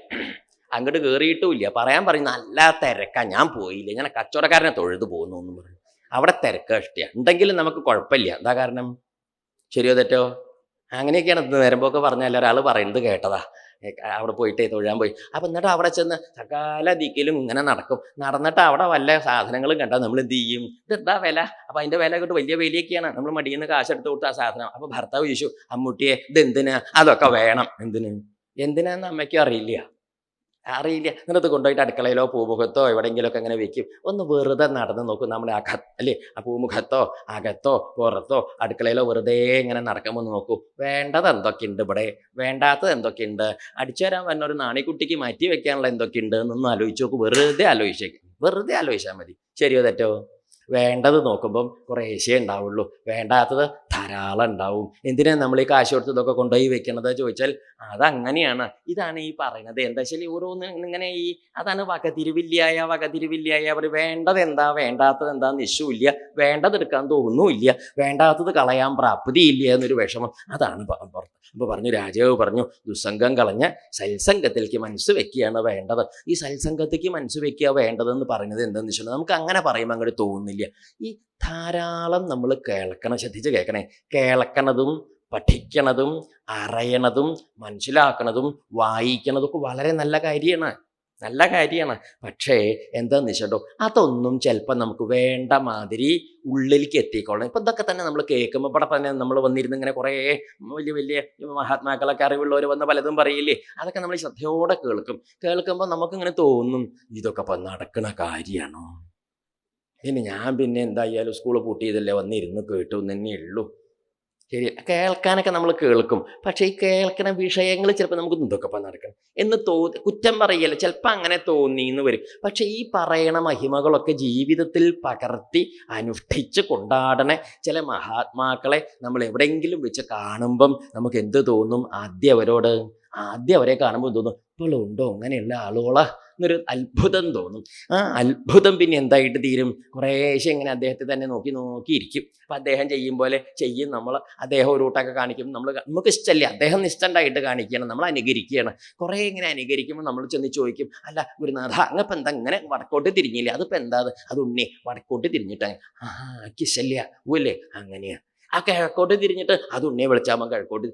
അങ്ങോട്ട് കയറിയിട്ടും ഇല്ല. പറയും നല്ല തിരക്കാ, ഞാൻ പോയില്ല, ഞാൻ കച്ചവടക്കാരനെ തൊഴുതു പോകുന്നു എന്ന് പറഞ്ഞു. അവിടെ തിരക്ക് ഇഷ്ടമാണ്, ഉണ്ടെങ്കിലും നമുക്ക് കുഴപ്പമില്ല. എന്താ കാരണം? ശരിയോ തെറ്റോ? അങ്ങനെയൊക്കെയാണ് നേരമ്പോക്കെ പറഞ്ഞാൽ ഒരാൾ പറയുന്നത് കേട്ടതാ. അവിടെ പോയിട്ട് തൊഴാൻ പോയി. അപ്പം എന്നിട്ട് അവിടെ ചെന്ന് സകല ദിക്കിലും ഇങ്ങനെ നടന്നിട്ട് അവിടെ വല്ല സാധനങ്ങളും കണ്ടാൽ നമ്മൾ എന്ത് ചെയ്യും? ഇതെന്താ വില? അപ്പം അതിൻ്റെ വില കൊണ്ട് വലിയ വിലയൊക്കെയാണ്. നമ്മൾ മടിയിൽ നിന്ന് കാശെടുത്ത് കൊടുത്ത ആ സാധനം. അപ്പം ഭർത്താവ് ചോദിച്ചു, അമ്മൂട്ടിയെ ഇതെന്തിനാ? അതൊക്കെ വേണം. എന്തിനാന്ന് അമ്മയ്ക്കും അറിയില്ല. എന്നിട്ട് കൊണ്ടുപോയിട്ട് അടുക്കളയിലോ പൂമുഖത്തോ എവിടെയെങ്കിലുമൊക്കെ അങ്ങനെ വെക്കും. ഒന്ന് വെറുതെ നടന്ന് നോക്കും. നമ്മുടെ അല്ലേ ആ പൂമുഖത്തോ അകത്തോ പുറത്തോ അടുക്കളയിലോ വെറുതെ ഇങ്ങനെ നടക്കുമ്പോൾ നോക്കൂ, വേണ്ടത് എന്തൊക്കെയുണ്ട് ഇവിടെ, വേണ്ടാത്തത് എന്തൊക്കെയുണ്ട്, അടിച്ചു തരാൻ വന്ന ഒരു നാണിക്കുട്ടിക്ക് മാറ്റി വെക്കാനുള്ള എന്തൊക്കെയുണ്ട് എന്നൊന്ന് ആലോചിച്ച് നോക്കൂ. വെറുതെ ആലോചിച്ചാൽ മതി. ശരിയോ തെറ്റോ? വേണ്ടത് നോക്കുമ്പം കുറേശ്ശേ ഉണ്ടാവുള്ളൂ, വേണ്ടാത്തത് ധാരാളം ഉണ്ടാവും. എന്തിനാണ് നമ്മൾ ഈ കാശ് കൊടുത്ത് ഇതൊക്കെ കൊണ്ടുപോയി വെക്കണത് ചോദിച്ചാൽ അതങ്ങനെയാണ്. ഇതാണ് ഈ പറയുന്നത്. എന്താ വെച്ചാൽ ഓരോന്നും ഇങ്ങനെ അതാണ് വകതിരിവില്ലായ അവർ വേണ്ടത് എന്താ വേണ്ടാത്തത് എന്താന്ന് നിശ്ചയമില്ല, വേണ്ടത് എടുക്കാൻ തോന്നുമില്ല, വേണ്ടാത്തത് കളയാൻ പ്രാപ്തിയില്ല എന്നൊരു വിഷമം. അതാണ് അപ്പോൾ പറഞ്ഞു, രാജാവ് പറഞ്ഞു, ദുസ്സംഗം കളഞ്ഞ് സത്സംഗത്തിലേക്ക് മനസ്സ് വെക്കുകയാണ് വേണ്ടത്. ഈ സത്സംഗത്തേക്ക് മനസ്സ് വെക്കുക വേണ്ടതെന്ന് പറയുന്നത് എന്താണെന്ന് വെച്ചാൽ നമുക്ക് അങ്ങനെ പറയുമ്പോൾ അങ്ങോട്ട് തോന്നുന്നില്ല. ഈ ധാരാളം നമ്മൾ ശ്രദ്ധിച്ച് കേൾക്കണേ. കേൾക്കണതും പഠിക്കണതും അറിയണതും മനസ്സിലാക്കണതും വായിക്കണതൊക്കെ വളരെ നല്ല കാര്യമാണ്. പക്ഷേ എന്താന്ന് വെച്ചിട്ടോ, അതൊന്നും ചിലപ്പോൾ നമുക്ക് വേണ്ട മാതിരി ഉള്ളിലേക്ക് എത്തിക്കോളണം. ഇപ്പം ഇതൊക്കെ തന്നെ നമ്മൾ കേൾക്കുമ്പോൾ ഇവിടെ തന്നെ നമ്മൾ വന്നിരുന്ന് ഇങ്ങനെ കുറേ വലിയ മഹാത്മാക്കളൊക്കെ അറിവുള്ളവർ വന്ന് പലതും പറയില്ലേ, അതൊക്കെ നമ്മൾ ശ്രദ്ധയോടെ കേൾക്കുമ്പോൾ നമുക്കിങ്ങനെ തോന്നും, ഇതൊക്കെ ഇപ്പം നടക്കണ കാര്യമാണോ? ഞാൻ എന്തായാലും സ്കൂൾ പൂട്ടിയതല്ലേ, വന്നിരുന്ന് കേട്ടു തന്നെ ഉള്ളൂ. ശരി, കേൾക്കാനൊക്കെ നമ്മൾ കേൾക്കും. പക്ഷേ ഈ കേൾക്കുന്ന വിഷയങ്ങൾ ചിലപ്പോൾ നമുക്ക് ഇതൊക്കെ നടക്കണം എന്ന് കുറ്റം പറയല്ല, ചിലപ്പോൾ അങ്ങനെ തോന്നിയെന്ന് വരും. പക്ഷെ ഈ പറയണ മഹിമകളൊക്കെ ജീവിതത്തിൽ പകർത്തി അനുഷ്ഠിച്ച് കൊണ്ടാടണ ചില മഹാത്മാക്കളെ നമ്മൾ എവിടെയെങ്കിലും വെച്ച് കാണുമ്പം നമുക്ക് എന്ത് തോന്നും? ആദ്യം അവരെ കാണുമ്പോൾ തോന്നും, ഇപ്പോഴുണ്ടോ അങ്ങനെയുള്ള ആളുകളാ എന്നൊരു അത്ഭുതം തോന്നും. ആ അത്ഭുതം പിന്നെ എന്തായിട്ട് തീരും? കുറേശ്ശെ ഇങ്ങനെ അദ്ദേഹത്തെ തന്നെ നോക്കിയിരിക്കും. അപ്പം അദ്ദേഹം ചെയ്യും പോലെ ചെയ്യും നമ്മൾ. അദ്ദേഹം ഒരു കൂട്ടൊക്കെ കാണിക്കും, നമുക്ക് ഇഷ്ടമല്ല, അദ്ദേഹം നിഷ്ഠണ്ടായിട്ട് കാണിക്കുകയാണ്, നമ്മൾ അനുകരിക്കുകയാണ്. കുറേ ഇങ്ങനെ അനുകരിക്കുമ്പോൾ നമ്മൾ ചെന്ന് ചോദിക്കും, അല്ല ഗുരുനാഥ അങ്ങപ്പം എന്താ ഇങ്ങനെ വടക്കോട്ട് തിരിഞ്ഞില്ലേ? അതിപ്പോൾ എന്താ? അത് ഉണ്ണി വടക്കോട്ട് തിരിഞ്ഞിട്ട് ഇഷ്ടല്ല ഊല്ലേ? അങ്ങനെയാണ്. ആ കിഴക്കോട്ട് തിരിഞ്ഞിട്ട് അത് ഉണ്ണിയെ വിളിച്ചാൽ കിഴക്കോട്ട്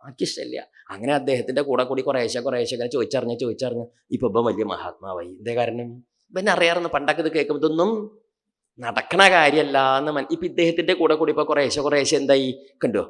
എനിക്കിഷ്ടമില്ല. അങ്ങനെ അദ്ദേഹത്തിൻ്റെ കൂടെ കൂടി കുറേശ്ശെ ഇങ്ങനെ ചോദിച്ചറിഞ്ഞ് ഇപ്പം വലിയ മഹാത്മാവായി. എന്തേ കാരണം? പിന്നെ അറിയാറുണ്ട്, പണ്ടൊക്കെ ഇത് കേൾക്കുമ്പോൾ ഇതൊന്നും നടക്കണ കാര്യമല്ല എന്ന്. ഇപ്പം ഇദ്ദേഹത്തിൻ്റെ കൂടെ കൂടി ഇപ്പോൾ കുറേശ്ശെ എന്തായി കണ്ടോ?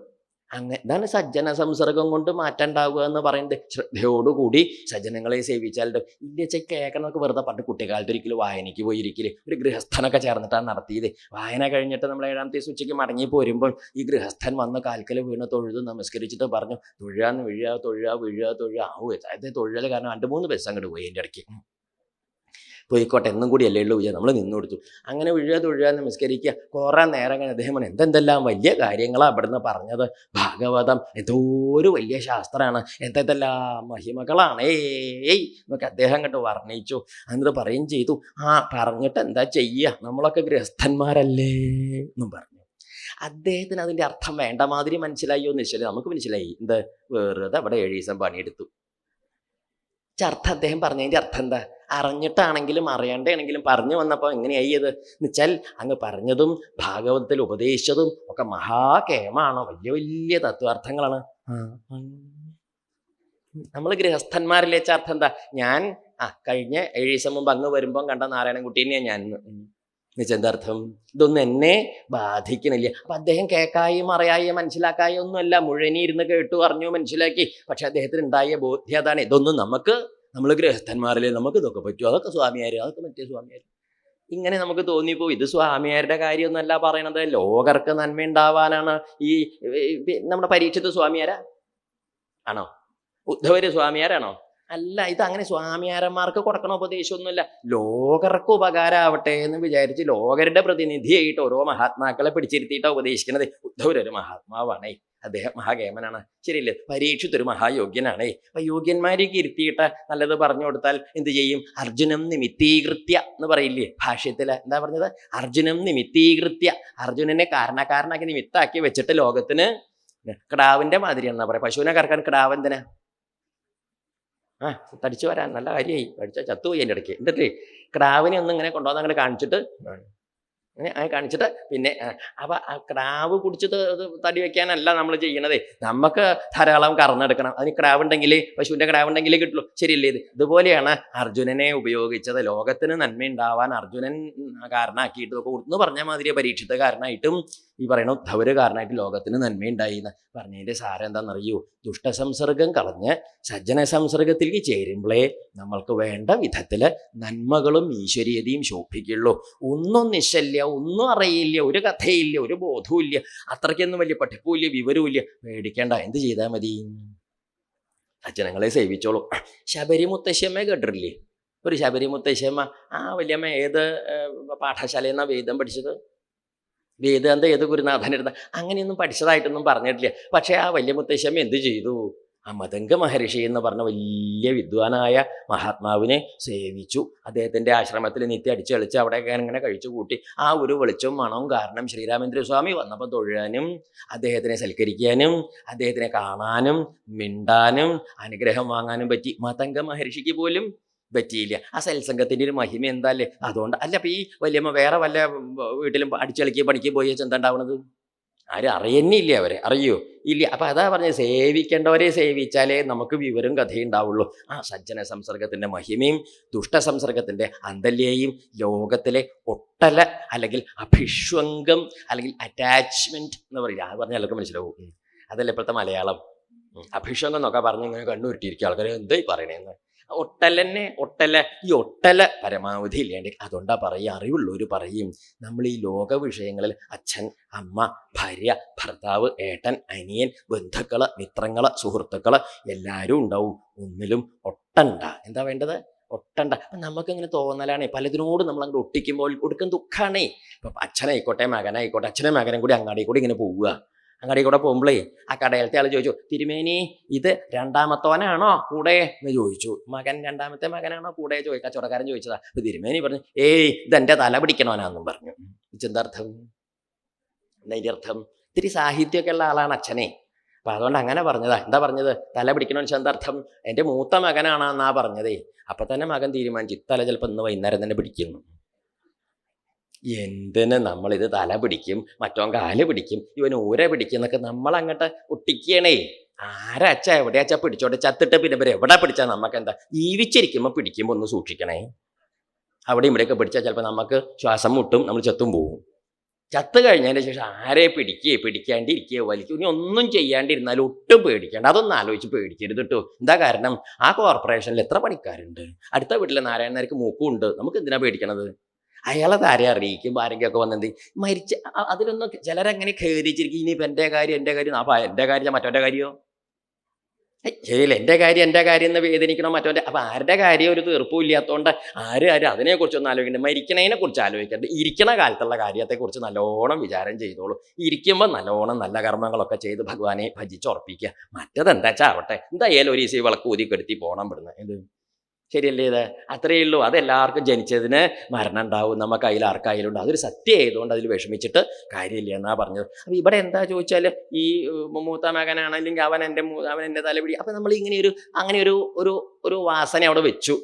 ഇതാണ് സജ്ജന സംസർഗം കൊണ്ട് മാറ്റം ഉണ്ടാവുക എന്ന് പറയുന്നത്. ശ്രദ്ധയോടുകൂടി സജ്ജനങ്ങളെ സേവിച്ചാൽ ഇല്ല കേൾക്കണമൊക്കെ വെറുതെ. പണ്ട് കുട്ടിക്കാലത്ത് ഒരിക്കലും വായനയ്ക്ക് പോയിരിക്കല് ഒരു ഗൃഹസ്ഥനൊക്കെ ചേർന്നിട്ടാണ് നടത്തിയത്. വായന കഴിഞ്ഞിട്ട് നമ്മൾ 7ാമത്തെ ദിവസം ഉച്ചയ്ക്ക് മടങ്ങി പോരുമ്പോൾ ഈ ഗൃഹസ്ഥൻ വന്ന് കാൽക്കൽ വീണ് തൊഴുത് നമസ്കരിച്ചിട്ട് പറഞ്ഞു, തൊഴുക. അതായത് തൊഴിൽ കാരണം 2-3 ബസ് അങ്ങോട്ട് പോയി. എൻ്റെ ഇടയ്ക്ക് പോയിക്കോട്ടെ എന്നും കൂടി അല്ലേ ഉള്ളൂ നമ്മൾ നിന്ന് കൊടുത്തു. അങ്ങനെ തൊഴുക നമസ്കരിക്കുക. കുറേ നേരം കഴിഞ്ഞ് അദ്ദേഹം എന്തെല്ലാം വലിയ കാര്യങ്ങളാണ് അവിടുന്ന് പറഞ്ഞത്. ഭാഗവതം എന്തോ ഒരു വലിയ ശാസ്ത്രമാണ്, എന്തെല്ലാം മഹിമകളാണ് എന്നൊക്കെ അദ്ദേഹം അങ്ങോട്ട് വർണ്ണിച്ചു. എന്നിട്ട് പറയും ചെയ്തു, പറഞ്ഞിട്ട് എന്താ ചെയ്യുക, നമ്മളൊക്കെ ഗൃഹസ്ഥന്മാരല്ലേ എന്നും പറഞ്ഞു. അദ്ദേഹത്തിന് അതിൻ്റെ അർത്ഥം വേണ്ട മാതിരി മനസ്സിലായോ എന്ന് വെച്ചാൽ നമുക്ക് മനസ്സിലായി. വെറുതെ അവിടെ 7 ദിവസം പണിയെടുത്തു. അർത്ഥം അദ്ദേഹം പറഞ്ഞതിൻ്റെ അർത്ഥം എന്താ? അറിഞ്ഞിട്ടാണെങ്കിലും അറിയാണ്ടാണെങ്കിലും പറഞ്ഞു വന്നപ്പോൾ എങ്ങനെയായി അത് എന്നുവെച്ചാൽ അങ്ങ് പറഞ്ഞതും ഭാഗവതത്തിൽ ഉപദേശിച്ചതും ഒക്കെ മഹാകേമാണോ, വലിയ തത്വാർത്ഥങ്ങളാണ്. നമ്മൾ ഗൃഹസ്ഥന്മാരിലെ അർത്ഥം എന്താ? ഞാൻ കഴിഞ്ഞ 7 ദിവസം മുമ്പ് അങ്ങ് വരുമ്പം കണ്ട നാരായണൻകുട്ടി തന്നെയാണ് ഞാൻ എന്നുവെച്ചെന്താർത്ഥം? ഇതൊന്നും എന്നെ ബാധിക്കണില്ല. അപ്പം അദ്ദേഹം കേൾക്കായും അറിയായും മനസ്സിലാക്കായും ഒന്നുമല്ല, മുഴുവനി ഇരുന്ന് കേട്ടു അറിഞ്ഞു മനസ്സിലാക്കി. പക്ഷെ അദ്ദേഹത്തിന് ഉണ്ടായ ബോധ്യം അതാണ്, നമ്മൾ ഗൃഹസ്ഥന്മാരിലെ നമുക്ക് ഇതൊക്കെ പറ്റും, അതൊക്കെ സ്വാമിയാർ, അതൊക്കെ മറ്റേ സ്വാമിയാർ. ഇങ്ങനെ നമുക്ക് തോന്നിപ്പോ ഇത് സ്വാമിയാരുടെ കാര്യമൊന്നുമല്ല പറയണത്, ലോകർക്ക് നന്മ ഉണ്ടാവാനാണ്. ഈ നമ്മുടെ പരീക്ഷത്ത് സ്വാമിയാരാ ആണോ? ഉദ്ധവര് സ്വാമിയാരാണോ? അല്ല. ഇത് അങ്ങനെ സ്വാമിയാരന്മാർക്ക് കൊടുക്കണ ഉപദേശമൊന്നുമില്ല. ലോകർക്ക് ഉപകാരമാവട്ടെ എന്ന് വിചാരിച്ച് ലോകരുടെ പ്രതിനിധിയായിട്ട് ഓരോ മഹാത്മാക്കളെ പിടിച്ചിരുത്തിയിട്ടാണ് ഉപദേശിക്കുന്നത്. ഉദ്ധവരൊരു മഹാത്മാവാണേ, അദ്ദേഹം മഹാകേമനാണ്, ശരിയല്ലേ? പരീക്ഷിത്തൊരു മഹായോഗ്യനാണേ. അപ്പൊ യോഗ്യന്മാരെയൊക്കെ ഇരുത്തിയിട്ട് നല്ലത് പറഞ്ഞു കൊടുത്താൽ എന്ത് ചെയ്യും? അർജുനം നിമിത്തീകൃത്യ എന്ന് പറയില്ലേ ഭാഷ്യത്തില്? എന്താ പറഞ്ഞത്? അർജുനം നിമിത്തീകൃത്യ. അർജുനനെ കാരണക്കാരനാക്കി നിമിത്താക്കി വെച്ചിട്ട് ലോകത്തിന് കിടാവിന്റെ മാതിരിയാണെന്നാ പറയാം. പശുവിനെ കറക്കാൻ കിടാവ് എന്തിനാ? തടിച്ചു വരാൻ. നല്ല കാര്യമായി. പഠിച്ചാൽ ചത്തുപോയി എൻ്റെ ഇടയ്ക്ക്. എന്നിട്ട് കിടാവിനെ ഒന്നും ഇങ്ങനെ കൊണ്ടുവന്ന് അങ്ങനെ കാണിച്ചിട്ട് കാണിച്ചിട്ട് പിന്നെ അപ്പൊ ആ കിടാവ് കുടിച്ചിട്ട് തടി വെക്കാനല്ല നമ്മൾ ചെയ്യണത്. നമുക്ക് ധാരാളം കറന്നെടുക്കണം. അതിന് കിടാവുണ്ടെങ്കിൽ, പശുവിന്റെ കിടാവുണ്ടെങ്കിൽ കിട്ടുള്ളൂ, ശരിയല്ലേ? ഇതുപോലെയാണ് അർജുനനെ ഉപയോഗിച്ചത്. ലോകത്തിന് നന്മ ഉണ്ടാവാൻ അർജുനൻ കാരണമാക്കിയിട്ട് എന്ന് പറഞ്ഞ മാതിരി പരീക്ഷിത കാരണമായിട്ടും ഈ പറയുന്ന ഉദ്ധവര് കാരണമായിട്ട് ലോകത്തിന് നന്മയുണ്ടായി എന്ന് പറഞ്ഞതിന്റെ സാരം എന്താണെന്നറിയൂ? ദുഷ്ടസംസർഗം കളഞ്ഞ് സജ്ജന സംസർഗത്തിലേക്ക് ചേരുമ്പോഴേ നമ്മൾക്ക് വേണ്ട വിധത്തില് നന്മകളും ഈശ്വരീയതയും ശോഭിക്കുള്ളൂ. ഒന്നും നിശ്ചല്യ, ഒന്നും അറിയില്ല, ഒരു കഥയില്ല, ഒരു ബോധവും ഇല്ല, അത്രയ്ക്കൊന്നും വലിയ പഠിപ്പും ഇല്ല, വിവരവും ഇല്ല, പേടിക്കേണ്ട. എന്ത് ചെയ്താൽ മതി? സജ്ജനങ്ങളെ സേവിച്ചോളൂ. ശബരി മുത്തശ്ശിയമ്മ കേട്ടിട്ടില്ലേ? ഒരു ശബരി മുത്തശ്ശിയമ്മ. ആ വല്യമ്മ ഏത് പാഠശാലയിൽ നിന്നാണ് വേദം പഠിച്ചത്? വേദാന്ത ഏത് ഗുരുനാഥനെടുത്ത? അങ്ങനെയൊന്നും പഠിച്ചതായിട്ടൊന്നും പറഞ്ഞിട്ടില്ല. പക്ഷെ ആ വലിയ മുത്തശ്ശമ്മ എന്ത് ചെയ്തു? ആ മതംഗ മഹർഷി എന്ന് പറഞ്ഞ വലിയ വിദ്വാനായ മഹാത്മാവിനെ സേവിച്ചു. അദ്ദേഹത്തിന്റെ ആശ്രമത്തിൽ നിത്യം അടിച്ചളിച്ച് അവിടെയൊക്കെ ഇങ്ങനെ കഴിച്ചു കൂട്ടി. ആ ഒരു വെളിച്ചവും മണവും കാരണം ശ്രീരാമേന്ദ്ര സ്വാമി വന്നപ്പോൾ തൊഴാനും അദ്ദേഹത്തിനെ സൽക്കരിക്കാനും അദ്ദേഹത്തിനെ കാണാനും മിണ്ടാനും അനുഗ്രഹം വാങ്ങാനും പറ്റി. മതംഗ മഹർഷിക്ക് പോലും പറ്റിയില്ല. ആ സത്സംഗത്തിന്റെ ഒരു മഹിമ എന്താല്ലേ? അതുകൊണ്ട് അല്ല. അപ്പൊ ഈ വല്യമ്മ വേറെ വല്ല വീട്ടിലും അടിച്ചളിക്ക് പണിക്ക് പോയി വെച്ചാൽ എന്താ ഉണ്ടാവണത്? ആരും അറിയുന്നില്ല. അവരെ അറിയോ? ഇല്ല. അപ്പൊ അതാ പറഞ്ഞത്, സേവിക്കേണ്ടവരെ സേവിച്ചാലേ നമുക്ക് വിവരം കഥയും ഉണ്ടാവുള്ളൂ. ആ സജ്ജന സംസർഗത്തിന്റെ മഹിമയും ദുഷ്ടസംസർഗത്തിന്റെ അന്തല്യയും ലോകത്തിലെ ഒട്ടല അല്ലെങ്കിൽ അഭിഷ്വംഗം അല്ലെങ്കിൽ അറ്റാച്ച്മെന്റ് എന്ന് പറയില്ല, അത് പറഞ്ഞാൽ എല്ലാവർക്കും മനസ്സിലാവും. അതല്ല ഇപ്പോഴത്തെ മലയാളം. അഭിഷംഗം എന്നൊക്കെ പറഞ്ഞ് ഇങ്ങനെ കണ്ണുരുട്ടിയിരിക്കുക ആൾക്കാർ. എന്തായി പറയണേന്ന്? ഈ ഒട്ടല പരമാവധി ഇല്ലേണ്ടി. അതുകൊണ്ടാ പറയുക, അറിവുള്ളവർ പറയും, നമ്മൾ ഈ ലോക വിഷയങ്ങളിൽ അച്ഛൻ, അമ്മ, ഭാര്യ, ഭർത്താവ്, ഏട്ടൻ, അനിയൻ, ബന്ധുക്കള്, മിത്രങ്ങള്, സുഹൃത്തുക്കള് എല്ലാവരും ഉണ്ടാവും. ഒന്നിലും ഒട്ടണ്ട. എന്താ വേണ്ടത്? ഒട്ടണ്ട. അപ്പം നമുക്കിങ്ങനെ തോന്നലാണേ, പലതിനോട് നമ്മൾ അങ്ങോട്ട് ഒട്ടിക്കുമ്പോൾ കൊടുക്കുന്ന ദുഃഖമാണേ. ഇപ്പം അച്ഛനായിക്കോട്ടെ മകനായിക്കോട്ടെ, അച്ഛനും മകനും കൂടി അങ്ങാടി കൂടി ഇങ്ങനെ പോവുക. അങ്ങാടി കൂടെ പോകുമ്പോഴേ ആ കടയിലത്തെ ആൾ ചോദിച്ചു, തിരുമേനി ഇത് രണ്ടാമത്തോനാണോ കൂടെ എന്ന് ചോദിച്ചു. മകൻ രണ്ടാമത്തെ മകനാണോ കൂടെ കച്ചവടക്കാരൻ ചോദിച്ചതാ. അപ്പൊ തിരുമേനി പറഞ്ഞു, ഏയ് ഇതെന്റെ തല പിടിക്കണോനാന്നും പറഞ്ഞു. എന്താർത്ഥം? അതിന്റെ അർത്ഥം ഇത്തിരി സാഹിത്യമൊക്കെ ഉള്ള ആളാണ് അച്ഛനെ. അപ്പൊ അതുകൊണ്ട് അങ്ങനെ പറഞ്ഞതാ. എന്താ പറഞ്ഞത്? തല പിടിക്കണമെന്ന് വെച്ചാൽ എന്താർത്ഥം? എൻ്റെ മൂത്ത മകനാണെന്നാ പറഞ്ഞതേ. അപ്പൊ തന്നെ മകൻ തീരുമാനിച്ചു, തല ചിലപ്പോൾ ഇന്ന് വൈകുന്നേരം തന്നെ പിടിക്കുന്നു. എന്തിന് നമ്മളിത് തല പിടിക്കും, മറ്റോൻ കാല് പിടിക്കും, ഇവൻ ഊര പിടിക്കും എന്നൊക്കെ നമ്മൾ അങ്ങോട്ട് ഒട്ടിക്കണേ. ആരാ അച്ഛ എവിടെയാ അച്ഛാ പിടിച്ചോട്ടെ, ചത്തിട്ട് പിന്നെ ഇവരെ എവിടെ പിടിച്ചാൽ നമുക്ക് എന്താ? ജീവിച്ചിരിക്കുമ്പോൾ പിടിക്കുമ്പോൾ ഒന്ന് സൂക്ഷിക്കണേ. അവിടെ ഇവിടെയൊക്കെ പിടിച്ചാൽ ചിലപ്പോൾ നമുക്ക് ശ്വാസം മുട്ടും, നമ്മൾ ചത്തും പോവും. ചത്ത് കഴിഞ്ഞതിന് ശേഷം ആരെ പിടിക്കാണ്ടിരിക്കുകയോ വലിക്കും, ഇനി ഒന്നും ചെയ്യാണ്ടിരുന്നാലും ഒട്ടും പേടിക്കേണ്ട. അതൊന്നും ആലോചിച്ച് പേടിക്കരുത് കേട്ടോ. എന്താ കാരണം? ആ കോർപ്പറേഷനിൽ എത്ര പണിക്കാരുണ്ട്, അടുത്ത വീട്ടിലെ നാരായണനാർക്ക് മൂക്കും ഉണ്ട്, നമുക്ക് എന്തിനാ പേടിക്കണത്? അയാളത് ആരെ അറിയിക്കും? ആരെങ്കിലും ഒക്കെ വന്നെന്ത് മരിച്ച അതിലൊന്നും ചിലരങ്ങനെ ഖേദിച്ചിരിക്കും. ഇനിയിപ്പോൾ എൻ്റെ കാര്യം അപ്പം എൻ്റെ കാര്യം മറ്റവൻ്റെ കാര്യമോ? ശരിയല്ല, എൻ്റെ കാര്യം എന്ന് വേദനിക്കണം മറ്റവൻ്റെ. അപ്പം ആരുടെ കാര്യം ഒരു തീർപ്പും ഇല്ലാത്തതുകൊണ്ട് ആരും അതിനെക്കുറിച്ചൊന്നും ആലോചിക്കണ്ട. മരിക്കണതിനെ കുറിച്ച് ആലോചിക്കണ്ട. ഇരിക്കണ കാലത്തുള്ള കാര്യത്തെക്കുറിച്ച് നല്ലോണം വിചാരം ചെയ്തോളൂ. ഇരിക്കുമ്പോൾ നല്ലോണം നല്ല കർമ്മങ്ങളൊക്കെ ചെയ്ത് ഭഗവാനെ ഭജിച്ചുറപ്പിക്കുക. മറ്റതെന്താ ചാവട്ടെ, എന്തായാലും ഒരു ഈസി വിളക്ക് ഊതിക്കെടുത്തി പോകണം പെടുന്നത്. എന്ത് ശരിയല്ലേ? ഇത് അത്രയേ ഉള്ളൂ. അതെല്ലാവർക്കും ജനിച്ചതിന് മരണം ഉണ്ടാവും, നമുക്ക് അതിൽ ആർക്കായാലും. അതൊരു സത്യം ആയതുകൊണ്ട് അതിൽ വിഷമിച്ചിട്ട് കാര്യമില്ല എന്നാ പറഞ്ഞത്. അപ്പം ഇവിടെ എന്താ ചോദിച്ചാൽ, ഈ മൂത്ത മകനാണെങ്കിൽ അവൻ എൻ്റെ തലപിടി. അപ്പം നമ്മൾ അങ്ങനെ ഒരു വാസന അവിടെ വെച്ചു.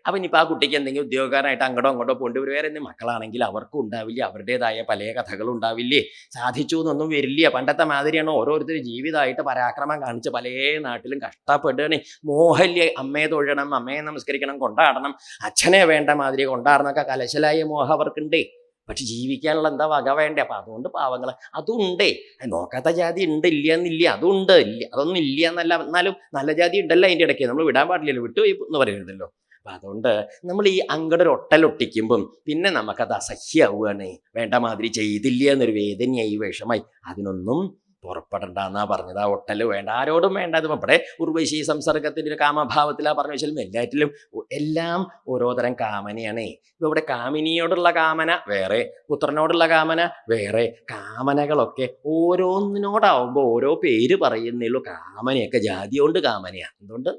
അവൻ ഇപ്പം ആ കുട്ടിക്ക് എന്തെങ്കിലും ഉദ്യോഗക്കാരനായിട്ട് അങ്ങോട്ടോ പോകേണ്ടി വരും. വേറെ എന്തെങ്കിലും മക്കളാണെങ്കിൽ അവർക്കും ഉണ്ടാവില്ല, അവരുടേതായ പല കഥകളും ഉണ്ടാവില്ലേ, സാധിച്ചു എന്നൊന്നും വരില്ല. പണ്ടത്തെ മാതിരിയാണ് ഓരോരുത്തർ ജീവിതമായിട്ട് പരാക്രമം കാണിച്ച് പല നാട്ടിലും കഷ്ടപ്പെടുകയാണ്. മോഹല്യ, അമ്മയെ തൊഴണം, അമ്മയെ നമസ്കരിക്കണം, കൊണ്ടാടണം, അച്ഛനെ വേണ്ട മാതിരി കൊണ്ടാടണമൊക്കെ കലശലായ മോഹം അവർക്കുണ്ടേ. പക്ഷെ ജീവിക്കാനുള്ള എന്താ വക വേണ്ടേ? അപ്പം അതുകൊണ്ട് പാവങ്ങൾ അതുണ്ടേ. നോക്കാത്ത ജാതി ഉണ്ട്, ഇല്ല എന്നില്ല, അതുണ്ട്, ഇല്ല അതൊന്നും ഇല്ല എന്നല്ല. എന്നാലും നല്ല ജാതി ഉണ്ടല്ലോ അതിൻ്റെ ഇടയ്ക്ക്. നമ്മൾ വിടാൻ പാടില്ലല്ലോ, വിട്ടുപോയി എന്ന് പറയരുതല്ലോ. അപ്പം അതുകൊണ്ട് നമ്മൾ ഈ അങ്ങടൊരു ഒട്ടലൊട്ടിക്കുമ്പം പിന്നെ നമുക്കത് അസഹ്യമാവുകയാണ്. വേണ്ട മാതിരി ചെയ്തില്ല എന്നൊരു വേദനയായി, വിഷമായി. അതിനൊന്നും പുറപ്പെടണ്ടെന്നാ പറഞ്ഞത്. ആ ഒട്ടൽ വേണ്ട, ആരോടും വേണ്ട. അത് ഇവിടെ ഉർവശി സംസർഗത്തിൻ്റെ ഒരു കാമഭാവത്തിലാ പറഞ്ഞു വെച്ചാലും എല്ലാറ്റിലും എല്ലാം ഓരോ തരം കാമനയാണ്. ഇപ്പം ഇവിടെ കാമിനിയോടുള്ള കാമന വേറെ, പുത്രനോടുള്ള കാമന വേറെ. കാമനകളൊക്കെ ഓരോന്നിനോടാവുമ്പോൾ ഓരോ പേര് പറയുന്നുള്ളൂ. കാമനയൊക്കെ ജാതി കൊണ്ട് കാമനയാണ്. എന്തുകൊണ്ട്?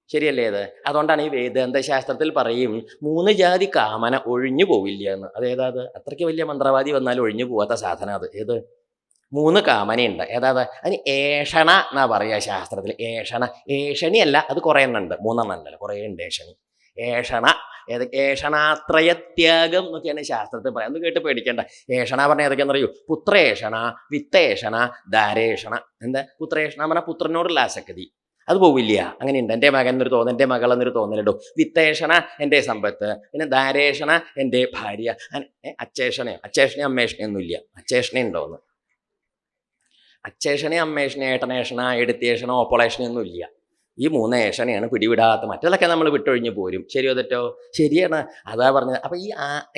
ശരിയല്ലേ അത്? അതുകൊണ്ടാണ് ഈ വേദാന്ത ശാസ്ത്രത്തിൽ പറയും 3 ജാതി കാമന ഒഴിഞ്ഞു പോവില്ല എന്ന്. അതേതാ? അത് അത്രയ്ക്ക് വലിയ മന്ത്രവാദി വന്നാലും ഒഴിഞ്ഞു പോവാത്ത സാധനം അത്. ഏത്? 3 കാമനയുണ്ട്. ഏതാ? അതിന് ഏഷണ എന്നാ പറയുക ശാസ്ത്രത്തിൽ. ഏഷണ, ഏഷണിയല്ല, അത് കുറേ എണ്ണം ഉണ്ട്. 3 എണ്ണം ഉണ്ടല്ലോ, കുറേ ഉണ്ട് ഏഷണി. ഏഷണ ഏഷണാത്രയത്യാഗം എന്നൊക്കെയാണ് ശാസ്ത്രത്തിൽ പറയാം. ഒന്ന് കേട്ട് പേടിക്കേണ്ട. ഏഷണ പറഞ്ഞാൽ ഏതൊക്കെയാണെന്ന് അറിയൂ? പുത്രേഷണ, വിത്തേഷണ, ദാരേഷണ. എന്താ പുത്രേഷണ പറഞ്ഞാൽ പുത്രനോടുള്ള ആസക്തി, അത് പോവില്ല. അങ്ങനെയുണ്ട്. എൻ്റെ മകൻ എന്നൊരു തോന്നൽ, എൻ്റെ മകൾ എന്നൊരു തോന്നലിടും. വിത്തേഷണ എൻ്റെ സമ്പത്ത്, പിന്നെ ദാരേഷണ എൻ്റെ ഭാര്യ. അച്ചേഷണയും അമ്മേഷണയും ഒന്നുമില്ല. അച്ചേഷണ ഉണ്ടോന്ന്? അച്ചേഷണ, അമ്മേഷണ, ഏട്ടനേഷണ, എടുത്തേഷണ, ഓപ്പളേഷണയൊന്നും ഇല്ല. ഈ 3 ഏഷണയാണ് പിടിവിടാത്ത. മറ്റതൊക്കെ നമ്മൾ വിട്ടൊഴിഞ്ഞ് പോരും. ശരിയോ തെറ്റോ? ശരിയാണ്. അതാ പറഞ്ഞത്. അപ്പം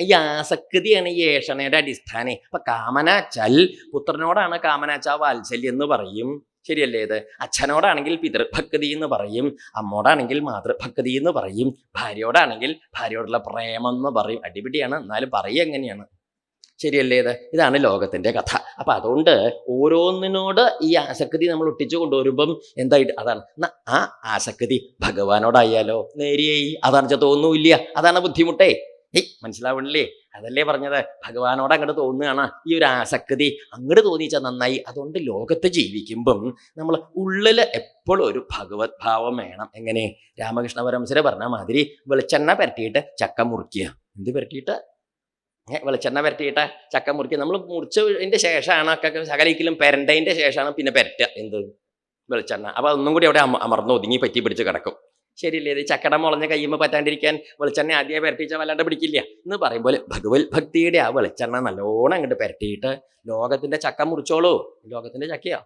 ഈ ആസക്തിയാണ് ഈ ഏഷണയുടെ അടിസ്ഥാനം. അപ്പം കാമന ചൽ, പുത്രനോടാണ് കാമന ച വാത്സല്യം എന്ന് പറയും. ശരിയല്ലേ ഇത്? അച്ഛനോടാണെങ്കിൽ പിതൃഭക്തി എന്ന് പറയും, അമ്മോടാണെങ്കിൽ മാതൃഭക്തി എന്ന് പറയും, ഭാര്യയോടാണെങ്കിൽ ഭാര്യയോടുള്ള പ്രേമം എന്ന് പറയും. അടിപിടിയാണ്, എന്നാലും പറയുക എങ്ങനെയാണ്? ശരിയല്ലേ ഇത്? ഇതാണ് ലോകത്തിൻ്റെ കഥ. അപ്പം അതുകൊണ്ട് ഓരോന്നിനോട് ഈ ആസക്തി നമ്മൾ ഒട്ടിച്ചു കൊണ്ടുവരുമ്പം എന്തായിട്ട് അതാണ് ആ ആസക്തി ഭഗവാനോടായാലോ നേരിയായി. അതാണ് വെച്ചാൽ തോന്നൂല്ല. അതാണ് ബുദ്ധിമുട്ടേ. മനസ്സിലാവണില്ലേ? അതല്ലേ പറഞ്ഞത്? ഭഗവാനോട് അങ്ങോട്ട് തോന്നുകയാണ് ഈ ഒരു ആസക്തി. അങ്ങോട്ട് തോന്നിച്ചാൽ നന്നായി. അതുകൊണ്ട് ലോകത്ത് ജീവിക്കുമ്പം നമ്മൾ ഉള്ളിൽ എപ്പോഴും ഒരു ഭഗവത് ഭാവം വേണം. എങ്ങനെ? രാമകൃഷ്ണ പരമഹംസർ പറഞ്ഞ മാതിരി വെളിച്ചെണ്ണ പുരട്ടിയിട്ട് ചക്ക മുറിക്കുക. എന്ത് പുരട്ടിയിട്ട്? വെളിച്ചെണ്ണ പുരട്ടിയിട്ട് ചക്ക മുറിക്കുക. നമ്മൾ മുറിച്ചതിൻ്റെ ശേഷമാണ് ഒക്കെ ശകലിക്കലും പെരണ്ടതിൻ്റെ ശേഷമാണ് പിന്നെ പെരട്ടുക. എന്ത്? വെളിച്ചെണ്ണ. അപ്പോൾ അതൊന്നും കൂടി അവിടെ അമർന്ന് ഒതുങ്ങി പറ്റി പിടിച്ച് കിടക്കും. ശരിയല്ലേ? ഇത് ചക്കട മുളഞ്ഞ കയ്യുമ്പോൾ പറ്റാണ്ടിരിക്കാൻ വെളിച്ചെണ്ണ ആദ്യമേ പുരട്ടിച്ചാൽ വല്ലാണ്ട് പിടിക്കില്ല എന്ന് പറയുമ്പോൾ ഭഗവത് ഭക്തിയുടെ ആ വെളിച്ചെണ്ണ നല്ലോണം അങ്ങോട്ട് പുരട്ടിയിട്ട് ലോകത്തിൻ്റെ ചക്ക മുറിച്ചോളൂ. ലോകത്തിൻ്റെ ചക്കയോ?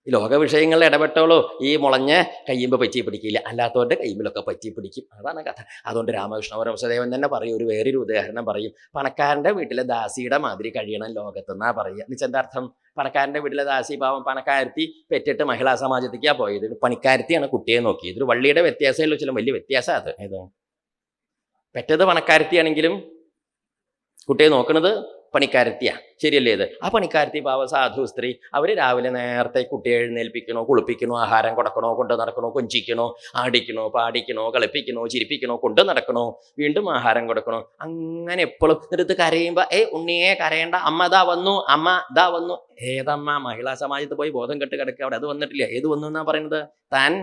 ഈ ലോക വിഷയങ്ങളിൽ ഇടപെട്ടോളൂ. ഈ മുളഞ്ഞ കയ്യുമ്പോൾ പറ്റി പിടിക്കില്ല, അല്ലാത്തവരുടെ കയ്യുമ്പിലൊക്കെ പറ്റി പിടിക്കും. അതാണ് കഥ. അതുകൊണ്ട് രാമകൃഷ്ണ പരമഹംസദേവൻ തന്നെ പറയും, ഒരു വേറൊരു ഉദാഹരണം പറയും. പണക്കാരൻ്റെ വീട്ടിലെ ദാസിയുടെ മാതിരി കഴിയണം ലോകത്തെന്നാ പറയുക. എന്നുവെച്ചാൽ അർത്ഥം? പണക്കാരൻ്റെ വീട്ടിലെ ദാസി പാവം പണക്കാരത്തി പെറ്റിട്ട് മഹിളാ സമാജത്തേക്കാണ് പോയത്. പണിക്കാരത്തിയാണ് കുട്ടിയെ നോക്കി. ഇതൊരു വള്ളിയുടെ വ്യത്യാസമല്ലോ, ചില വലിയ വ്യത്യാസം. അത് ഏതോ പെറ്റത് പണക്കാരത്തിയാണെങ്കിലും കുട്ടിയെ നോക്കുന്നത് പണിക്കാരത്തിയാണ്. ശരിയല്ലേ ഇത്? ആ പണിക്കാരത്തി പാവ സാധു സ്ത്രീ. അവർ രാവിലെ നേരത്തെ കുട്ടിയെ എഴുന്നേൽപ്പിക്കണോ, കുളിപ്പിക്കണോ, ആഹാരം കൊടുക്കണോ, കൊണ്ട് നടക്കണോ, കൊഞ്ചിക്കണോ, ആടിക്കണോ, പാടിക്കണോ, കളിപ്പിക്കണോ, ചിരിപ്പിക്കണോ, കൊണ്ട് നടക്കണോ, വീണ്ടും ആഹാരം കൊടുക്കണോ, അങ്ങനെ എപ്പോഴും എടുത്ത് കരയുമ്പോൾ ഉണ്ണിയെ കരയേണ്ട, അമ്മ ഇതാ വന്നു, അമ്മ ഇതാ വന്നു. ഏതമ്മ? മഹിളാ സമാജത്ത് പോയി ബോധം കെട്ട് കിടക്കുക. അവിടെ അത് വന്നിട്ടില്ല. ഏത് വന്നു എന്നാ പറയുന്നത്? താൻ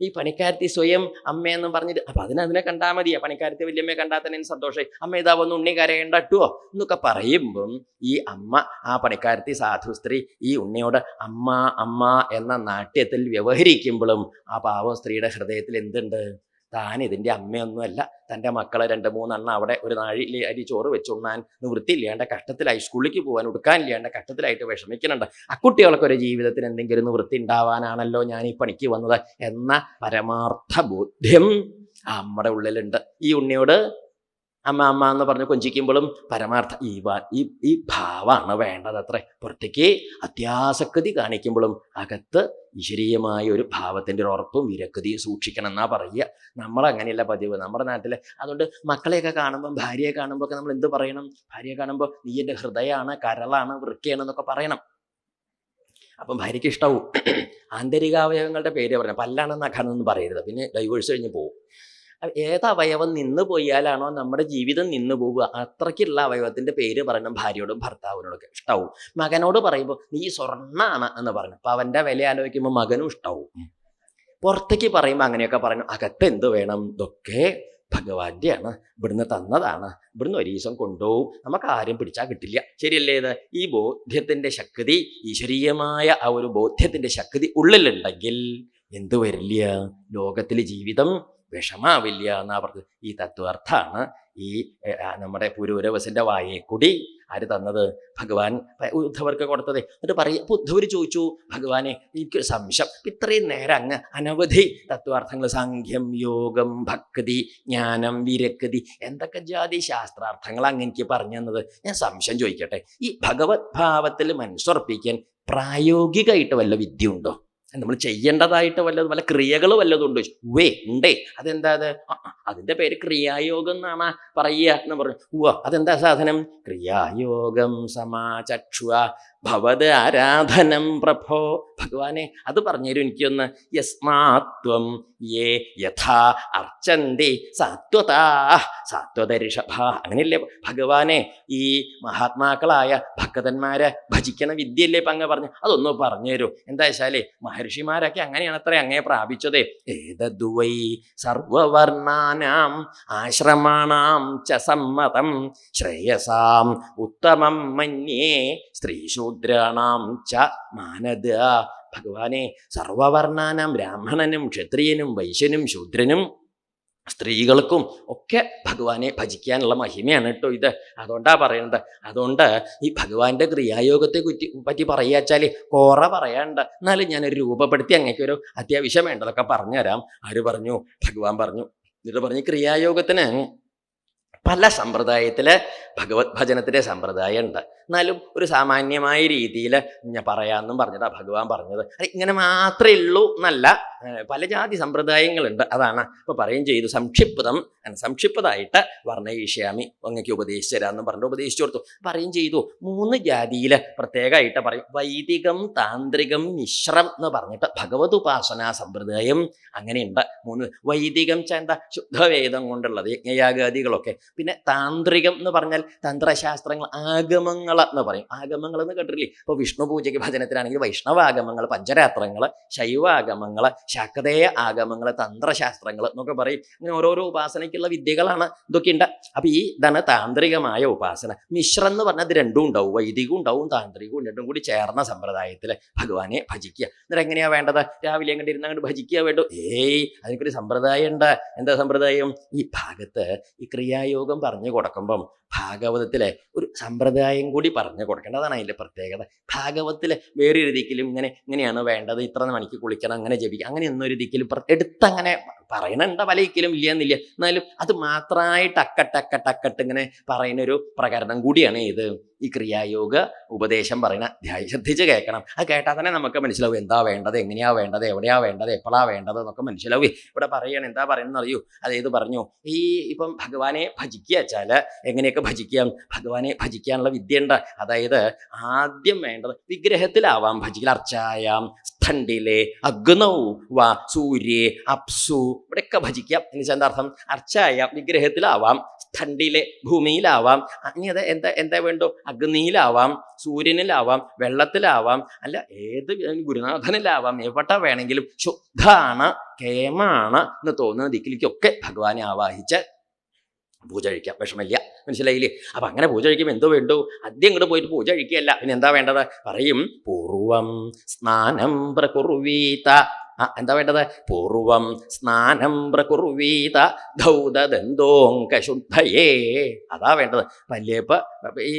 ഈ പണിക്കാരത്തി സ്വയം അമ്മയെന്നും പറഞ്ഞിട്ട്. അപ്പം അതിനെ കണ്ടാൽ മതിയാ. പണിക്കാരത്തി വല്യമ്മയെ കണ്ടാൽ തന്നെ സന്തോഷമായി. അമ്മ ഇതാ വന്ന് ഉണ്ണി കരയേണ്ടട്ടുവോ എന്നൊക്കെ പറയുമ്പം ഈ അമ്മ, ആ പണിക്കാരത്തി സാധു സ്ത്രീ ഈ ഉണ്ണിയോട് അമ്മ അമ്മ എന്ന നാട്യത്തിൽ വ്യവഹരിക്കുമ്പോഴും ആ പാവ സ്ത്രീയുടെ ഹൃദയത്തിൽ എന്തുണ്ട്? താൻ ഇതിൻ്റെ അമ്മയൊന്നുമല്ല. തൻ്റെ മക്കളെ 2-3 എണ്ണം അവിടെ ഒരു നാഴി അരി ചോറ് വെച്ചുണ്ണാൻ നിവൃത്തിയില്ലാണ്ട് കഷ്ടത്തിലായി, സ്കൂളിലേക്ക് പോകാൻ ഉടുക്കാനില്ലാണ്ട് കഷ്ടത്തിലായിട്ട് വിഷമിക്കുന്നുണ്ട്. അക്കുട്ടികൾക്ക് ഒരു ജീവിതത്തിന് എന്തെങ്കിലും നിവൃത്തി ഉണ്ടാവാനാണല്ലോ ഞാൻ ഈ പണിക്ക് വന്നത് എന്ന പരമാർത്ഥ ബോധ്യം ആ അമ്മയുടെ ഉള്ളിലുണ്ട്. ഈ ഉണ്ണിയോട് അമ്മ അമ്മ എന്ന് പറഞ്ഞ് കൊഞ്ചിക്കുമ്പോഴും പരമാർത്ഥ ഈ ഭാവമാണ് വേണ്ടത്. അത്ര പുറത്തേക്ക് അത്യാസക്തി കാണിക്കുമ്പോഴും അകത്ത് ഈശ്വരീയമായ ഒരു ഭാവത്തിൻ്റെ ഒരു ഉറപ്പും വിരക്തിയും സൂക്ഷിക്കണം എന്നാ പറയുക. നമ്മളങ്ങനെയല്ല പതിവ് നമ്മുടെ നാട്ടിൽ. അതുകൊണ്ട് മക്കളെയൊക്കെ കാണുമ്പം, ഭാര്യയെ കാണുമ്പോൾ ഒക്കെ നമ്മൾ എന്ത് പറയണം? ഭാര്യയെ കാണുമ്പോൾ നീ എൻ്റെ ഹൃദയമാണ്, കരളാണ്, വൃക്കയാണ് എന്നൊക്കെ പറയണം. അപ്പം ഭാര്യയ്ക്ക് ഇഷ്ടമാവും. ആന്തരികാവയവങ്ങളുടെ പേര് പറയണം. പല്ലാണ്, നഖാണെന്നൊന്നും പറയരുത്. പിന്നെ ഡൈവേഴ്സ് കഴിഞ്ഞ് പോകും. ഏത് അവയവം നിന്ന് പോയാലാണോ നമ്മുടെ ജീവിതം നിന്ന് പോവുക, അത്രയ്ക്കുള്ള അവയവത്തിൻ്റെ പേര് പറയണം ഭാര്യയോടും ഭർത്താവിനോടൊക്കെ. ഇഷ്ടാവും. മകനോട് പറയുമ്പോൾ നീ സ്വർണ്ണാണ് എന്ന് പറഞ്ഞു. അപ്പം അവൻ്റെ വില ആലോചിക്കുമ്പോൾ മകനും ഇഷ്ടാവും. പുറത്തേക്ക് പറയുമ്പോൾ അങ്ങനെയൊക്കെ പറയണം. അകത്ത് എന്ത് വേണം? ഇതൊക്കെ ഭഗവാന്റെയാണ്, ഇവിടുന്ന് തന്നതാണ്, ഇവിടുന്ന് ഒരു ദിവസം കൊണ്ടുപോകും, നമുക്ക് ആരും പിടിച്ചാൽ കിട്ടില്ല. ശരിയല്ലേ ഇത്? ഈ ബോധ്യത്തിൻ്റെ ശക്തി, ഈശ്വരീയമായ ആ ഒരു ബോധ്യത്തിൻ്റെ ശക്തി ഉള്ളിലുണ്ടെങ്കിൽ എന്ത് വരില്ല? ലോകത്തിലെ ജീവിതം വിഷമാവില്ല എന്നാ പറഞ്ഞത്. ഈ തത്വാർത്ഥാണ് ഈ നമ്മുടെ പുരൂരവസിന്റെ വായെ കൂടി ആര് തന്നത്? ഭഗവാൻ ഉദ്ധവർക്ക് കൊടുത്തത്. എന്നിട്ട് പറയും. അപ്പൊ ഉദ്ധവർ ചോദിച്ചു, ഭഗവാനെ എനിക്ക് സംശയം, ഇത്രയും നേരം അങ്ങ് അനവധി തത്വാർത്ഥങ്ങൾ, സാഖ്യം, യോഗം, ഭക്തി, ജ്ഞാനം, വിരക്തി, എന്തൊക്കെ ജാതി ശാസ്ത്രാർത്ഥങ്ങൾ അങ്ങ് എനിക്ക് പറഞ്ഞു തന്നത്. ഞാൻ സംശയം ചോദിക്കട്ടെ, ഈ ഭഗവത് ഭാവത്തിൽ മനസ്സുറപ്പിക്കാൻ പ്രായോഗികമായിട്ട് വല്ല വിദ്യ ഉണ്ടോ? നമ്മൾ ചെയ്യേണ്ടതായിട്ട് വല്ല ക്രിയകൾ വല്ലതുണ്ടോ? ഉണ്ടേ. അതെന്താ അത്? അതിന്റെ പേര് ക്രിയായോഗം എന്നാണ് പറയുക എന്ന് പറഞ്ഞു. അതെന്താ സാധനം? ക്രിയായോഗം സമാചക്ഷുവ ഭവത് ആരാധനം പ്രഭോ. ഭഗവാനെ അത് പറഞ്ഞുതരും എനിക്കൊന്ന്. യസ്മാത്വം യേ യഥാ അർച്ചന്തി സാത്വതാ സാത്വത ഋഷഭ. അങ്ങനെയല്ലേ ഭഗവാനെ ഈ മഹാത്മാക്കളായ ഭക്തന്മാരെ ഭജിക്കണ വിദ്യയല്ലേ ഇപ്പം അങ്ങ് പറഞ്ഞു? അതൊന്ന് പറഞ്ഞു തരൂ. എന്താ വെച്ചാലേ മഹർഷിമാരൊക്കെ അങ്ങനെയാണ് അത്ര അങ്ങേ പ്രാപിച്ചതേ. ഏതദ്വൈ സർവവർണ്ണാനാം ആശ്രമാണാം ച സമ്മതം ശ്രേയസാം ഉത്തമം മന്യേ സ്ത്രീശൂദ്രാണാം ച മാനദ. ഭഗവാനെ സർവവർണ്ണാനാം, ബ്രാഹ്മണനും ക്ഷത്രിയനും വൈശ്യനും ശൂദ്രനും സ്ത്രീകൾക്കും ഒക്കെ ഭഗവാനെ ഭജിക്കാനുള്ള മഹിമയാണ് കേട്ടോ ഇത്. അതുകൊണ്ടാ പറയുന്നത്. അതുകൊണ്ട് ഈ ഭഗവാന്റെ ക്രിയായോഗത്തെ പറ്റി പറയാച്ചാല് കോറ പറയാണ്ട്. എന്നാലും ഞാനൊരു രൂപപ്പെടുത്തി അങ്ങേക്കൊരു അത്യാവശ്യം വേണ്ടതൊക്കെ പറഞ്ഞുതരാം. ആര് പറഞ്ഞു? ഭഗവാൻ പറഞ്ഞു. എന്നിട്ട് പറഞ്ഞു, ക്രിയായോഗത്തിന് പല സമ്പ്രദായത്തില് ഭഗവത് ഭജനത്തിന്റെ സമ്പ്രദായം ഉണ്ട്. എന്നാലും ഒരു സാമാന്യമായ രീതിയിൽ ഞാൻ പറയാമെന്നും പറഞ്ഞിട്ടാ ഭഗവാൻ പറഞ്ഞത്. ഇങ്ങനെ മാത്രമേ ഉള്ളൂ എന്നല്ല, പല ജാതി സമ്പ്രദായങ്ങളുണ്ട്. അതാണ് ഇപ്പൊ പറയും ചെയ്തു. സംക്ഷിപ്തമായിട്ട് വർണ്ണയിഷ്യാമി അങ്ങക്ക് ഉപദേശിച്ചു തരാമെന്നും പറഞ്ഞിട്ട് ഉപദേശിച്ചു കൊടുത്തു. പറയും ചെയ്തു 3 ജാതിയില് പ്രത്യേകമായിട്ട് പറയും. വൈദികം, താന്ത്രികം, മിശ്രം എന്ന് പറഞ്ഞിട്ട് ഭഗവത് ഉപാസനാ സമ്പ്രദായം അങ്ങനെയുണ്ട്. 3. വൈദികം എന്താ? ശുദ്ധവേദം കൊണ്ടുള്ളത് യജ്ഞയാഗാദികളൊക്കെ. പിന്നെ താന്ത്രികം എന്ന് പറഞ്ഞാൽ തന്ത്രശാസ്ത്രങ്ങൾ, ആഗമങ്ങൾ എന്ന് പറയും. ആഗമങ്ങൾ എന്ന് കേട്ടില്ലേ? ഇപ്പൊ വിഷ്ണു പൂജയ്ക്ക് ഭജനത്തിനാണെങ്കിൽ വൈഷ്ണവാഗമങ്ങൾ, പഞ്ചരാത്രങ്ങൾ, ശൈവാഗമങ്ങൾ, ശാക്തേയ ആഗമങ്ങൾ, തന്ത്രശാസ്ത്രങ്ങൾ എന്നൊക്കെ പറയും. അങ്ങനെ ഓരോരോ ഉപാസനയ്ക്കുള്ള വിദ്യകളാണ് ഇതൊക്കെ ഉണ്ട്. അപ്പൊ ഈ ഇതാണ് താന്ത്രികമായ ഉപാസന. മിശ്രം എന്ന് പറഞ്ഞാൽ അത് രണ്ടും ഉണ്ടാവും, വൈദികവും ഉണ്ടാവും താന്ത്രികവും രണ്ടും കൂടി ചേർന്ന സമ്പ്രദായത്തിൽ ഭഗവാനെ ഭജിക്കുക. എന്നിട്ട് എങ്ങനെയാ വേണ്ടത്? രാവിലെ അങ്ങോട്ട് ഇരുന്ന് അങ്ങോട്ട് ഭജിക്കുക വേണ്ടു? അതിനൊരു സമ്പ്രദായം ഉണ്ട്. എന്താ സമ്പ്രദായം? ഈ ഭാഗത്ത് ഈ ക്രിയായോഗം പറഞ്ഞു കൊടുക്കുമ്പം ഭാഗവതത്തിലെ ഒരു സമ്പ്രദായം കൂടി പറഞ്ഞു കൊടുക്കേണ്ടത്. അതാണ് അതിൻ്റെ പ്രത്യേകത. ഭാഗവത്തിലെ വേറെ ഒരു ദിക്കിലും ഇങ്ങനെയാണ് വേണ്ടത്, ഇത്ര മണിക്ക് കുളിക്കണം, അങ്ങനെ ജപിക്കണം, അങ്ങനെയൊന്നും ഒരു ദിക്കിലും എടുത്തങ്ങനെ പറയണുണ്ട്. പല ദിക്കിലും ഇല്ല എന്നില്ല. എന്നാലും അത് മാത്രമായിട്ട് അക്കട്ട് ഇങ്ങനെ പറയുന്നൊരു പ്രകരണം കൂടിയാണ് ഇത്. ഈ ക്രിയായോഗ ഉപദേശം പറയുന്ന അധ്യായം ശ്രദ്ധിച്ച് കേൾക്കണം. അത് കേട്ടാൽ തന്നെ നമുക്ക് മനസ്സിലാവും എന്താ വേണ്ടത്, എങ്ങനെയാ വേണ്ടത്, എവിടെയാ വേണ്ടത്, എപ്പോഴാ വേണ്ടത് എന്നൊക്കെ മനസ്സിലാവും. ഇവിടെ പറയണം എന്താ പറയുന്നത് അറിയൂ? അതേത് പറഞ്ഞു? ഈ ഇപ്പം ഭഗവാനെ ഭജിക്കുക വെച്ചാൽ എങ്ങനെയൊക്കെ ഭജിക്കാം? ഭഗവാനെ ഭജിക്കാനുള്ള വിദ്യ ഉണ്ട്. അതായത് ആദ്യം വേണ്ടത് വിഗ്രഹത്തിലാവാം ഭജിക്കൽ. അർച്ചായാം സ്ഥണ്ഡിലെ അഗ്നൗ വാ സൂര്യേ അപ്സു, ഇവിടെയൊക്കെ ഭജിക്കാം. എന്ന് വെച്ചാൽ എന്താ അർത്ഥം? അർച്ചായാം വിഗ്രഹത്തിലാവാം, സ്ഥണ്ഡിലെ ഭൂമിയിലാവാം, ഇനി അത് എന്താ വേണ്ടോ? അഗ്നിയിലാവാം, സൂര്യനിലാവാം, വെള്ളത്തിലാവാം, അല്ല ഏത് ഗുരുനാഥനിലാവാം, എവിടെ വേണമെങ്കിലും ശുദ്ധാണ്, കേമാണ് എന്ന് തോന്നുന്ന ദിക്കിലേക്കൊക്കെ ഭഗവാനെ ആവാഹിച്ച് പൂജ കഴിക്കാം. വിഷമില്ല, മനസ്സിലായില്ലേ? അപ്പൊ അങ്ങനെ പൂജ കഴിക്കുമ്പോൾ എന്തോ വേണ്ടു? ആദ്യം ഇങ്ങോട്ട് പോയിട്ട് പൂജ കഴിക്കുകയല്ല, പിന്നെ എന്താ വേണ്ടത്? പറയും പൂർവം സ്നാനം പ്രകുർവീത. എന്താ വേണ്ടത്? പൂർവം സ്നാനം പ്രകുർവീത ധൗതദന്തോങ്കശുദ്ധയേ. അതാ വേണ്ടത്. പല്ലേപ്പ് ഈ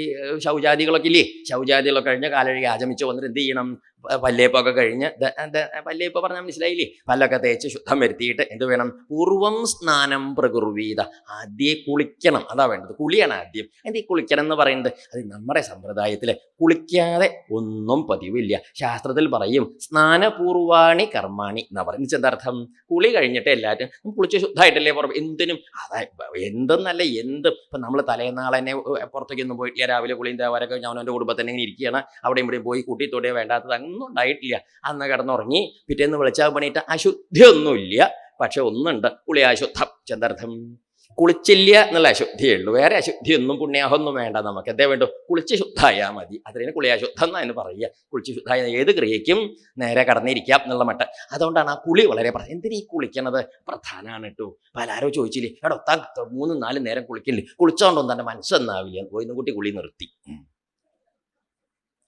ശൗചാദികളൊക്കെ ഇല്ലേ? ശൗചാദികളൊക്കെ കഴിഞ്ഞ് കാലഴുകി ആചമിച്ച് വന്നിട്ട് എന്ത് ചെയ്യണം? പല്ലേപ്പൊക്കെ കഴിഞ്ഞ് പല്ലേപ്പ് പറഞ്ഞാൽ മനസ്സിലായില്ലേ? പല്ലൊക്കെ തേച്ച് ശുദ്ധം വരുത്തിയിട്ട് എന്ത് വേണം? പൂർവം സ്നാനം പ്രകുർവീത. ആദ്യം കുളിക്കണം. അതാ വേണ്ടത്. കുളിയാണ് ആദ്യം. ഈ കുളിക്കണം എന്ന് പറയുന്നത് അത് നമ്മുടെ സമ്പ്രദായത്തിൽ കുളിക്കാതെ ഒന്നും പതിവില്ല. ശാസ്ത്രത്തിൽ പറയും സ്നാനപൂർവാണി കർമാണി എന്നാ പറയുന്നത്. എന്താർത്ഥം? കുളി കഴിഞ്ഞിട്ട് എല്ലാവരും കുളിച്ച് ശുദ്ധമായിട്ടല്ലേ പുറം എന്തിനും. എന്തെന്നല്ല എന്തും. ഇപ്പം നമ്മൾ തലേന്നാളെന്നെ പുറത്തേക്കൊന്നും പോയിട്ടില്ല, രാവിലെ കുളിയും തേവാരൊക്കെ ഞാൻ എൻ്റെ കുടുംബത്തിൽ ഇങ്ങനെ ഇരിക്കുകയാണ്, അവിടെയും ഇവിടെയും പോയി കൂട്ടിത്തോടിയോ വേണ്ടാത്തത് ഒന്നും ഉണ്ടായിട്ടില്ല. അന്ന് കിടന്നുറങ്ങി പിറ്റേന്ന് വിളിച്ചാൽ പണിയിട്ട് അശുദ്ധിയൊന്നുമില്ല. പക്ഷെ ഒന്നുണ്ട്, കുളി അശുദ്ധം. ചെന്തർത്ഥം? കുളിച്ചില്ല എന്നുള്ള അശുദ്ധിയേ ഉള്ളൂ. വേറെ അശുദ്ധിയൊന്നും പുണ്യാഹൊന്നും വേണ്ട. നമുക്ക് എന്തേ വേണ്ടു? കുളിച്ച് ശുദ്ധമായാൽ മതി. അതിന് കുളിയാശുദ്ധം എന്നാണ് പറയുക. കുളിച്ച് ശുദ്ധമായ ഏത് ക്രിയയ്ക്കും നേരെ കടന്നിരിക്കാം എന്നുള്ള മട്ട്. അതുകൊണ്ടാണ് ആ കുളി വളരെ എന്തിനാ ഈ കുളിക്കണത്? പ്രധാനമാണ് കേട്ടോ. പലാരോ ചോദിച്ചില്ലേ, എടോ 3-4 നേരം കുളിക്കില്ലേ, കുളിച്ചോണ്ടൊന്നും തന്നെ മനസ്സൊന്നാവില്ല, പോയിന്ന് കൂട്ടി കുളി നിർത്തി.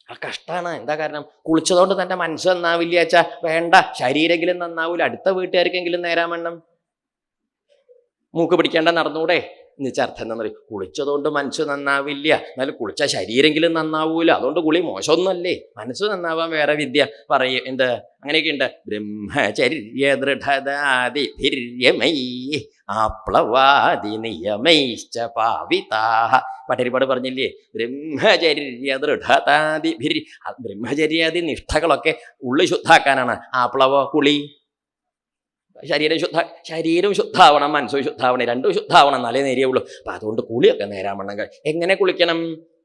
ആ കഷ്ടമാണ്. എന്താ കാരണം? കുളിച്ചതുകൊണ്ട് തൻ്റെ മനസ്സ് നന്നാവില്ല വെച്ചാൽ വേണ്ട, ശരീരെങ്കിലും നന്നാവില്ല, അടുത്ത വീട്ടുകാർക്കെങ്കിലും നേരാൻ വേണം. മൂക്ക് പിടിക്കേണ്ട നടന്നൂടെ എന്നുവെച്ചാൽ അർത്ഥം എന്താ പറയുക, കുളിച്ചതുകൊണ്ട് മനസ്സ് നന്നാവില്ല, എന്നാലും കുളിച്ച ശരീരെങ്കിലും നന്നാവൂല, അതുകൊണ്ട് കുളി മോശമൊന്നുമല്ലേ, മനസ്സ് നന്നാവാൻ വേറെ വിദ്യ പറയും. എന്ത് അങ്ങനെയൊക്കെ ഉണ്ട്. ബ്രഹ്മചര്യ ദൃഢദാദിഭിര്യമൈ ആപ്ലവാദി നിയമൈശ്ച പാവിതാഹ. പട്ടരിപ്പാട് പറഞ്ഞില്ലേ, ബ്രഹ്മചര്യ ദൃഢതാദിഭിർ, ബ്രഹ്മചര്യാദി നിഷ്ഠകളൊക്കെ ഉള്ളു ശുദ്ധാക്കാനാണ്. ആപ്ലവ കുളി, ശരീരം ശുദ്ധാവണം, മനസ്സും ശുദ്ധാവണം, രണ്ടും ശുദ്ധാവണം, എന്നാലേ നേരെയുള്ളൂ. അപ്പം അതുകൊണ്ട് കുളിയൊക്കെ നേരാവണ്ണം എങ്ങനെ കുളിക്കണം?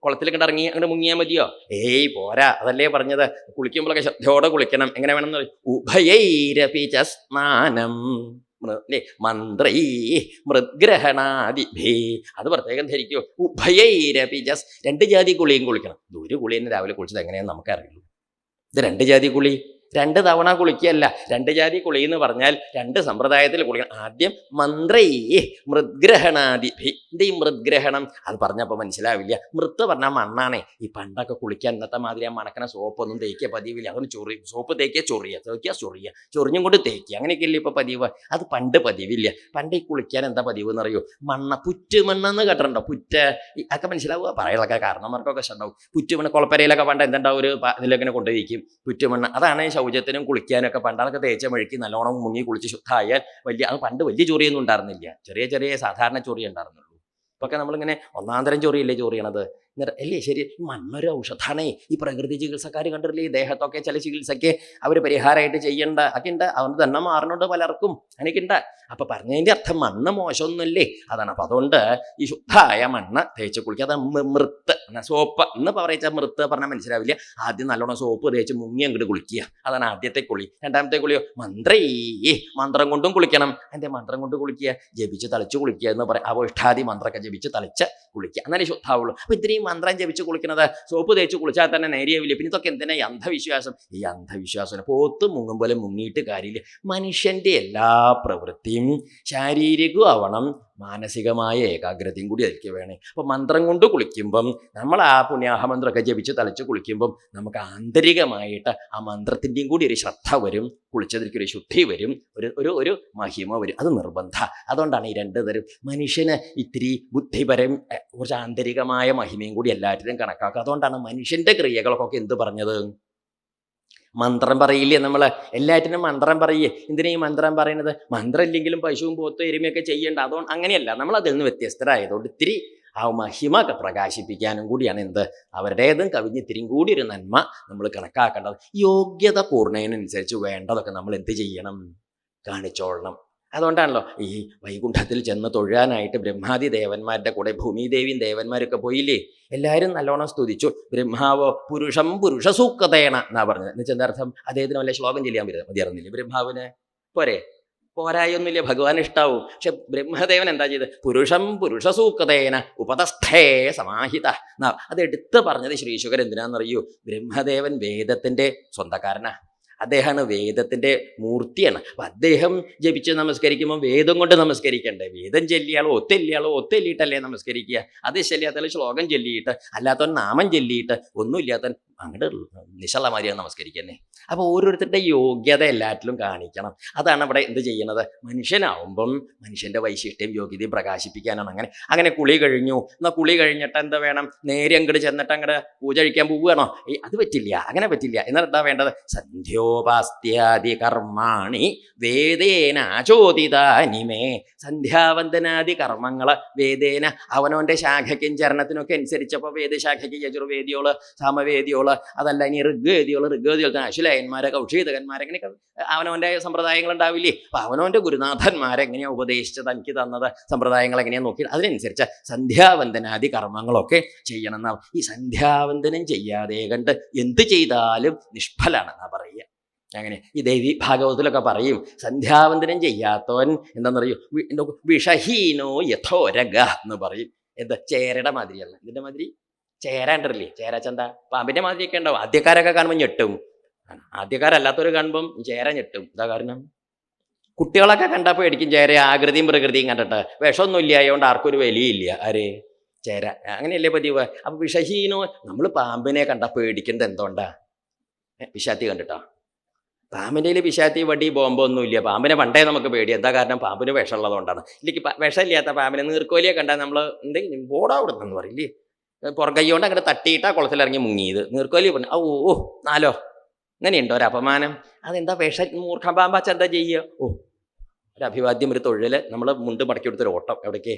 കുളത്തിലേക്ക് ഇറങ്ങി അങ്ങോട്ട് മുങ്ങിയാൽ മതിയോ? ഏയ് പോരാ, അതല്ലേ പറഞ്ഞത്. കുളിക്കുമ്പോഴൊക്കെ ശ്രദ്ധയോടെ കുളിക്കണം. എങ്ങനെ വേണം എന്ന് പറയും, ഉഭയൈരപി ച സ്നാനം മന്ത്രൈ മൃദ്ഗ്രഹണാദിഭേ. അത് പ്രത്യേകം ധരിക്കോ. ഉഭയൈരപി ച, രണ്ട് ജാതി കുളിയും കുളിക്കണം. ഒരു കുളി തന്നെ രാവിലെ കുളിച്ചത് എങ്ങനെയാണെന്ന് നമുക്കറിയുള്ളൂ. ഇത് രണ്ട് ജാതി കുളി, രണ്ട് തവണ കുളിക്കുകയല്ല. രണ്ട് ജാതി കുളി എന്ന് പറഞ്ഞാൽ രണ്ട് സമ്പ്രദായത്തിൽ കുളിക്കണം. ആദ്യം മന്ത്രൈ മൃദ്ഗ്രഹണാദിഭി. ഈ മൃദ്ഗ്രഹണം അത് പറഞ്ഞപ്പോൾ മനസ്സിലാവില്ല. മൃത്ത് പറഞ്ഞാൽ മണ്ണാണേ. ഈ പണ്ടൊക്കെ കുളിക്കാൻ ഇന്നത്തെ മാതിരി ആ മണക്കണ സോപ്പൊന്നും തേക്കിയ പതിവില്ല. അതൊന്ന് സോപ്പ് തേക്കിയ ചൊറിഞ്ഞും കൊണ്ട് തേക്കുക, അങ്ങനെയൊക്കെയല്ലേ ഇപ്പൊ പതിവ്. അത് പണ്ട് പതിവില്ല. പണ്ട് ഈ കുളിക്കാൻ എന്താ പതിവ് എന്നറിയോ? പുറ്റുമണ്ണെന്ന് കേട്ടിട്ടുണ്ടോ? ഒക്കെ മനസ്സിലാവുക, പറയുകളൊക്കെ കാരണന്മാർക്കൊക്കെ ഉണ്ടാവും. പുറ്റുമണ്ണ് കുളപ്പരയിലൊക്കെ പണ്ട് എന്തുണ്ടാവും, ഒരു ഇതിലൊക്കെ കൊണ്ടുവയ്ക്കും പുറ്റുമണ്ണ്. അതാണ് ശൗചത്തിനും കുളിക്കാനൊക്കെ പണ്ടതൊക്കെ തേച്ച മെഴുക്കി നല്ലോണം മുങ്ങി കുളിച്ച് ശുദ്ധമായാൽ അത് പണ്ട് വലിയ ചൊറിയൊന്നും ഉണ്ടായിരുന്നില്ല. ചെറിയ ചെറിയ സാധാരണ ചൊറി ഉണ്ടായിരുന്നുള്ളൂ. ഇപ്പൊക്കെ നമ്മളിങ്ങനെ ഒന്നാന്തരം ചൊറിയല്ലേ ചൊറിയണത്. അല്ലേ ശരി, മണ്ണൊരു ഔഷധാണേ. ഈ പ്രകൃതി ചികിത്സക്കാർ കണ്ടിട്ടില്ലേ, ഈ ദേഹത്തൊക്കെ ചില ചികിത്സയ്ക്ക് അവർ പരിഹാരമായിട്ട് ചെയ്യണ്ട ഒക്കെ ഉണ്ട്. അതുകൊണ്ട് തന്നെ മാറുന്നുണ്ട് പലർക്കും, അങ്ങനെയൊക്കെ ഉണ്ട്. അപ്പൊ പറഞ്ഞതിന്റെ അർത്ഥം മണ്ണ് മോശമൊന്നുമല്ലേ, അതാണ്. അപ്പൊ അതുകൊണ്ട് ഈ ശുദ്ധമായ മണ്ണ് തേച്ച് കുളിക്കുക. അത് മൃത്ത്, സോപ്പ് എന്ന് പറയിച്ചാൽ മൃത്ത് പറഞ്ഞാൽ മനസ്സിലാവില്ല. ആദ്യം നല്ലോണം സോപ്പ് തേച്ച് മുങ്ങി അങ്ങോട്ട് കുളിക്കുക, അതാണ് ആദ്യത്തെ കുളി. രണ്ടാമത്തെ കുളിയോ മന്ത്രം കൊണ്ടും കുളിക്കണം. അതിന്റെ മന്ത്രം കൊണ്ട് കുളിക്കുക, ജപിച്ച് തളിച്ച് കുളിക്കുക എന്ന് പറയാം. അവഷ്ഠാദി മന്ത്രമൊക്കെ ജപിച്ച് തളിച്ച് കുളിക്കുക, എന്നാലേ ശുദ്ധാവുള്ളൂ. അപ്പൊ ഇത്രയും മന്ത്രം ജപിച്ച് കുളിക്കുന്നത്, സോപ്പ് തേച്ച് കുളിച്ചാൽ തന്നെ നേരെയാവില്ല. പിന്നെ ഇതൊക്കെ എന്തിനാ ഈ അന്ധവിശ്വാസം? ഈ അന്ധവിശ്വാസം പോത്ത് മുങ്ങും പോലെ മുങ്ങിയിട്ട് കാര്യമില്ല. മനുഷ്യന്റെ എല്ലാ പ്രവൃത്തിയും ശാരീരികവും ആവണം, മാനസികമായ ഏകാഗ്രതയും കൂടി അതിലേക്ക് വേണേ. അപ്പൊ മന്ത്രം കൊണ്ട് കുളിക്കുമ്പം, നമ്മൾ ആ പുണ്യാഹമന്ത്രമൊക്കെ ജപിച്ച് തളിച്ച് കുളിക്കുമ്പം നമുക്ക് ആന്തരികമായിട്ട് ആ മന്ത്രത്തിൻ്റെയും കൂടി ഒരു ശ്രദ്ധ വരും, കുളിച്ചതിലേക്കൊരു ശുദ്ധി വരും, ഒരു മഹിമ വരും. അത് നിർബന്ധ. അതുകൊണ്ടാണ് ഈ രണ്ട് തരം മനുഷ്യന് ഇത്തിരി ബുദ്ധിപരം, കുറച്ച് ആന്തരികമായ മഹിമയും കൂടി എല്ലാറ്റിനും കണക്കാക്കുക. അതുകൊണ്ടാണ് മനുഷ്യന്റെ ക്രിയകൾക്കൊക്കെ എന്ത് പറഞ്ഞത്? മന്ത്രം പറയില്ലേ നമ്മൾ? എല്ലാറ്റിനും മന്ത്രം പറയേ. എന്തിനാ ഈ മന്ത്രം പറയുന്നത്? മന്ത്രം ഇല്ലെങ്കിലും പശുവും പോത്തും എരുമയൊക്കെ ചെയ്യേണ്ട. അതുകൊണ്ട് അങ്ങനെയല്ല, നമ്മൾ അതിൽ നിന്ന് വ്യത്യസ്തരായതുകൊണ്ട് ഇത്തിരി ആ മഹിമ ഒക്കെ പ്രകാശിപ്പിക്കാനും കൂടിയാണ് എന്ത്, അവരുടേതും കവിഞ്ഞ് ഇത്തിരിയും കൂടി ഒരു നന്മ നമ്മൾ കണക്കാക്കേണ്ടത്. യോഗ്യത കൂർണതിനനുസരിച്ച് വേണ്ടതൊക്കെ നമ്മൾ എന്ത് ചെയ്യണം? കാണിച്ചോളണം. അതുകൊണ്ടാണല്ലോ ഈ വൈകുണ്ഠത്തിൽ ചെന്ന് തൊഴാനായിട്ട് ബ്രഹ്മാദി ദേവന്മാരുടെ കൂടെ ഭൂമിദേവിയും ദേവന്മാരൊക്കെ പോയില്ലേ? എല്ലാവരും നല്ലോണം സ്തുതിച്ചു. ബ്രഹ്മാവോ പുരുഷസൂക്തേണ എന്നാ പറഞ്ഞത്. എന്നുവെച്ചാൽ എന്താ അർത്ഥം? അദ്ദേഹത്തിന് വല്ല ശ്ലോകം ചെല്ലാൻ മതിയായിരുന്നില്ലേ ബ്രഹ്മാവിന്? പോരായൊന്നുമില്ല, ഭഗവാൻ ഇഷ്ടാവും. പക്ഷെ ബ്രഹ്മദേവൻ എന്താ ചെയ്ത്? പുരുഷസൂക്തേന ഉപതസ്ഥേ സമാഹിത. അത് എടുത്ത് പറഞ്ഞത് ശ്രീശുകർ എന്തിനാണെന്നറിയൂ? ബ്രഹ്മദേവൻ വേദത്തിന്റെ സ്വന്തക്കാരനാ. അദ്ദേഹമാണ് വേദത്തിന്റെ മൂർത്തിയാണ്. അപ്പൊ അദ്ദേഹം ജപിച്ച് നമസ്കരിക്കുമ്പോൾ വേദം കൊണ്ട് നമസ്കരിക്കണ്ടേ? വേദം ചൊല്ലിയാളോ ഒത്തെല്ലിയിട്ടല്ലേ നമസ്കരിക്കുക? അത് ശല്യാത്തല്ല ശ്ലോകം ചൊല്ലിയിട്ട്, അല്ലാത്തവൻ നാമം ചൊല്ലിയിട്ട്, ഒന്നുമില്ലാത്തവൻ അങ്ങോട്ട് നിശള്ളമാരിയാണ് നമസ്കരിക്കുന്നേ. അപ്പൊ ഓരോരുത്തരുടെ യോഗ്യത എല്ലാറ്റിലും കാണിക്കണം. അതാണ് ഇവിടെ എന്ത് ചെയ്യുന്നത്? മനുഷ്യനാവുമ്പം മനുഷ്യന്റെ വൈശിഷ്ട്യം യോഗ്യതയും പ്രകാശിപ്പിക്കാനാണ്. അങ്ങനെ കുളി കഴിഞ്ഞു. എന്നാൽ കുളി കഴിഞ്ഞിട്ട് എന്താ വേണം? നേരെ അങ്ങോട്ട് ചെന്നിട്ട് അങ്ങോട്ട് പൂജ കഴിക്കാൻ പോവുകയാണോ? അത് പറ്റില്ല, അങ്ങനെ പറ്റില്ല. എന്നാൽ എന്താ വേണ്ടത്? സന്ധ്യോപാസ്ത്യാദി കർമാണി വേദേന ആചോദിതാനിമേ. സന്ധ്യാവന്ദനാദി കർമ്മങ്ങള് വേദേന, അവനവന്റെ ശാഖയ്ക്കും ചരണത്തിനൊക്കെ അനുസരിച്ചപ്പോൾ വേദശാഖയ്ക്ക് യജുർവേദിയോള്, സാമവേദിയോള്, അതല്ല ഇനി ഋഗ്വേദിയോള് അശ്വലയന്മാരെ, കൗഷീതകന്മാരെ, അങ്ങനെയൊക്കെ അവനവന്റെ സമ്പ്രദായങ്ങൾ ഉണ്ടാവില്ലേ? അപ്പൊ അവനവന്റെ ഗുരുനാഥന്മാരെങ്ങനെയാ ഉപദേശിച്ചത്, എനിക്ക് തന്നത് സമ്പ്രദായങ്ങൾ എങ്ങനെയാ നോക്കി അതിനനുസരിച്ച് സന്ധ്യാവന്ദനാദി കർമ്മങ്ങളൊക്കെ ചെയ്യണം എന്നാ. ഈ സന്ധ്യാവന്ദനം ചെയ്യാതെ കണ്ട് എന്ത് ചെയ്താലും നിഷ്ഫലാണെന്നാ പറയുക. അങ്ങനെ ഈ ദേവി ഭാഗവതത്തിലൊക്കെ പറയും, സന്ധ്യാവന്ദനം ചെയ്യാത്തവൻ എന്താണെന്നറിയോ? വിഷഹീനോ യഥോരഗ എന്ന് പറയും. എന്താ? ചേരയുടെ മാതിരിയല്ല. ഇതിന്റെ മാതിരി ചേരാണ്ടല്ലേ? ചേരച്ചന്ത പാമ്പിന്റെ മാതിരിയൊക്കെ ഉണ്ടാവും. ആദ്യക്കാരൊക്കെ കാണുമ്പോൾ ഞെട്ടും. ആദ്യക്കാരല്ലാത്തവർ കാണുമ്പം ചേര ഞെട്ടും. എന്താ കാരണം? കുട്ടികളൊക്കെ കണ്ടപ്പോൾ പേടിക്കും. ചേര ആകൃതിയും പ്രകൃതിയും കണ്ടിട്ട് വിഷമൊന്നും ഇല്ല, അതുകൊണ്ട് ആർക്കും ഒരു വിലയില്ല. ആര്? ചേര. അങ്ങനെയല്ലേ പതിവ്? അപ്പൊ വിഷഹീനോ, നമ്മൾ പാമ്പിനെ കണ്ട പേടിക്കുന്നത് എന്തുകൊണ്ടാ? പിശാത്തി കണ്ടിട്ടാ? പാമ്പിൻ്റെ കയ്യിൽ പിശാത്തി വടി ബോംബൊന്നുമില്ല. പാമ്പിനെ പണ്ടേ നമുക്ക് പേടി. എന്താ കാരണം? പാമ്പിന് വിഷമുള്ളതുകൊണ്ടാണ്. ഇല്ലെങ്കിൽ വിഷമില്ലാത്ത പാമ്പിനെ നീർക്കോലിയെ കണ്ടാൽ നമ്മൾ എന്തെങ്കിലും ബോടാ കൊടുത്തെന്ന് പറയില്ലേ, പുറകൈ കൊണ്ട് അങ്ങനെ തട്ടിയിട്ടാ കുളത്തിലിറങ്ങി മുങ്ങിയത്. നീർക്കോലി പറഞ്ഞു ഓ ഓ നാലോ, അങ്ങനെയുണ്ടോ ഒരു അപമാനം? അതെന്താ മൂർഖം പാമ്പാച്ച എന്താ ചെയ്യുക? ഓ ഒരു അഭിവാദ്യം, ഒരു തൊഴിൽ, നമ്മൾ മുണ്ട് മടക്കി കൊടുത്തൊരു ഓട്ടം. എവിടേക്ക്?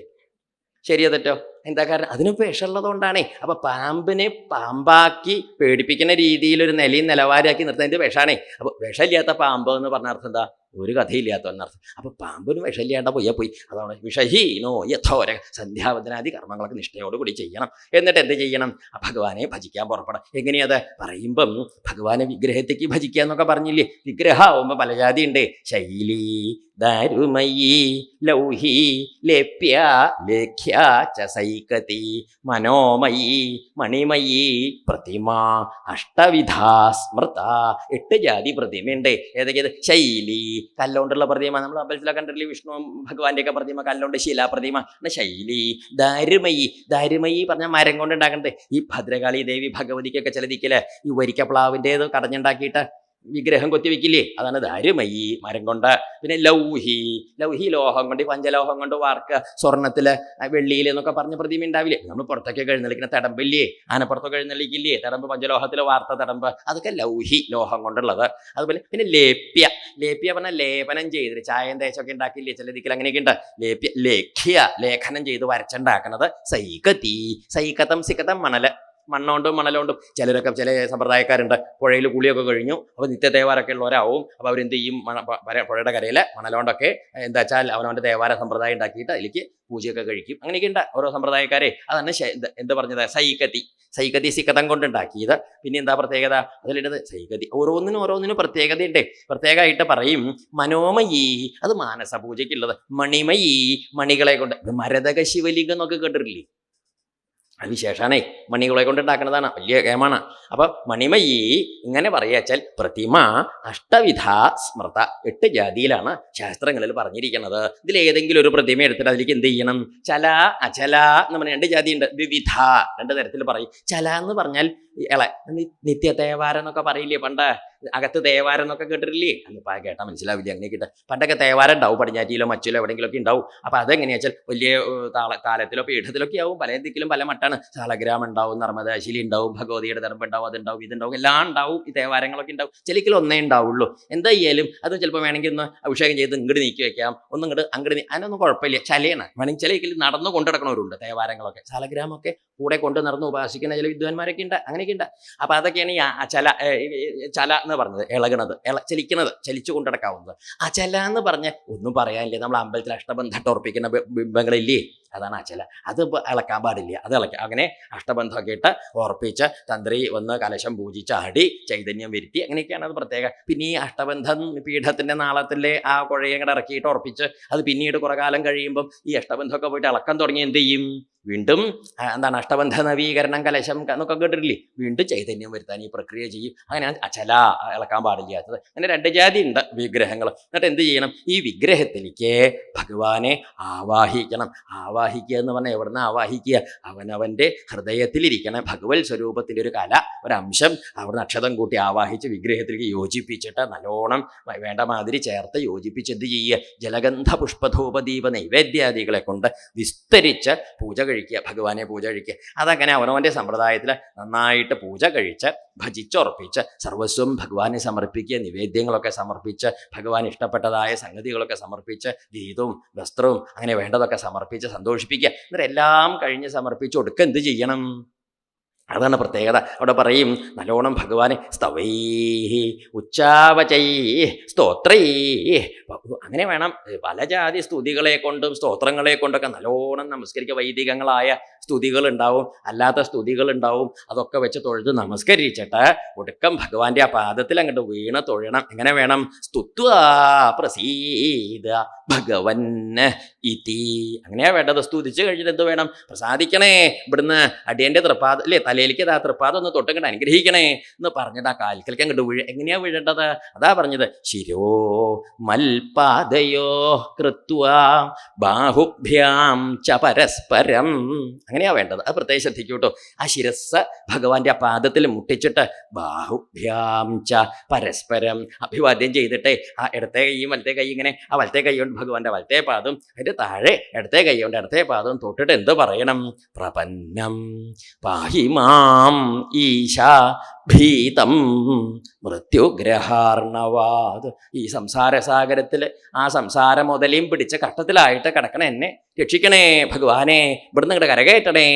ശരിയോ തെറ്റോ? എന്താ കാരണം? അതിന് വിഷമുള്ളതുകൊണ്ടാണേ. അപ്പൊ പാമ്പിനെ പാമ്പാക്കി പേടിപ്പിക്കുന്ന രീതിയിൽ ഒരു നിലയും നിലവാരമാക്കി നിർത്തുന്നതിന്റെ വിഷാണേ. അപ്പൊ വിഷമില്ലാത്ത പാമ്പ് എന്ന് പറഞ്ഞ അർത്ഥം എന്താ? ഒരു കഥയില്ലാത്ത എന്നർത്ഥം. അപ്പൊ പാമ്പിന് വിഷമില്ലാണ്ട പോയി. അതാണ് വിഷഹീനോ യഥോര. സന്ധ്യാവന്തനാദി കർമ്മങ്ങളൊക്കെ നിഷ്ഠയോടുകൂടി ചെയ്യണം. എന്നിട്ട് എന്ത് ചെയ്യണം? ഭഗവാനെ ഭജിക്കാൻ പുറപ്പെടാം. എങ്ങനെയത് പറയുമ്പം ഭഗവാനെ വിഗ്രഹത്തേക്ക് ഭജിക്കുക എന്നൊക്കെ പറഞ്ഞില്ലേ? വിഗ്രഹമാവുമ്പോ പല ജാതി ഉണ്ട്. ശൈലി, ദാരുമയി, ലൗഹി, ലേപ്യ, ലേഖ്യ ച സൈകതി, മനോമയി, മണിമയി, പ്രതിമ, അഷ്ടവിധാ സ്മൃത. 8 ജാതി പ്രതിമയുണ്ട്. ഏതൊക്കെയത്? ശൈലി, കല്ലുകൊണ്ടുള്ള പ്രതിമ. നമ്മൾ അമ്പലത്തിലൊക്കെ കണ്ടില്ലേ വിഷ്ണു ഭഗവാന്റെ ഒക്കെ പ്രതിമ, കല്ലുകൊണ്ട് ശിലാപ്രതിമ. ശൈലി. ദാരുമയി, ദാരുമയി പറഞ്ഞാൽ മരം കൊണ്ട് ഉണ്ടാക്കണ്ടേ. ഈ ഭദ്രകാളി ദേവി ഭഗവതിക്കൊക്കെ ചില ദിക്കില് ഈ വരിക്കപ്ലാവിൻ്റെത് കടഞ്ഞുണ്ടാക്കിയിട്ട് വിഗ്രഹം കൊത്തിവെക്കില്ലേ, അതാണ് ദാരുമയി, മരം കൊണ്ട്. പിന്നെ ലൗഹി, ലൗഹി ലോഹം കൊണ്ട്, പഞ്ചലോഹം കൊണ്ട് വാർക്കുക. സ്വർണ്ണത്തില് വെള്ളിയിൽ എന്നൊക്കെ പറഞ്ഞ പ്രതിമ ഉണ്ടാവില്ലേ? നമ്മൾ പുറത്തൊക്കെ എഴുന്നള്ളിക്കുന്ന തടമ്പില്ലേ, ആനപ്പുറത്തൊക്കെ എഴുന്നള്ളിക്കില്ലേ തടമ്പ്, പഞ്ചലോഹത്തിൽ വാർത്ത തടമ്പ്, അതൊക്കെ ലൗഹി ലോഹം കൊണ്ടുള്ളത്. അതുപോലെ പിന്നെ ലേപ്യ, ലേപ്യ പറഞ്ഞാൽ ലേപനം ചെയ്തിട്ട് ചായം തേച്ചൊക്കെ ഉണ്ടാക്കില്ലേ ചില ദിക്കിൽ, അങ്ങനെയൊക്കെ ഉണ്ട്. ലേപ്യ, ലേഖ്യ ലേഖനം ചെയ്ത് വരച്ചുണ്ടാക്കുന്നത്. സൈകതി, സൈകതം സികതം മണല്, മണ്ണോണ്ടും മണലോണ്ടും. ചിലരൊക്കെ ചില സമ്പ്രദായക്കാരുണ്ട്, പുഴയിൽ കുളിയൊക്കെ കഴിഞ്ഞു, അപ്പോൾ നിത്യദേവാരൊക്കെ ഉള്ളവരാവും. അപ്പോൾ അവരെന്ത് ചെയ്യും? പുഴയുടെ കരയിൽ മണലോണ്ടൊക്കെ എന്താ വെച്ചാൽ അവനവൻ്റെ ദേവാര സമ്പ്രദായം ഉണ്ടാക്കിയിട്ട് അതിലേക്ക് പൂജയൊക്കെ കഴിക്കും. അങ്ങനെയൊക്കെ ഉണ്ട് ഓരോ സമ്പ്രദായക്കാരെ. അതാണ് എന്ത് പറഞ്ഞത്? സൈകതി, സൈകതി സിക്കതം കൊണ്ടുണ്ടാക്കിയത്. പിന്നെ എന്താ പ്രത്യേകത? അതിലിട്ടത് സൈകതി. ഓരോന്നിനും പ്രത്യേകതയുണ്ട്. പ്രത്യേകമായിട്ട് പറയും മനോമയി, അത് മാനസ പൂജയ്ക്കുള്ളത്. മണിമയി, മണികളെ കൊണ്ട്. മരതക ശിവലിംഗം എന്നൊക്കെ കേട്ടിട്ടില്ലേ? അത് വിശേഷാണേ, മണികളെ കൊണ്ട് ഉണ്ടാക്കുന്നതാണ്, വലിയ ഗേമാണ്. അപ്പൊ മണിമയി ഇങ്ങനെ പറയാച്ചാൽ പ്രതിമ അഷ്ടവിധ സ്മൃത. 8 ജാതിയിലാണ് ശാസ്ത്രങ്ങളിൽ പറഞ്ഞിരിക്കുന്നത്. ഇതിലേതെങ്കിലും ഒരു പ്രതിമ എടുത്തിട്ട് അതിലേക്ക് എന്ത് ചെയ്യണം? ചല, അചല എന്ന് പറഞ്ഞ 2 ജാതി ഉണ്ട്. വിവിധ, 2 തരത്തിൽ പറയും. ചല എന്ന് പറഞ്ഞാൽ നിത്യ തേവാരം എന്നൊക്കെ പറയില്ലേ പണ്ട്? അകത്ത് തേവാരം എന്നൊക്കെ കേട്ടിട്ടില്ലേ? അന്നിപ്പോൾ കേട്ടാൽ മനസ്സിലാവില്ല. അങ്ങനെ കിട്ടുക പണ്ടൊക്കെ തേവാരം ഉണ്ടാവും, പടിഞ്ഞാറ്റിയിലോ മച്ചിലോ എവിടെയെങ്കിലുമൊക്കെ ഉണ്ടാവും. അപ്പോൾ അതെങ്ങനെയാ വെച്ചാൽ വലിയ താലത്തിലോ പീഠത്തിലൊക്കെ ആവും. പല ദിക്കിലും പല മട്ടാണ്. ശാലഗ്രാമം ഉണ്ടാവും, നർമ്മദാശിലി ഉണ്ടാവും, ഭഗവതിയുടെ തരമ്പ് ഉണ്ടാവും, അതുണ്ടാവും, ഇതുണ്ടാവും, എല്ലാം ഉണ്ടാവും. ഈ തേവാരങ്ങളൊക്കെ ഉണ്ടാവും. ചിലക്കിൽ ഒന്നേ ഉണ്ടാവുള്ളൂ. എന്തായാലും അത് ചിലപ്പോൾ വേണമെങ്കിൽ ഒന്ന് അഭിഷേകം ചെയ്ത് ഇങ്ങോട്ട് നീക്കി വെക്കാം, അങ്ങോട്ട് അതിനൊന്നും കുഴപ്പമില്ല. ചലയാണ് വേണമെങ്കിൽ ചിലക്കിൽ നടന്നു കൊണ്ടിടക്കണവരുണ്ട്. തേവാരങ്ങളൊക്കെ ശാലഗ്രാമൊക്കെ കൂടെ കൊണ്ട് നടന്ന് ഉപാസിക്കുന്ന ചില വിദ്വാൻമാരൊക്കെ ഉണ്ട്. അങ്ങനെയൊക്കെ ഉണ്ട്. അപ്പൊ അതൊക്കെയാണ് ഈ ചല എന്ന് പറഞ്ഞത്. ഇളകണത്, ചലിക്കുന്നത്, ചലിച്ചു കൊണ്ടിടക്കാവുന്നത്. അചല എന്ന് പറഞ്ഞ ഒന്നും പറയാനില്ലേ. നമ്മൾ അമ്പലത്തിൽ അഷ്ടബന്ധം ഉറപ്പിക്കുന്ന ബിംബങ്ങളില്ലേ, അതാണ് അചല. അത് ഇളക്കാൻ പാടില്ല. അത് ഇളക്കാം. അങ്ങനെ അഷ്ടബന്ധമൊക്കെ ഇട്ട് ഉറപ്പിച്ച് തന്ത്രി വന്ന് കലശം പൂജിച്ച് ആടി ചൈതന്യം വരുത്തി, അങ്ങനെയൊക്കെയാണ് അത് പ്രത്യേകം. പിന്നെ ഈ അഷ്ടബന്ധം പീഠത്തിന്റെ നാളത്തിലെ ആ കുഴയെ കൂടെ ഇറക്കിയിട്ട് ഉറപ്പിച്ച് അത് പിന്നീട് കുറെ കാലം കഴിയുമ്പം ഈ അഷ്ടബന്ധമൊക്കെ പോയിട്ട് ഇളക്കാൻ തുടങ്ങി എന്ത് ചെയ്യും? വീണ്ടും എന്താണ് അഷ്ടബന്ധ നവീകരണം, കലശം എന്നൊക്കെ കേട്ടിട്ടില്ലേ? വീണ്ടും ചൈതന്യം വരുത്താൻ ഈ പ്രക്രിയ ചെയ്യും. അങ്ങനെയാണ് അചല, ഇളക്കാൻ പാടില്ലാത്തത്. അങ്ങനെ 2 ജാതി ഉണ്ട് വിഗ്രഹങ്ങൾ. എന്നിട്ട് എന്ത് ചെയ്യണം? ഈ വിഗ്രഹത്തിലേക്ക് ഭഗവാനെ ആവാഹിക്കണം. ആവാഹിക്കുക എന്ന് പറഞ്ഞാൽ എവിടുന്ന് ആവാഹിക്കുക? അവനവൻ്റെ ഹൃദയത്തിലിരിക്കണം ഭഗവത് സ്വരൂപത്തിൻ്റെ ഒരു കല, ഒരംശം അവിടുന്ന് അക്ഷതം കൂട്ടി ആവാഹിച്ച് വിഗ്രഹത്തിലേക്ക് യോജിപ്പിച്ചിട്ട് നല്ലോണം വേണ്ട മാതിരി ചേർത്ത് യോജിപ്പിച്ച് എന്ത് ചെയ്യുക? ജലഗന്ധ പുഷ്പധൂപദീപ നൈവേദ്യാദികളെ കൊണ്ട് വിസ്തരിച്ച് പൂജ കഴിക്കുക, ഭഗവാനെ പൂജ കഴിക്കുക. അതങ്ങനെ അവനവൻ്റെ സമ്പ്രദായത്തിൽ നന്നായിട്ട് പൂജ കഴിച്ച് ഭജിച്ചുറപ്പിച്ച് സർവസ്വം ഭഗവാനെ സമർപ്പിക്കുക. നിവേദ്യങ്ങളൊക്കെ സമർപ്പിച്ച് ഭഗവാൻ ഇഷ്ടപ്പെട്ടതായ സംഗതികളൊക്കെ സമർപ്പിച്ച് ഗീതവും വസ്ത്രവും അങ്ങനെ വേണ്ടതൊക്കെ സമർപ്പിച്ച് സന്തോഷിപ്പിക്കുക. എന്നിട്ട് എല്ലാം കഴിഞ്ഞ് സമർപ്പിച്ച് കൊടുക്കുക. എന്ത് ചെയ്യണം? അതാണ് പ്രത്യേകത. അവിടെ പറയും നല്ലോണം ഭഗവാനെ സ്തവൈ ഉച്ചാവചൈ സ്തോത്രൈ, അങ്ങനെ വേണം. പല ജാതി സ്തുതികളെ കൊണ്ടും സ്തോത്രങ്ങളെ കൊണ്ടൊക്കെ നല്ലോണം നമസ്കരിക്കുക. വൈദികങ്ങളായ സ്തുതികളുണ്ടാവും, അല്ലാത്ത സ്തുതികളുണ്ടാവും. അതൊക്കെ വെച്ച് തൊഴുത് നമസ്കരിച്ചിട്ട് ഒടുക്കം ഭഗവാന്റെ ആ പാദത്തിൽ അങ്ങോട്ട് വീണ് തൊഴണം. എങ്ങനെ വേണം? സ്തുത്വാ പ്രസീദ ഭഗവന് ഇതി. അങ്ങനെയാ വേണ്ടത്. സ്തുതിച്ച് കഴിഞ്ഞിട്ട് എന്ത് വേണം? പ്രസാദിക്കണേ, ഇവിടുന്ന് അടിയന്റെ തൃപ്പാദം അല്ലേ, തലയിലേക്ക് ആ തൃപ്പാദം ഒന്ന് തൊട്ടങ്ങോട്ട് അനുഗ്രഹിക്കണേ എന്ന് പറഞ്ഞിട്ട് ആ കാൽക്കലേക്ക് അങ്ങോട്ട് എങ്ങനെയാ വീഴേണ്ടത്? അതാ പറഞ്ഞത്, ശിരോ മൽപാദയോ കൃത്വാ ബാഹുഭ്യാം ച പരസ്പരം. അങ്ങനെയാ വേണ്ടത്. അത് പ്രത്യേകം ശ്രദ്ധിക്കൂ കേട്ടോ. ആ ശിരസ് ഭഗവാന്റെ ആ പാദത്തിൽ മുട്ടിച്ചിട്ട് ബാഹുഭ്യാം ച പരസ്പരം അഭിവാദ്യം ചെയ്തിട്ട് ആ ഇടത്തെ കൈയും വലത്തെ കൈ ഇങ്ങനെ, ആ വലത്തെ കൈ കൊണ്ട് ഭഗവാന്റെ വലത്തെ പാദം, അതിന്റെ താഴെ ഇടത്തെ കൈ കൊണ്ട് ഇടത്തെ പാദം തൊട്ടിട്ട് എന്ത് പറയണം? പ്രപന്നം പാഹിമാം ഈശ ഭീതം മൃത്യുഗ്രഹാർണവാത്. ഈ സംസാരസാഗരത്തിൽ ആ സംസാര മുതലയും പിടിച്ച കട്ടത്തിലായിട്ട് കിടക്കണ എന്നെ രക്ഷിക്കണേ ഭഗവാനെ, ഇവിടുന്ന് ഇങ്ങോട്ട് കരകയറ്റണേ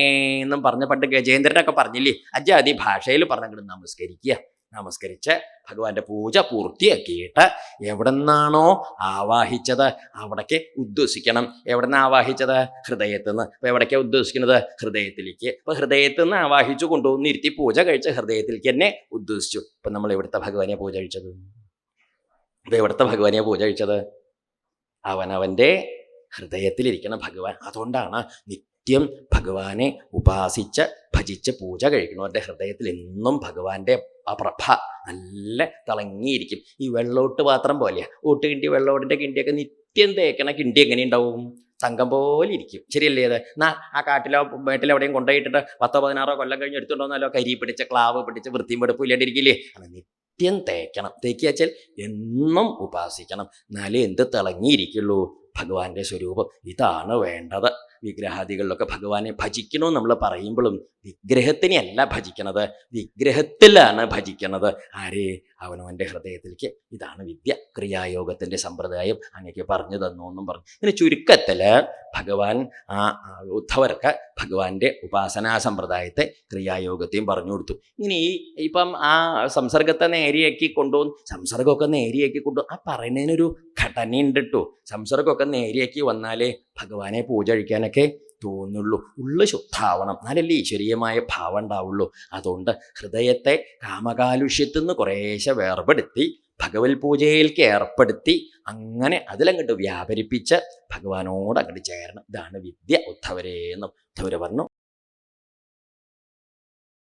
എന്നും പറഞ്ഞ പണ്ട് ഗജേന്ദ്രനൊക്കെ പറഞ്ഞില്ലേ, അജാതി ഭാഷയിൽ പറഞ്ഞിട്ട് നമസ്കരിക്കുക. നമസ്കരിച്ച് ഭഗവാന്റെ പൂജ പൂർത്തിയാക്കിയിട്ട് എവിടെ നിന്നാണോ ആവാഹിച്ചത് അവിടേക്ക് ഉദ്ദേശിക്കണം. എവിടെ നിന്ന് ആവാഹിച്ചത്? ഹൃദയത്തിൽ നിന്ന്. അപ്പൊ എവിടേക്കാണ് ഉദ്ദേശിക്കുന്നത്? ഹൃദയത്തിലേക്ക്. അപ്പൊ ഹൃദയത്തിൽ നിന്ന് ആവാഹിച്ചു കൊണ്ടുവന്ന് ഇരുത്തി പൂജ കഴിച്ച് ഹൃദയത്തിലേക്ക് തന്നെ ഉദ്ദേശിച്ചു. ഇപ്പൊ നമ്മൾ എവിടുത്തെ ഭഗവാനെ പൂജ കഴിച്ചത്? ഇപ്പൊ എവിടുത്തെ ഭഗവാനെ പൂജ കഴിച്ചത്? അവനവന്റെ ഹൃദയത്തിലിരിക്കണം ഭഗവാൻ. അതുകൊണ്ടാണ് നിത്യം ഭഗവാനെ ഉപാസിച്ച് ഭജിച്ച് പൂജ കഴിക്കണവരുടെ ഹൃദയത്തിൽ എന്നും ഭഗവാന്റെ ആ പ്രഭ നല്ല തിളങ്ങിയിരിക്കും. ഈ വെള്ളോട്ട് പാത്രം പോലെയാ. ഊട്ടുകിണ്ടി വെള്ളോട്ടിന്റെ കിണ്ടിയൊക്കെ നിത്യം തേക്കണ കിണ്ടി എങ്ങനെ ഉണ്ടാവും? തങ്കം പോലെ ഇരിക്കും. ശരിയല്ലേ? അത് എന്നാ ആ കാട്ടിലോ വീട്ടിലോ എവിടെയും കൊണ്ടുപോയിട്ടിട്ട് 10-16 കൊല്ലം കഴിഞ്ഞ് എടുത്തുകൊണ്ടോന്നാലോ കരി പിടിച്ച് ക്ലാവ് പിടിച്ച് വൃത്തിയും വെടുപ്പും ഇല്ലാണ്ടിരിക്കില്ലേ? അത് നിത്യം തേക്കണം. തേക്കുക വെച്ചാൽ എന്നും ഉപാസിക്കണം. എന്നാലേ എന്ത് തിളങ്ങിയിരിക്കുള്ളൂ? ഭഗവാന്റെ സ്വരൂപം. ഇതാണ് വേണ്ടത്. വിഗ്രഹാദികളിലൊക്കെ ഭഗവാനെ ഭജിക്കണമെന്ന് നമ്മൾ പറയുമ്പോഴും വിഗ്രഹത്തിനെയല്ല ഭജിക്കണത്, വിഗ്രഹത്തിലാണ് ഭജിക്കണത്. ആരെ? അവനവൻ്റെ ഹൃദയത്തിലേക്ക്. ഇതാണ് വിദ്യ. ക്രിയായോഗത്തിൻ്റെ സമ്പ്രദായം അങ്ങേക്ക് പറഞ്ഞു തന്നു എന്നും പറഞ്ഞു. ഇങ്ങനെ ചുരുക്കത്തിൽ ഭഗവാൻ ആ ഉദ്ധവർക്ക് ഭഗവാന്റെ ഉപാസനാ സമ്പ്രദായത്തെ ക്രിയായോഗത്തെയും പറഞ്ഞു കൊടുത്തു. ഇങ്ങനെ ഇപ്പം ആ സംസർഗത്തെ നേരെയാക്കി കൊണ്ടുപോകും. സംസർഗമൊക്കെ നേരെയാക്കി കൊണ്ടുപോകും. ആ പറയുന്നതിനൊരു ഘടനയുണ്ട് കേട്ടോ. സംസർഗമൊക്കെ നേരെയാക്കി വന്നാലേ ഭഗവാനെ പൂജ കഴിക്കാനൊക്കെ തോന്നുള്ളൂ. ഉള്ളു ശുദ്ധാവണം, എന്നാലല്ലേ ഈശ്വരീയമായ ഭാവം ഉണ്ടാവുള്ളൂ. അതുകൊണ്ട് ഹൃദയത്തെ കാമകാലുഷ്യത്തിൽ നിന്ന് കുറേശ്ശെ വേർപെടുത്തി ഭഗവത് പൂജയിലേക്ക് ഏർപ്പെടുത്തി അങ്ങനെ അതിലങ്ങോട്ട് വ്യാപരിപ്പിച്ച് ഭഗവാനോട് അങ്ങോട്ട് ചേരണം. ഇതാണ് വിദ്യ. ഉദ്ധവരേന്നും ഉദ്ധവര് പറഞ്ഞു.